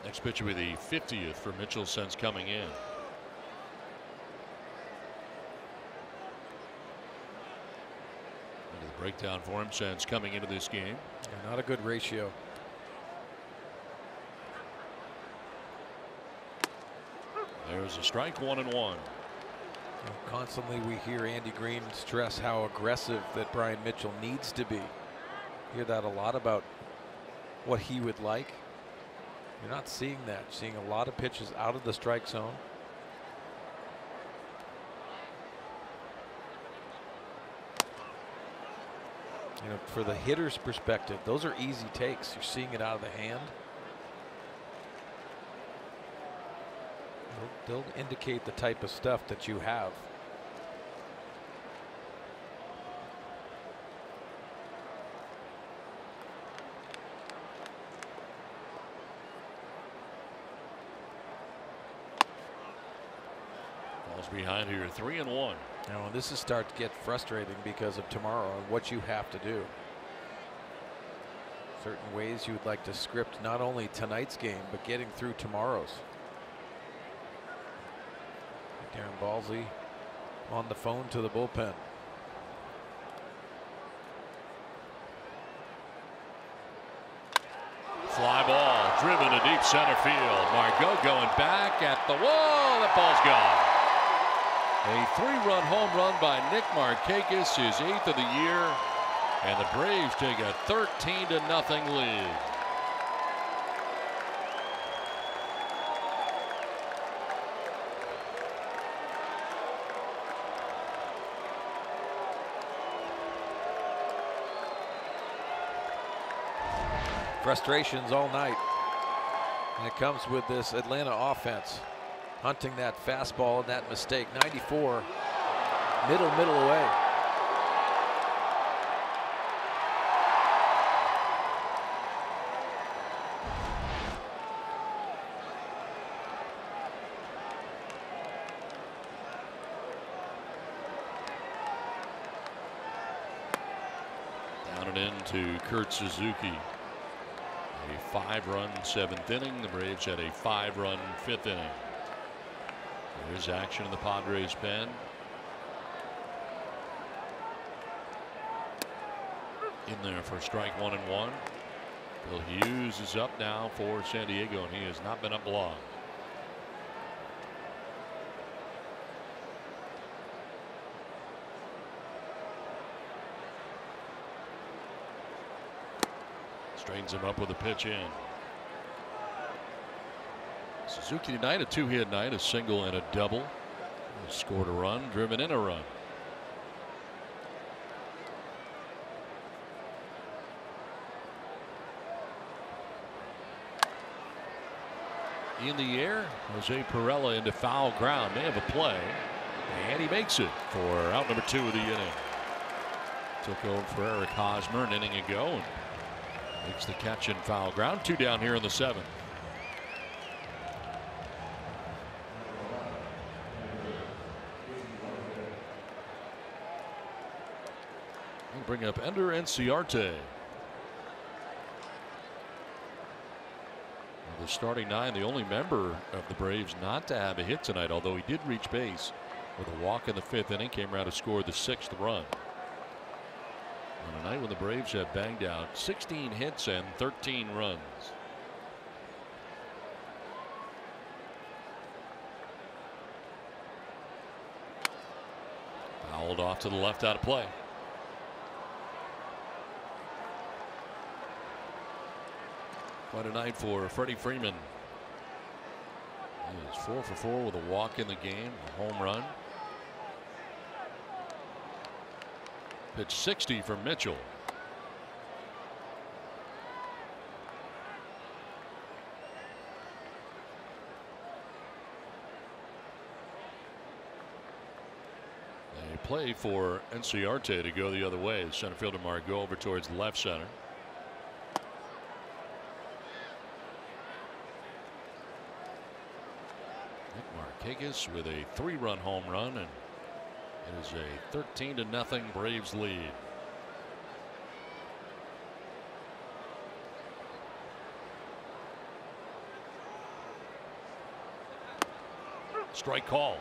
Next pitch will be the 50th for Mitchell since coming in. And the breakdown for him since coming into this game. Yeah, not a good ratio. There's a strike, 1-1. Constantly we hear Andy Green stress how aggressive that Brian Mitchell needs to be. Hear that a lot about what he would like. You're not seeing that. Seeing a lot of pitches out of the strike zone. You know, for the hitter's perspective, those are easy takes. You're seeing it out of the hand. They'll indicate the type of stuff that you have. Behind here, 3-1. Now this is start to get frustrating because of tomorrow and what you have to do. Certain ways you would like to script not only tonight's game but getting through tomorrow's. Darren Balsley on the phone to the bullpen. Fly ball driven to deep center field. Margot going back at the wall. That ball's gone. A 3-run home run by Nick Markakis, his 8th of the year, and the Braves take a 13-0 lead. Frustrations all night, and it comes with this Atlanta offense. Hunting that fastball and that mistake. 94, middle away. Down and into Kurt Suzuki. A 5-run 7th inning. The Braves had a 5-run 5th inning. There's action in the Padres pen. In there for strike 1-1. Bill Hughes is up now for San Diego, and he has not been up long. Straightens him up with a pitch in. Suzuki tonight, a 2-hit night, a single and a double. He scored a run, driven in a run. in the air. Jose Perella into foul ground. May have a play. And he makes it for out number 2 of the inning. Took over for Eric Hosmer an inning ago and makes the catch in foul ground. 2 down here in the 7th. We'll bring up Ender Enciarte. The starting 9, the only member of the Braves not to have a hit tonight, although he did reach base with a walk in the 5th inning, came around to score the 6th run. On a night when the Braves have banged out 16 hits and 13 runs. Fouled off to the left, out of play. Quite a night for Freddie Freeman. He is 4 for 4 with a walk in the game, a home run. Pitch 60 for Mitchell. They play for Enciarte to go the other way. Center fielder Margot over towards left center. Markakis with a 3-run home run, and it is a 13-0 Braves lead. Strike call.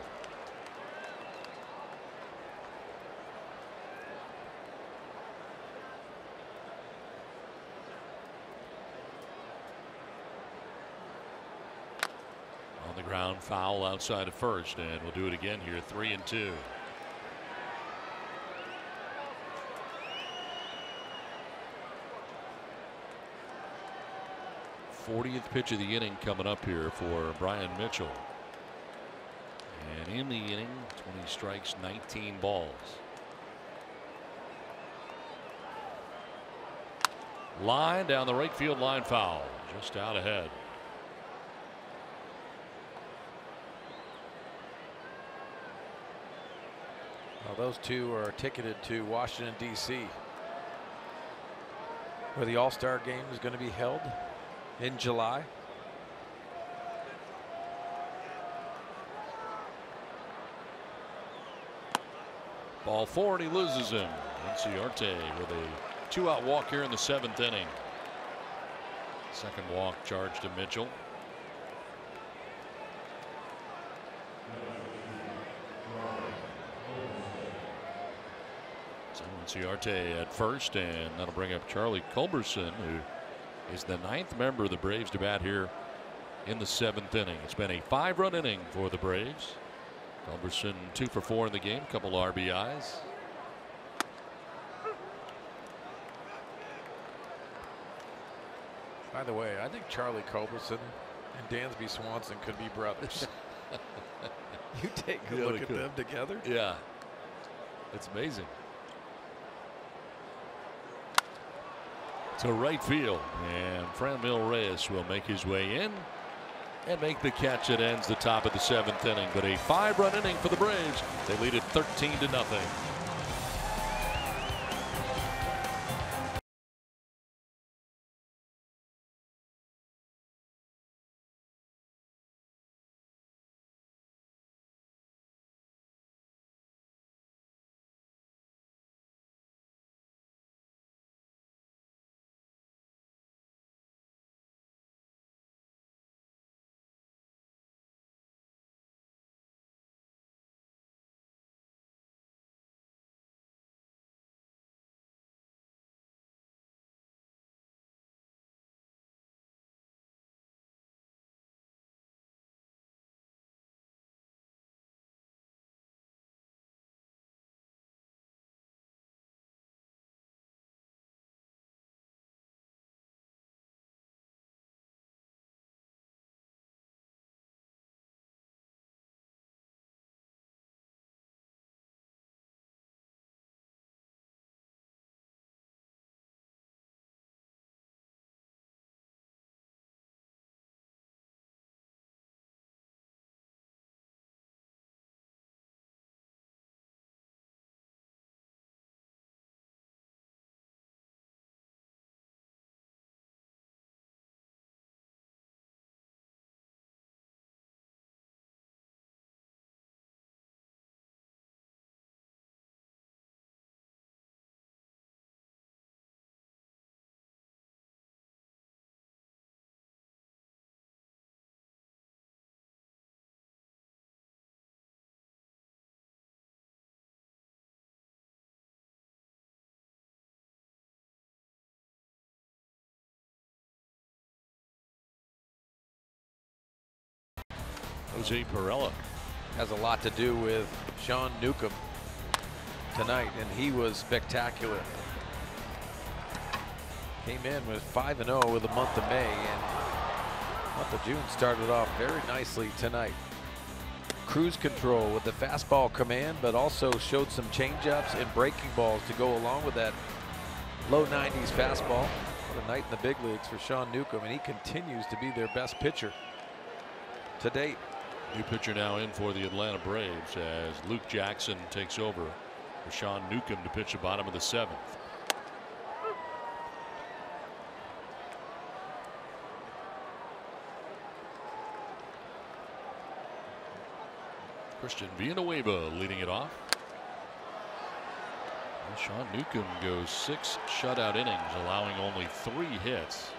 On the ground, foul outside of first, and we'll do it again here. 3-2. 40th pitch of the inning coming up here for Brian Mitchell. And in the inning, 20 strikes, 19 balls. Line down the right field line, foul. Just out ahead. Well, those two are ticketed to Washington, D.C., where the All-Star game is going to be held in July. Ball 4, and he loses him. Enciarte with a 2-out walk here in the 7th inning. Second walk charged to Mitchell. So Enciarte at first, and that'll bring up Charlie Culberson, who is the 9th member of the Braves to bat here in the 7th inning. It's been a 5-run inning for the Braves. Culberson 2 for 4 in the game, couple RBIs. By the way, I think Charlie Culberson and Dansby Swanson could be brothers. You take a look at them together. Yeah, it's amazing. To right field, and Franmil Reyes will make his way in and make the catch that ends the top of the 7th inning. But a 5-run inning for the Braves. They lead it 13-0. Jose Perella. Has a lot to do with Sean Newcomb tonight, and he was spectacular. Came in with 5-0 with the month of May, and the month of June started off very nicely tonight. Cruise control with the fastball command, but also showed some changeups and breaking balls to go along with that low 90s fastball. What a night in the big leagues for Sean Newcomb, and he continues to be their best pitcher to date. New pitcher now in for the Atlanta Braves as Luke Jackson takes over for Sean Newcomb to pitch the bottom of the 7th. Christian Villanueva leading it off. And Sean Newcomb goes 6 shutout innings, allowing only 3 hits.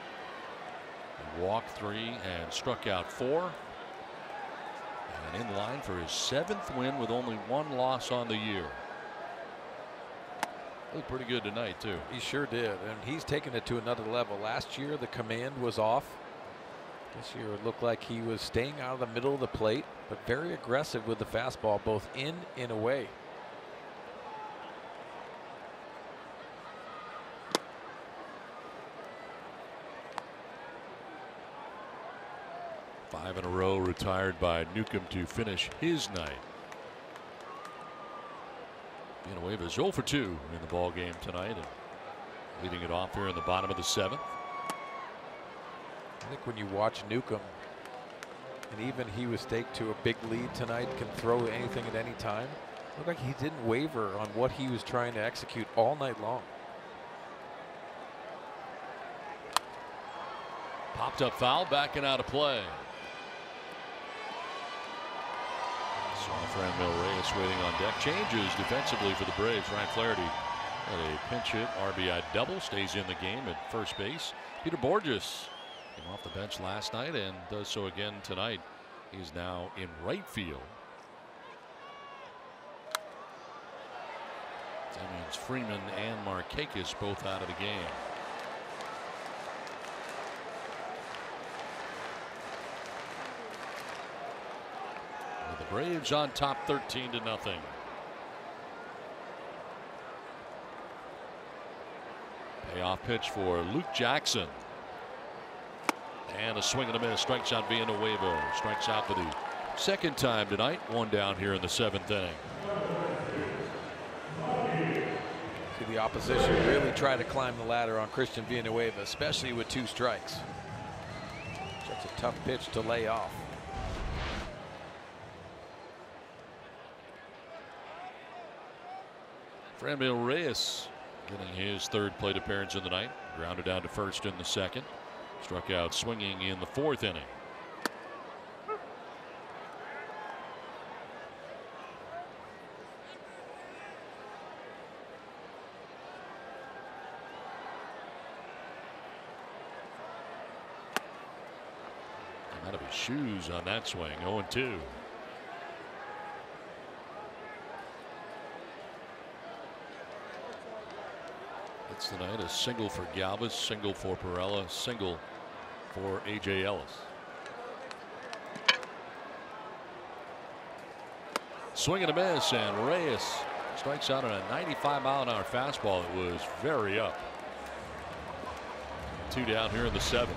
He walked 3 and struck out 4. And in line for his 7th win with only 1 loss on the year. Looked pretty good tonight too. He sure did, and he's taken it to another level. Last year the command was off. This year it looked like he was staying out of the middle of the plate, but very aggressive with the fastball, both in and away. Five in a row retired by Newcomb to finish his night. Villanueva 0 for 2 in the ball game tonight, and leading it off here in the bottom of the 7th. I think when you watch Newcomb, and even he was staked to a big lead tonight, can throw anything at any time. Looked like he didn't waver on what he was trying to execute all night long. Popped up foul, backing out of play. Franmil Reyes waiting on deck. Changes defensively for the Braves. Ryan Flaherty had a pinch hit RBI double, stays in the game at first base. Peter Borges came off the bench last night and does so again tonight. He's now in right field. That means Freeman and Markakis both out of the game. The Braves on top 13-0. Payoff pitch for Luke Jackson. And a swing and a miss. Strikes out Villanueva. Strikes out for the 2nd time tonight. 1 down here in the 7th inning. See the opposition really try to climb the ladder on Christian Villanueva, especially with 2 strikes. Such a tough pitch to lay off. Franmil Reyes getting his 3rd plate appearance of the night. Grounded down to first in the 2nd. Struck out swinging in the 4th inning. Out of his shoes on that swing. 0-2. Tonight, a single for Galvis, single for Perella, single for A.J. Ellis. Swing and a miss, and Reyes strikes out on a 95-mile-an-hour fastball that was very up. 2 down here in the 7th.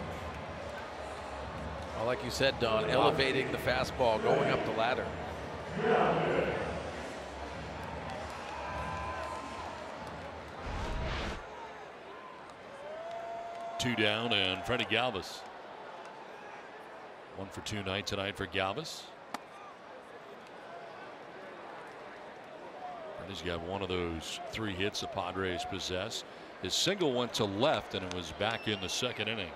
Well, like you said, Don, elevating the fastball, going up the ladder. Two down, and Freddie Galvis. 1 for 2 night tonight for Galvis. Freddie's got one of those 3 hits the Padres possess. His single went to left, and it was back in the 2nd inning.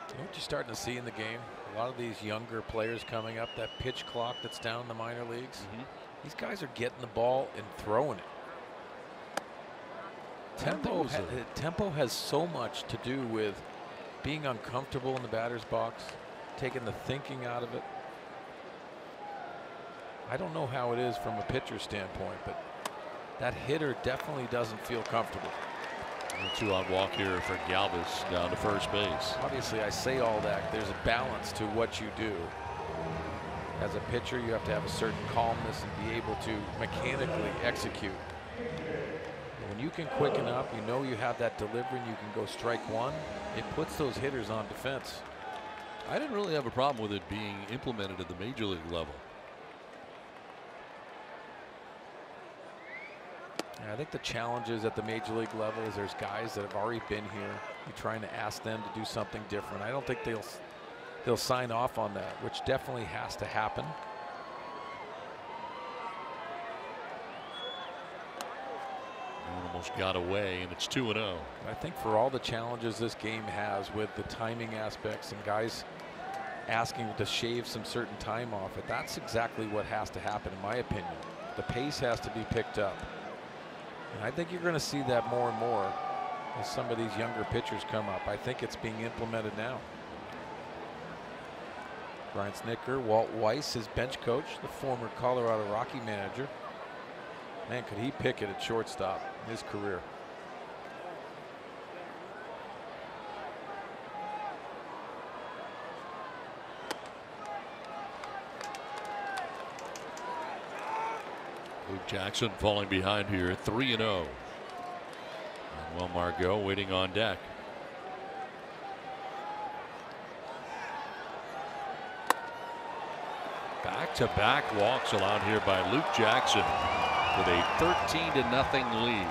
You know what you're starting to see in the game? A lot of these younger players coming up, that pitch clock that's down in the minor leagues. These guys are getting the ball and throwing it. Tempo has so much to do with being uncomfortable in the batter's box, taking the thinking out of it. I don't know how it is from a pitcher standpoint, but that hitter definitely doesn't feel comfortable. 2-out walk here for Galvis down to first base. Obviously, I say all that. There's a balance to what you do. As a pitcher, you have to have a certain calmness and be able to mechanically execute. When you can quicken up, you know you have that delivery and you can go strike one, it puts those hitters on defense. I didn't really have a problem with it being implemented at the major league level. I think the challenges at the major league level is there's guys that have already been here. You're trying to ask them to do something different. I don't think they'll sign off on that, which definitely has to happen. Almost got away, and it's 2-0. I think for all the challenges this game has with the timing aspects and guys asking to shave some certain time off, that's exactly what has to happen, in my opinion. The pace has to be picked up. And I think you're going to see that more and more as some of these younger pitchers come up. I think it's being implemented now. Brian Snitker, Walt Weiss, his bench coach, the former Colorado Rocky manager. Man, could he pick it at shortstop in his career. Luke Jackson falling behind here, 3-0. Manuel Margot waiting on deck. Back-to-back walks allowed here by Luke Jackson with a 13-0 lead.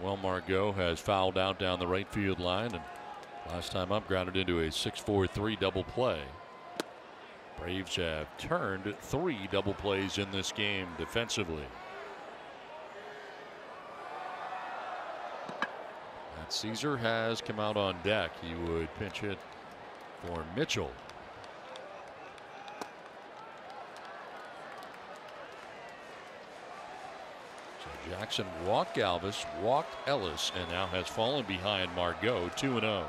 Manuel Margot has fouled out down the right field line, and last time up grounded into a 6-4-3 double play. Braves have turned 3 double plays in this game defensively. Matt Caesar has come out on deck. He would pinch hit for Mitchell. So Jackson walked Galvis, walked Ellis, and now has fallen behind Margot, 2-0.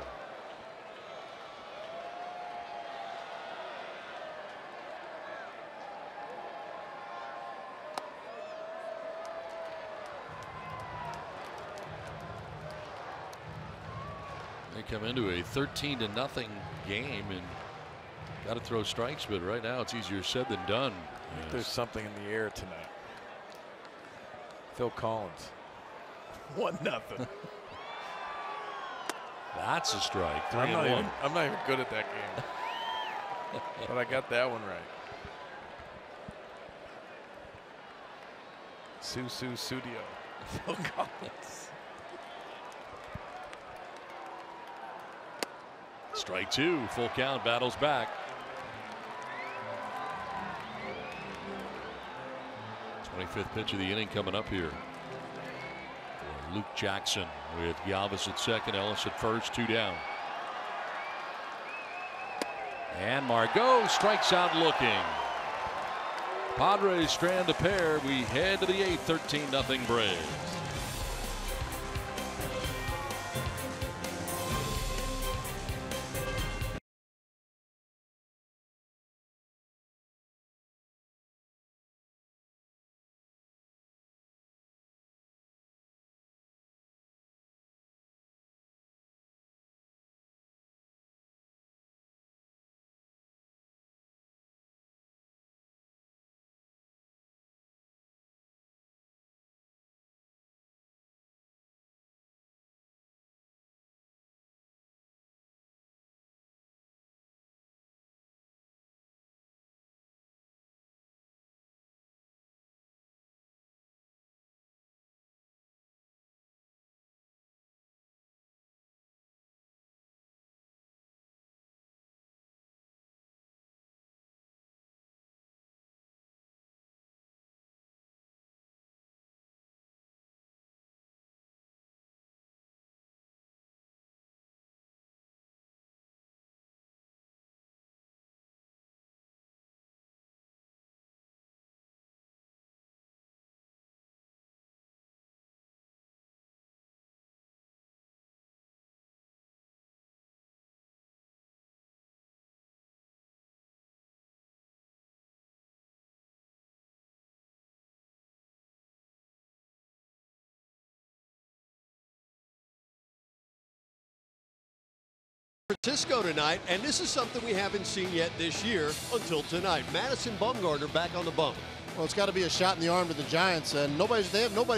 They come into a 13-0 game and got to throw strikes, but right now it's easier said than done. Yes. There's something in the air tonight. Phil Collins, 1-0. That's a strike. I'm not even good at that game, but I got that one right. Susu Studio, Phil Collins. Strike 2, full count, battles back. 25th pitch of the inning coming up here for Luke Jackson, with Galvis at second, Ellis at first, 2 down. And Margot strikes out looking. Padres strand a pair. We head to the 8th, 13-0 Braves. Francisco tonight, and this is something we haven't seen yet this year until tonight. Madison Bumgarner back on the bump. Well, it's got to be a shot in the arm to the Giants, and nobody's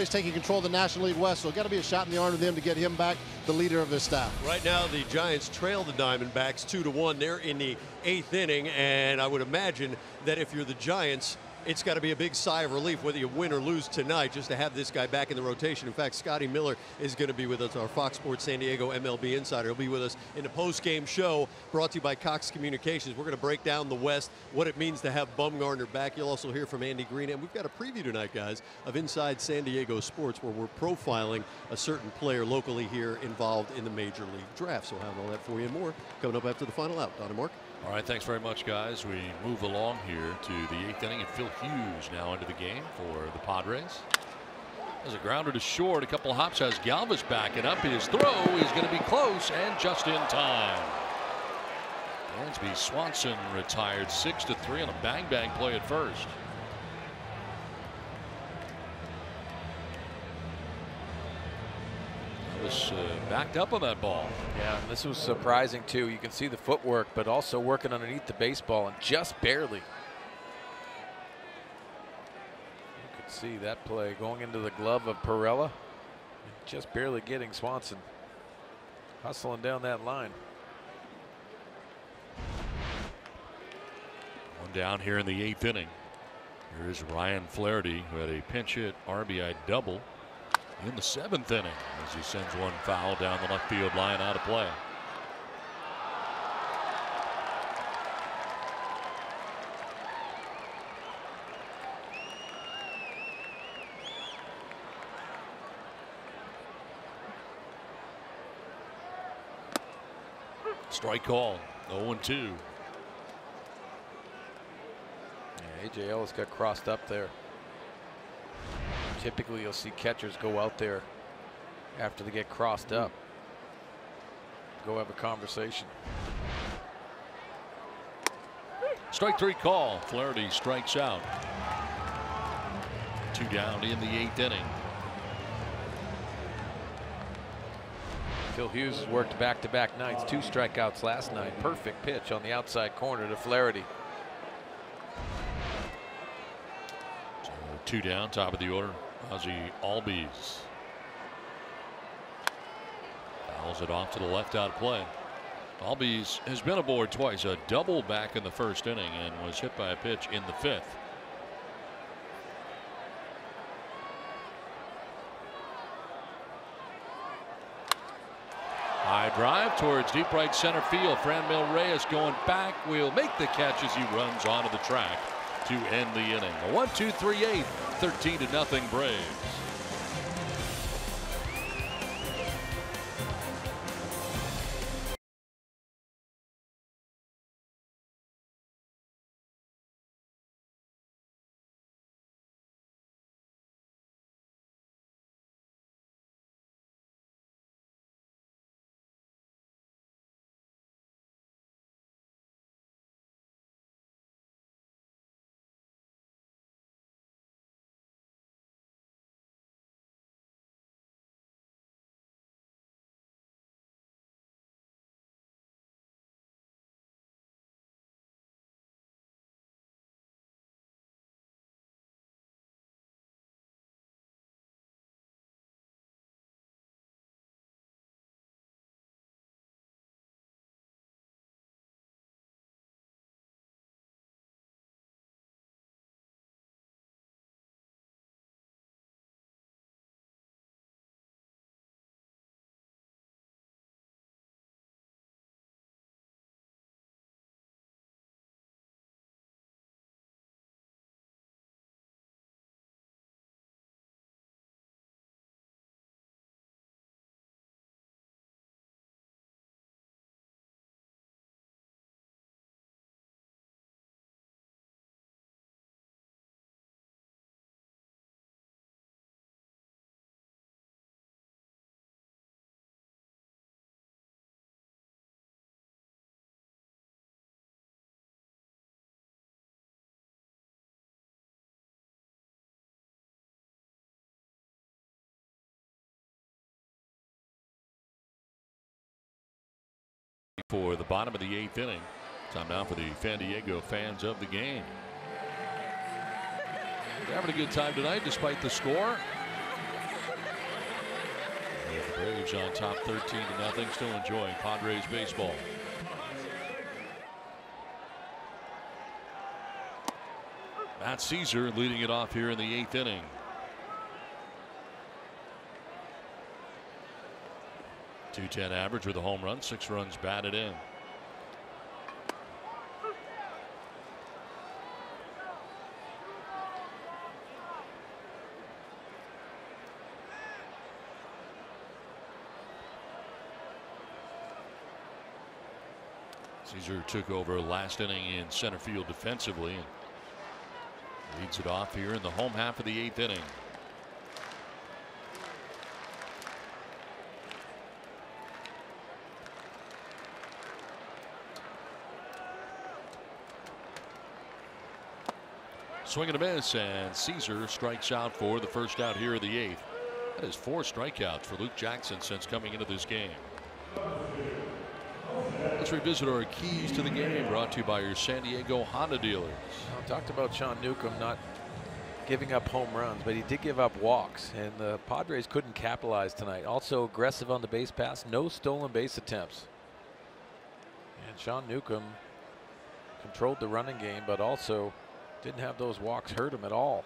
taking control of the National League West, so it's got to be a shot in the arm to them to get him back, the leader of their staff. Right now, the Giants trail the Diamondbacks 2-1. They're in the 8th inning, and I would imagine that if you're the Giants, it's got to be a big sigh of relief whether you win or lose tonight just to have this guy back in the rotation. In fact, Scotty Miller is going to be with us, our Fox Sports San Diego MLB insider. He'll be with us in the post-game show brought to you by Cox Communications. We're going to break down the West, what it means to have Bumgarner back. You'll also hear from Andy Green. And we've got a preview tonight, guys, of Inside San Diego Sports, where we're profiling a certain player locally here involved in the Major League Draft. So we'll have all that for you and more coming up after the final out. Don and Mark. All right, thanks very much, guys. We move along here to the 8th inning, and Phil Hughes now into the game for the Padres. As a grounder to short, a couple hops has Galvis backing up. His throw is going to be close and just in time. Dansby Swanson retired 6-3 on a bang-bang play at first. Was backed up on that ball. Yeah, and this was surprising too. You can see the footwork, but also working underneath the baseball and just barely. You could see that play going into the glove of Perella, and just barely getting Swanson hustling down that line. One down here in the 8th inning. Here is Ryan Flaherty, who had a pinch hit RBI double in the 7th inning as he sends one foul down the left field line out of play. Strike call, 0-2. Yeah, AJ Ellis got crossed up there. Typically, you'll see catchers go out there after they get crossed up. Go have a conversation. Strike 3 call. Flaherty strikes out. 2 down in the 8th inning. Phil Hughes has worked back-to-back nights. 2 strikeouts last night. Perfect pitch on the outside corner to Flaherty. 2 down, top of the order. Ozzie Albies fouls it off to the left out of play. Albies has been aboard twice, a double back in the 1st inning, and was hit by a pitch in the 5th. High drive towards deep right center field. Franmil Reyes going back, will make the catch as he runs onto the track to end the inning. A 1-2-3-8, 13-0 Braves. for the bottom of the 8th inning. Time now for the San Diego fans of the game. They're having a good time tonight despite the score. The Braves on top 13-0, still enjoying Padres baseball. Matt Caesar leading it off here in the 8th inning. .210 average with a home run, 6 runs batted in. Caesar took over last inning in center field defensively and leads it off here in the home half of the 8th inning. Swing and a miss, and Caesar strikes out for the first out here of the 8th. That is 4 strikeouts for Luke Jackson since coming into this game. Let's revisit our keys to the game, brought to you by your San Diego Honda dealers. I talked about Sean Newcomb not giving up home runs, but he did give up walks, and the Padres couldn't capitalize tonight. Also aggressive on the base pass, no stolen base attempts. And Sean Newcomb controlled the running game, but also didn't have those walks hurt him at all.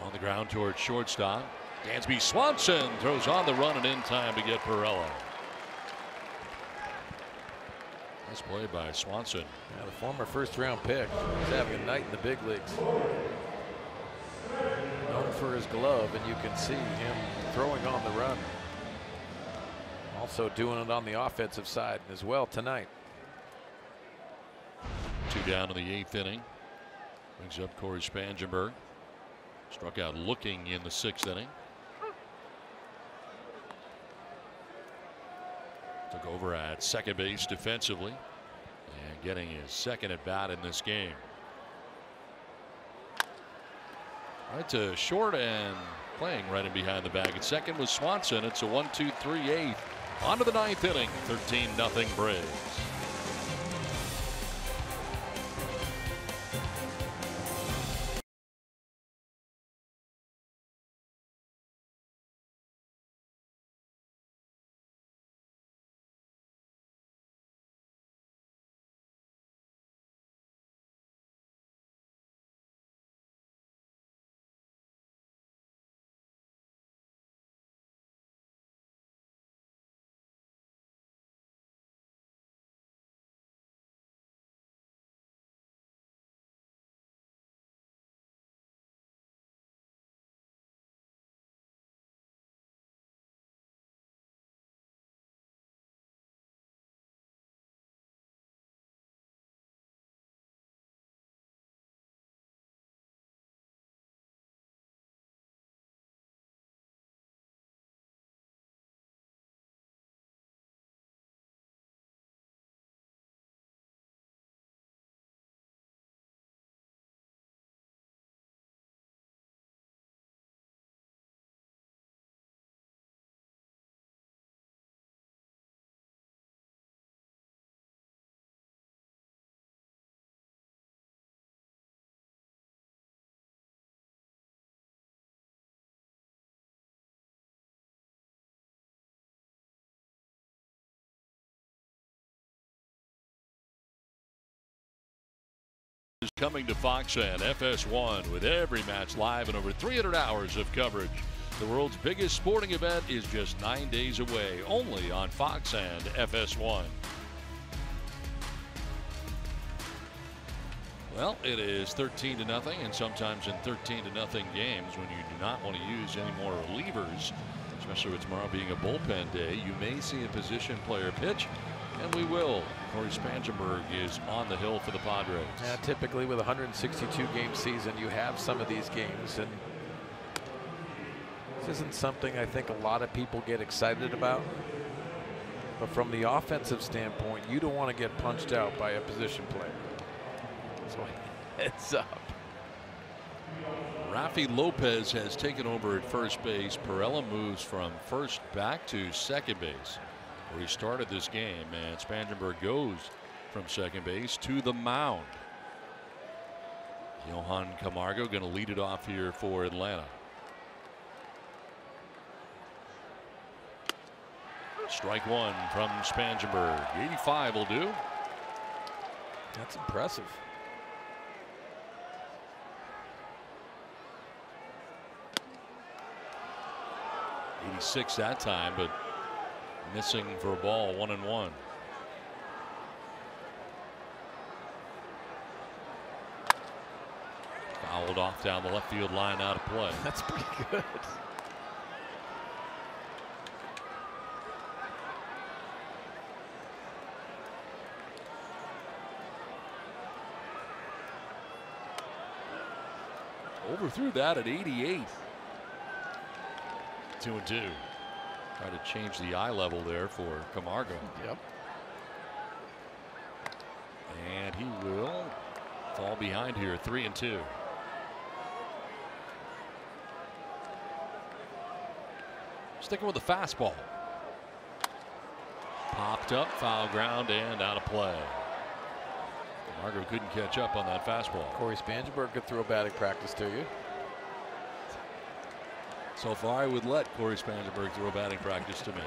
On the ground towards shortstop. Dansby Swanson throws on the run and in time to get Pirela. Nice play by Swanson. Yeah, the former first-round pick is having a night in the big leagues. Known for his glove, and you can see him throwing on the run. Also doing it on the offensive side as well tonight. 2 down in the 8th inning. Brings up Corey Spangenberg. Struck out looking in the 6th inning. Took over at second base defensively and getting his second at bat in this game. Right to short and playing right in behind the bag at second was Swanson. It's a 1-2-3-8. On to the 9th inning. 13-0 Braves. Is coming to Foxsand FS1 with every match live and over 300 hours of coverage. The world's biggest sporting event is just 9 days away, only on Foxsand FS1. Well, it is 13-0, and sometimes in 13-0 games, when you do not want to use any more relievers, especially with tomorrow being a bullpen day, you may see a position player pitch, and we will. Corey Spangenberg is on the hill for the Padres. Yeah, typically with a 162 game season, you have some of these games, and this isn't something I think a lot of people get excited about. But from the offensive standpoint, you don't want to get punched out by a position player. So Heads up. Rafi Lopez has taken over at first base. Perella moves from first back to second base, where he started this game, and Spangenberg goes from second base to the mound. Johan Camargo going to lead it off here for Atlanta. Strike one from Spangenberg. 85 will do. That's impressive. .86 that time, but missing for a ball, 1-1. Fouled off down the left field line, out of play. That's pretty good. Overthrew that at 88. 2-2. Try to change the eye level there for Camargo. Yep. And he will fall behind here, 3-2. Sticking with the fastball. Popped up, foul ground, and out of play. Camargo couldn't catch up on that fastball. Corey Spangenberg could throw batting practice to you. So far, I would let Corey Spangenberg throw batting practice to me.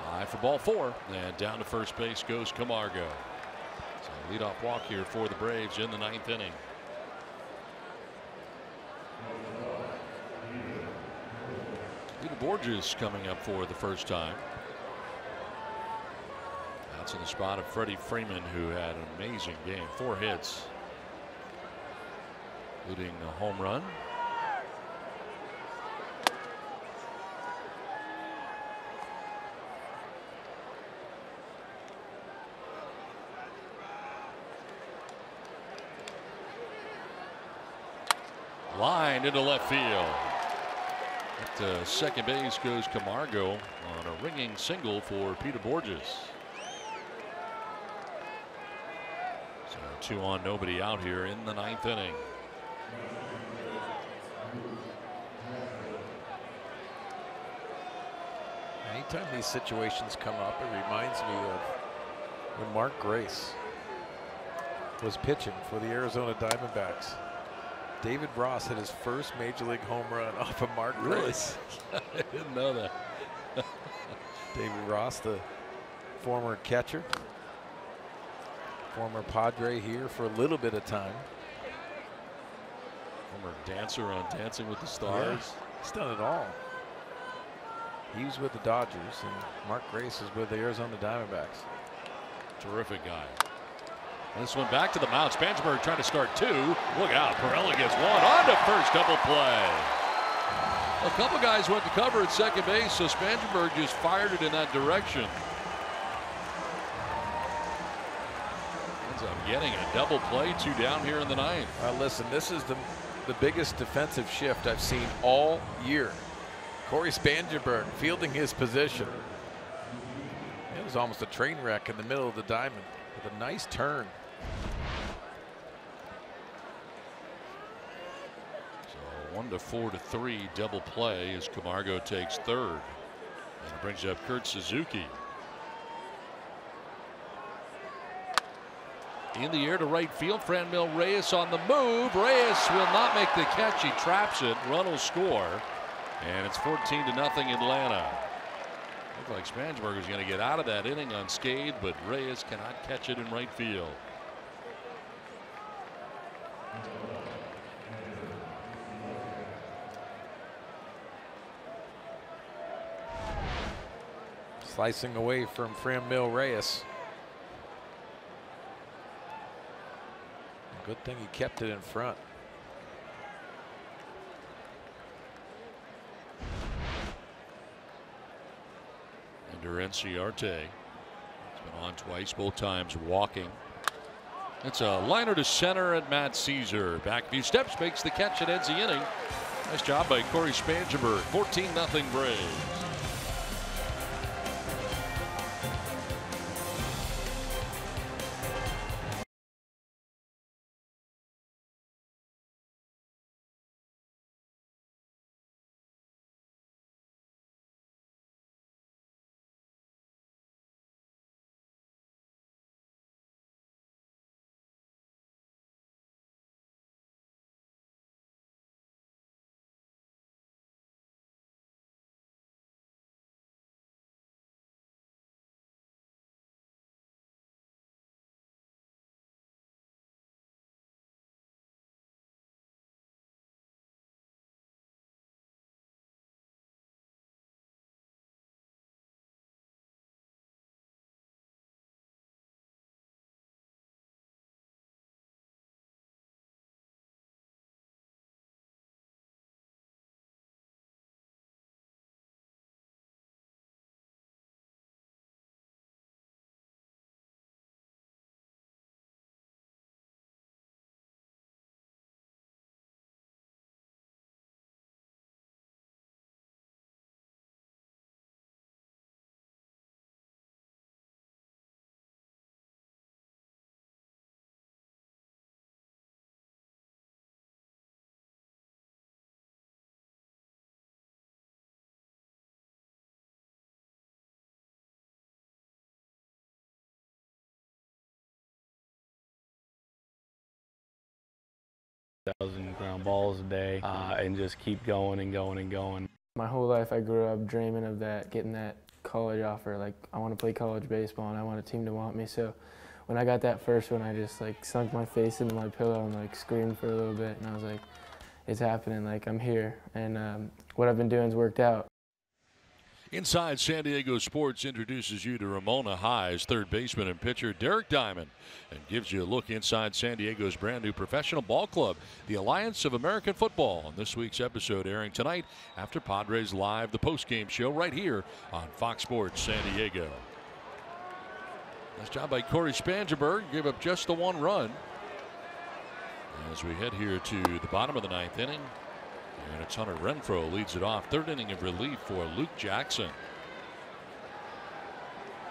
High for ball 4, and down to first base goes Camargo. So leadoff walk here for the Braves in the 9th inning. Peter Borges coming up for the first time. That's in the spot of Freddie Freeman, who had an amazing game. 4 hits, including a home run. Line into left field. At second base goes Camargo on a ringing single for Peter Borges. So 2 on, nobody out here in the 9th inning. Anytime these situations come up, it reminds me of when Mark Grace was pitching for the Arizona Diamondbacks. David Ross hit his first major league home run off of Mark Grace. I didn't know that. David Ross, the former catcher, former Padre here for a little bit of time. Former dancer on Dancing with the Stars. Yeah, he's done it all. He was with the Dodgers, and Mark Grace is with the Arizona Diamondbacks. Terrific guy. This one back to the mound. Spangenberg trying to start 2. Look out. Perella gets 1 on to first, double play. A couple guys went to cover at second base, so Spangenberg just fired it in that direction. Ends up getting a double play, 2 down here in the 9th. Listen, this is the biggest defensive shift I've seen all year. Corey Spangenberg fielding his position. It was almost a train wreck in the middle of the diamond with a nice turn. So 1 to 4 to 3 double play as Camargo takes third. And it brings up Kurt Suzuki. In the air to right field, Franmil Reyes on the move. Reyes will not make the catch. He traps it. Run will score. And it's 14-0 Atlanta. Looked like Spangenberg was going to get out of that inning unscathed, but Reyes cannot catch it in right field. Slicing away from Franmil Reyes. Good thing he kept it in front. Enciarte. It's been on twice, both times walking. It's a liner to center at Matt Caesar. Back a few steps, makes the catch and ends the inning. Nice job by Corey Spangenberg. 14-0 Braves. 1,000 ground balls a day and just keep going and going and going. My whole life I grew up dreaming of that, getting that college offer. Like, I want to play college baseball and I want a team to want me. So when I got that first one, I just like sunk my face into my pillow and like screamed for a little bit. And I was like, it's happening, like I'm here. And what I've been doing's worked out. Inside San Diego Sports introduces you to Ramona High's third baseman and pitcher Derek Diamond, and gives you a look inside San Diego's brand new professional ball club, the Alliance of American Football, on this week's episode, airing tonight after Padres Live, the postgame show right here on Fox Sports San Diego. Nice job by Corey Spangenberg, gave up just the one run. As we head here to the bottom of the ninth inning, and it's Hunter Renfroe leads it off. Third inning of relief for Luke Jackson.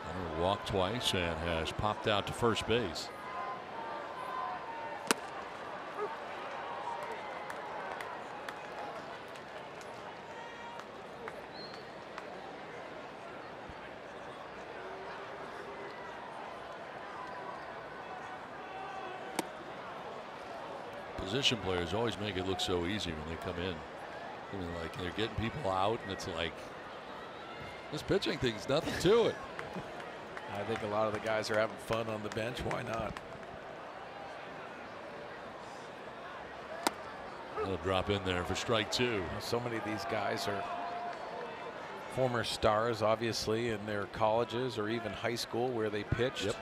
Hunter walked twice and has popped out to first base. Position players always make it look so easy when they come in. I mean, like, they're getting people out, and it's like, this pitching thing's nothing to it. I think a lot of the guys are having fun on the bench. Why not? They'll drop in there for strike two. So many of these guys are former stars, obviously, in their colleges or even high school where they pitched. Yep.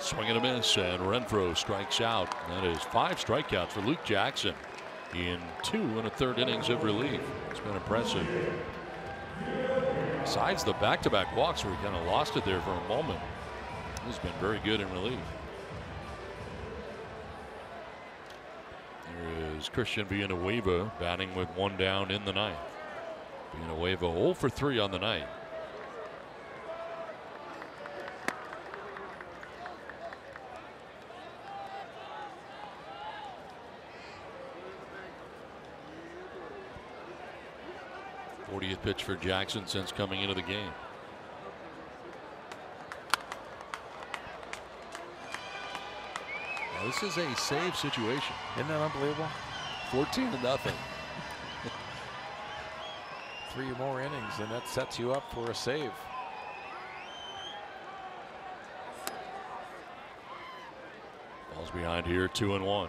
Swing and a miss, and Renfroe strikes out. That is 5 strikeouts for Luke Jackson in 2 1/3 innings of relief. It's been impressive. Besides the back-to-back walks where he kind of lost it there for a moment, he's been very good in relief. There is Christian Villanueva batting with 1 down in the ninth. Villanueva 0 for 3 on the night. Pitch for Jackson since coming into the game. Now, this is a save situation. Isn't that unbelievable? 14-0. 3 more innings, and that sets you up for a save. Ball's behind here, 2-1.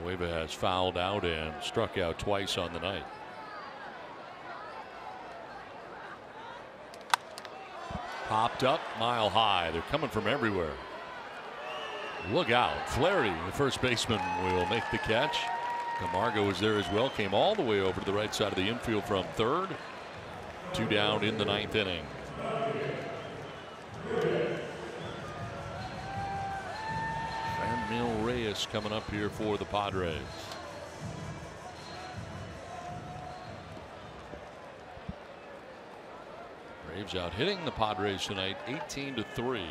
Villanueva has fouled out and struck out twice on the night. Popped up mile high. They're coming from everywhere. Look out. Flaherty, the first baseman, will make the catch. Camargo was there as well. Came all the way over to the right side of the infield from third. 2 down in the ninth inning. Franmil Reyes coming up here for the Padres. Braves out hitting the Padres tonight 18-3.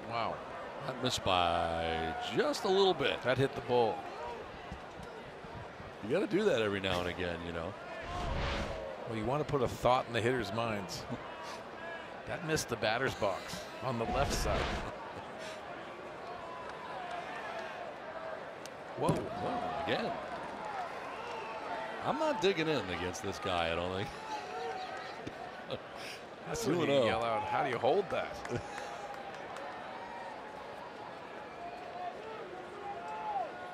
Wow. That missed by just a little bit. That hit the bull. You got to do that every now and again, you know. Well, you want to put a thought in the hitters' minds. That missed the batter's box on the left side. Whoa, whoa, again. I'm not digging in against this guy, I don't think. That's when you yell out, how do you hold that?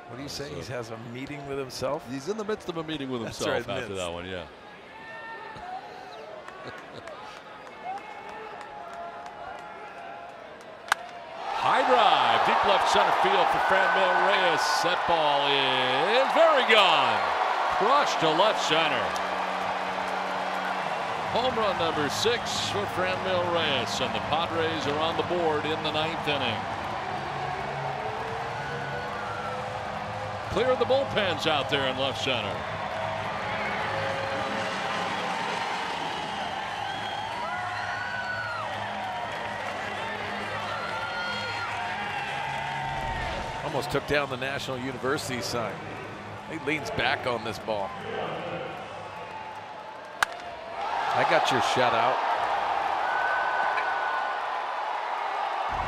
What do you say? He has a meeting with himself? He's in the midst of a meeting with himself after that one, yeah. High drive, deep left center field for Franmil Reyes. That ball is very gone. Crushed to left center. Home run number 6 for Franmil Reyes, and the Padres are on the board in the ninth inning. Clear the bullpens out there in left center. almost took down the National University sign. He leans back on this ball. I got your shutout.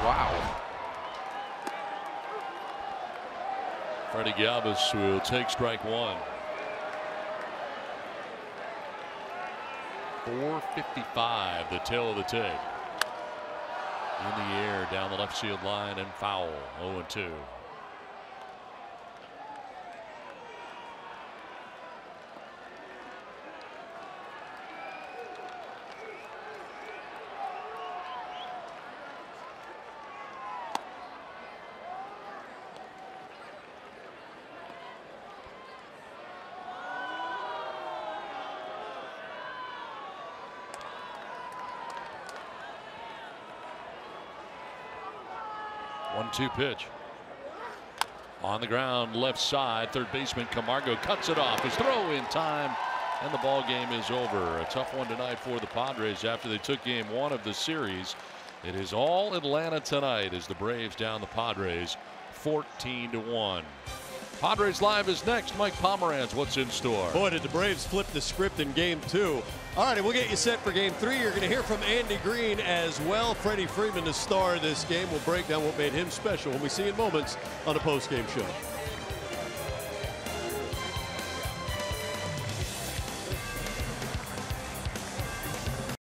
Wow. Freddie Galvis will take strike one. 4:55, the tail of the tape. In the air, down the left field line, and foul. 0-2. One-two pitch. On the ground, left side, third baseman Camargo cuts it off. His throw in time, and the ball game is over. A tough one tonight for the Padres after they took game one of the series. It is all Atlanta tonight as the Braves down the Padres 14-1. Padres Live is next. Mike Pomeranz, what's in store? Boy, did the Braves flip the script in game two. All right, we'll get you set for game three. You're going to hear from Andy Green as well. Freddie Freeman, the star of this game, will break down what made him special when we see in moments on a post-game show.